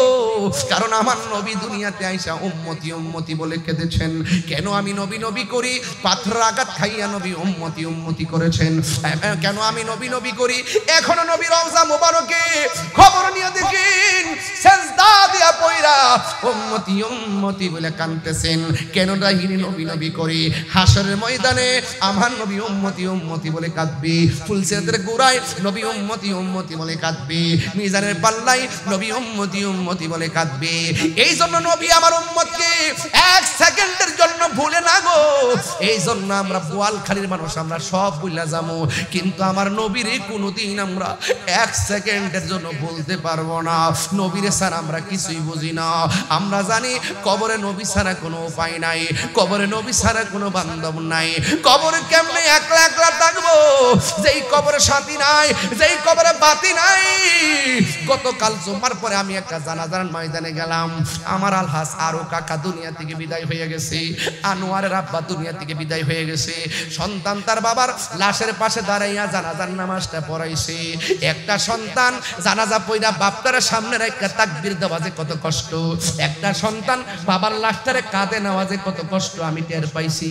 Speaker 1: কারণ আমার নবী দুনিয়াতে আইসা উম্মতি উম্মতি বলে কেঁদেছেন। কেন আমি নবী নবী করি? পাথর আঘাত খাইয়া নবী উম্মতি উম্মতি করেছেন। কেন আমি নবী নবী করি? এখনো নবী রওজা মোবারকে খবর নিয়ে দেখেন সেজদা দিয়া পয়রা উম্মতি উম্মতি বলে কাঁদতেছেন। কেন রাহিনী নবী নবী করি? হাসরের ময়দানে আমার নবী উম্মতি উম্মতি বলে কাঁদবে। ফুলসিরাতের গোড়ায় নবী উম্মতি উম্মতি বলে কাঁদবে। মিজানের পাল্লাই নবী উম্মতি উম্মতি বলে কাঁদবে। এই জন্য নবী আমার উম্মতকে এক সেকেন্ডের জন্য ভুলে না গো। এই জন্য আমরা বোয়ালখালীর মানুষ, আমরা সব ভুলে যাবো, কিন্তু আমার নবীর কোনোদিন আমরা এক সেকেন্ডের জন্য বলতে পারবো না। নবীর ছাড়া আমরা কিছুই বুঝি না। আমরা জানি কবরে নবী ছাড়া কোনো উপায় নাই, কবরে নবী ছাড়া কোনো বান্ধব নাই। কবরে কেমনে একলা একলা থাকবো? যেই কবরে সাথী নাই, যেই কবরে বাতি নাই। গতকাল জুমার পরে আমি একটা জানাজার ময়দানে গেলাম। আমার আলহাজ আরো কাকা দুনিয়া থেকে বিদায় হয়ে গেছে, আনোয়ারের আব্বা দুনিয়া থেকে বিদায় হয়ে গেছে। সন্তান তার বাবার লাশের পাশে দাঁড়াইয়া জানাজার নামাজটা পড়াইছে। একটা সন্তান জানাজা পড়া বাপটার সামনে রেখে তাকবীর দেওয়া যে কত কষ্ট, একটা সন্তান বাবার লাশটারে কাঁধে নেওয়া যে কত কষ্ট আমি টের পাইছি।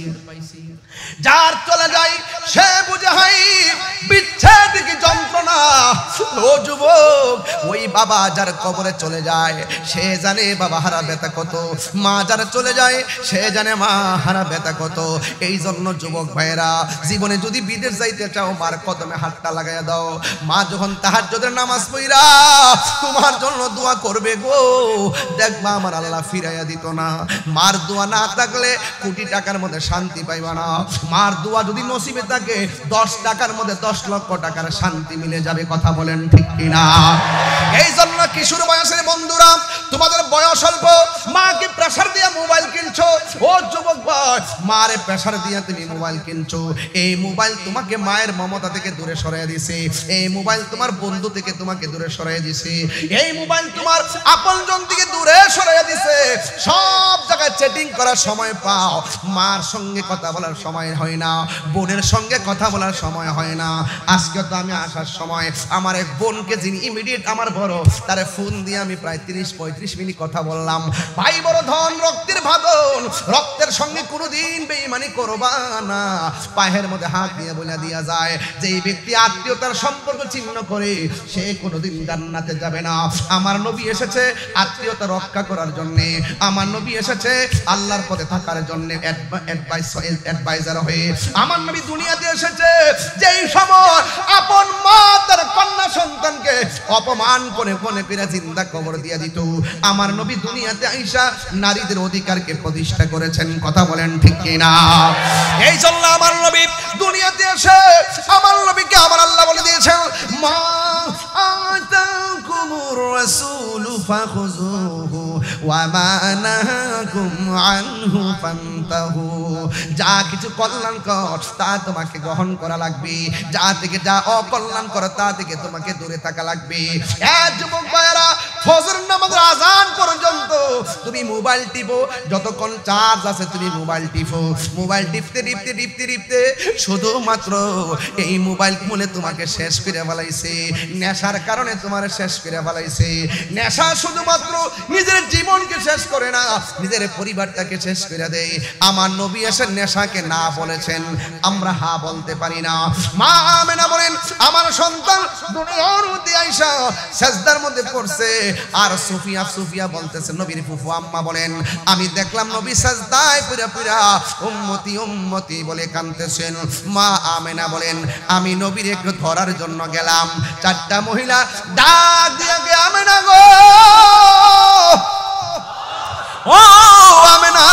Speaker 1: যার চলে যায় সে বুঝে হয় বিচ্ছেদ কি যন্ত্রণা। ও যুবক, ওই বাবা যার কবরে চলে যায় সে জানে বাবা হারা ব্যথা কত, মা যার চলে যায় সে জানে মা হারা ব্যথা কত। এই জন্য যুবক ভাইরা, জীবনে যদি বিদেশ যাইতে চাও মার কদমে হাতটা লাগাইয়া দাও। মা যখন তাহাজ্জুদের নামাজ পড়া তোমার জন্য দোয়া করবে গো, দেখবা আমার আল্লাহ ফিরাইয়া দিত না। মার দোয়া না থাকলে কোটি টাকার মধ্যে শান্তি পাইবা না। মার দোয়া যদি নসিবে থাকে 10 টাকার মধ্যে 10 লক্ষ টাকার শান্তি মিলে যাবে। কথা বলেন ঠিক কিনা? এই জন্য কিশোর বয়সের বন্ধুরা, তোমাদের বয়স অল্প, মাকে প্রেসার দিয়ে মোবাইল কিনছো। ও যুবক ভাই, মারে প্রেসার দিয়ে তুমি মোবাইল কিনছো। এই মোবাইল তোমাকে মায়ের মমতা থেকে দূরে সরাইয়া দিছে। এই মোবাইল তোমার বন্ধু থেকে তোমাকে দূরে সরাইয়া দিছে। এই মোবাইল তোমার আপনজন থেকে দূরে সরাইয়া দিছে। সব জায়গায় চ্যাটিং করার সময় পাও, মার সঙ্গে কথা বলার সময় হয় না, বোনের সঙ্গে কথা বলার সময় হয় না। আজকে তো আমি আসার সময় আমার এক বোনকে, যিনি ইমিডিয়েট আমার বড়, তারে ফোন দিয়ে আমি প্রায় 30-35 মিনিট কথা বললাম। ভাই বড় ধন, রক্তের বাঁধন, রক্তের সঙ্গে কোনোদিন বেঈমানি করবা না। পায়ের মধ্যে হাত দিয়ে বলে দিয়া যায়, যে এই ব্যক্তি আত্মীয়তার সম্পর্ক ছিন্ন করে সে কোনোদিন জান্নাতে যাবে না। আমার নবী এসেছে আত্মীয়তা রক্ষা করার জন্য, আমার নবী এসেছে আল্লাহর পথে থাকার জন্য অ্যাডভাইজার হয়ে। আমার নবী দুনিয়াতে এসেছে যেই সময় আপন মা তার কন্যা সন্তানকে অপমান করে কোনে পেরা জিন্দা কবর দিয়ে দিত, আমার নবী দুনিয়াতে আইসা নারীদের অধিকারকে প্রতিষ্ঠা করেছেন। কথা বলেন ঠিক কিনা? এই জন্য আমার নবী দুনিয়াতে এসে আমার নবীকে আমার আল্লাহ বলে দিয়েছেন, মা আতাকুমুর রাসূলু ফাখুযুহু ওয়া মা নাহাকুম আনহু ফান্তাহু। যা কিছু কল্যাণকর তা তোমাকে গ্রহণ করা লাগবে, যা থেকে যা অকল্যাণকর তা থেকে তোমাকে দূরে থাকা লাগবে। যুবক ভাইরা, ফজর নামাজের আজান পর্যন্ত তুমি মোবাইল টিপো, যতক্ষণ চার্জ আছে তুমি মোবাইল টিপো। মোবাইল টিপতে টিপতে টিপতে টিপতে শুধুমাত্র এই মোবাইল মনে তোমাকে শেষ করে ফেলাইছে। নেশার কারণে তোমার শেষ করে ফেলাইছে। নেশা শুধুমাত্র নিজের জীবনকে শেষ করে না, নিজের পরিবারটাকে শেষ করে দেয়। আমার নবী এসে নেশাকে না বলেছেন, আমরা হা বলতে পারি না। মা আমেনা বলেন, আমার সন্তান দুনিয়ার মধ্যে আইসা সেজদার মধ্যে পড়ছে, আর সুফিয়া বলতেছে, নবীর ফুফু আম্মা বলেন, আমি দেখলাম নবী সেজদায় পুরা পুরা উম্মতি উম্মতি বলে কাঁদতেছেন। মা আমেনা বলেন, আমি নবীর একটু ধরার জন্য গেলাম, 4টা মহিলা ডাক দিয়ে গে, আমেনা গো, ও আমেনা,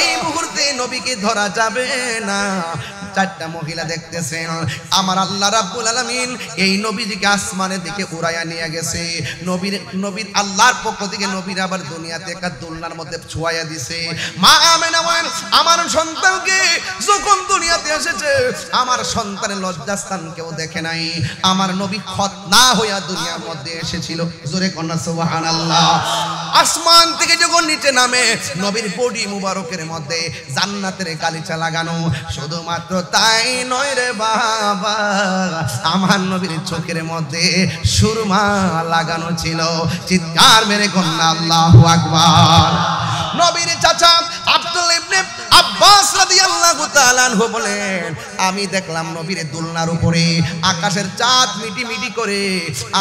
Speaker 1: এই মুহূর্তে নবীকে ধরা যাবে না। চারটা মহিলা দেখতেছেন আমার আল্লাহ রাব্বুল আলামিন এই নবীজিকে আসমানের দিকে উড়াইয়া নিয়ে গেছে নবীর আল্লাহর পক্ষ থেকে নবীর আবার দুনিয়াতে একটা দোলনার মধ্যে ছুঁয়াইয়া দিছে মা আমেনা বলেন আমার সন্তানকে যখন দুনিয়াতে এসেছে আমার সন্তানের লজ্জাস্থান কেউ দেখে নাই আমার নবী খতনা হইয়া দুনিয়ার মধ্যে এসেছিল জোরে কন্যা সুবহানাল্লাহ আসমান থেকে যখন নিচে নামে নবীর বডি মুবারকের মধ্যে জান্নাতের গালিচা লাগানো শুধুমাত্র তাই নয় রে বাবা আমার নবীর চোখের মধ্যে সুরমা লাগানো ছিল চিৎকার মেরে কন্যা আল্লাহু আকবার নবীর চাচা আব্দুল ইবনে আব্বাস রাদিয়াল্লাহু তাআলা আনহু বলেন আমি দেখলাম নবীর দোলনার উপরে আকাশের চাঁদ মিটি করে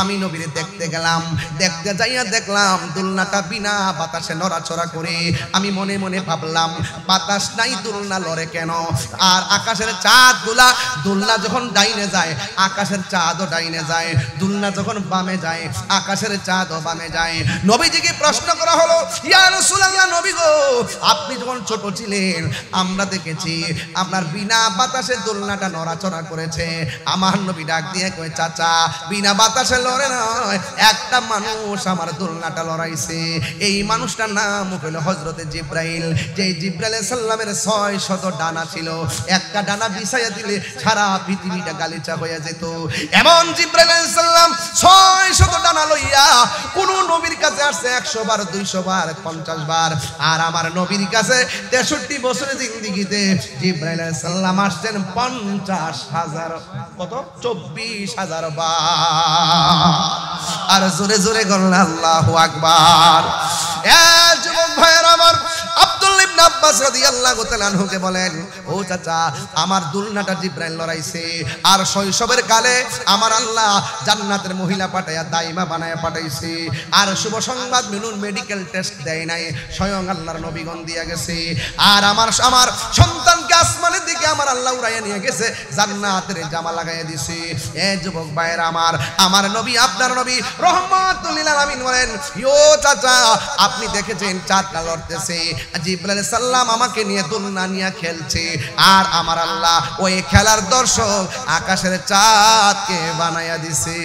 Speaker 1: আমি নবীর দেখতে গেলাম দেখতে যাইয়া দেখলাম দোলনাটা বিনা বাতাসে নড়াচড়া করে আমি মনে মনে ভাবলাম বাতাস নাই দোলনা লড়ে কেন আর আকাশের চাঁদগুলা দোলনা যখন ডাইনে যায় আকাশের চাঁদও ডাইনে যায় দোলনা যখন বামে যায় আকাশের চাঁদও বামে যায় নবীজিকে প্রশ্ন করা হলো ইয়া রাসূলুল্লাহ নবী গো আপনি যখন ছোট ছিলেন আমরা দেখেছি আপনার বিনা বাতাসে দোলনাটা নড়াচড়া করেছে আমার নবী ডাক দিয়ে কয় চাচা বিনা বাতাসে লড়ে নয় একটা মানুষ আমার দোলনাটা লড়াইছে এই মানুষটার নাম হলো হযরতে জিবরাইল যে জিবরাইল আলাইহিস সালামের 600 ডানা ছিল একটা ডানা বিছাইয়া দিলে সারা পৃথিবীটা গালিচা হয়ে যেত এমন জিবরাইল আলাইহিস সালাম 600 ডানা লইয়া কোন নবীর কাছে আসছে 100 বার 200 বার 50 বার আর আমার নবীর কাছে 63 বছরের জিন্দেগিতে জিবরাইল আলাইহিস সালাম আসছেন 50,000 কত 24,000 বার আর জোরে জোরে বলেন আল্লাহু আকবার এ যুবক ভাইরা আমার আব্দুল ইবনে আব্বাস রাদিয়াল্লাহু তাআলা আনহুকে বলেন ও চাচা আমার দুলনাটা জিবরাইল লড়াইছে আর শৈশবের কালে আমার আল্লাহ জান্নাতের মহিলা পাঠায়া দাইমা বানায়া পাঠাইছে আর শুভ সংবাদ মিনুন মেডিকেল টেস্ট দেয় নাই স্বয়ং আল্লাহর নবীগণ দিয়া গেছে আর আমার সন্তানকে আসমানের দিকে আমার আল্লাহ উড়াইয়া নিয়ে গেছে জান্নাতের জামা লাগাইয়া দিয়েছে এ যুবক ভাইরা আমার নবী আপনার নবী রহমাতুল লিল আলামিন বলেন ইয়ো চাচা আপনি দেখেছেন চাঁদটা লড়তেছে জিবরাইল আলাইহিস সালাম আমাকে নিয়ে দোলনা নিয়ে খেলছে আর আমার আল্লাহ ওই খেলার দর্শক আকাশের চাঁদকে বানায়া দিছে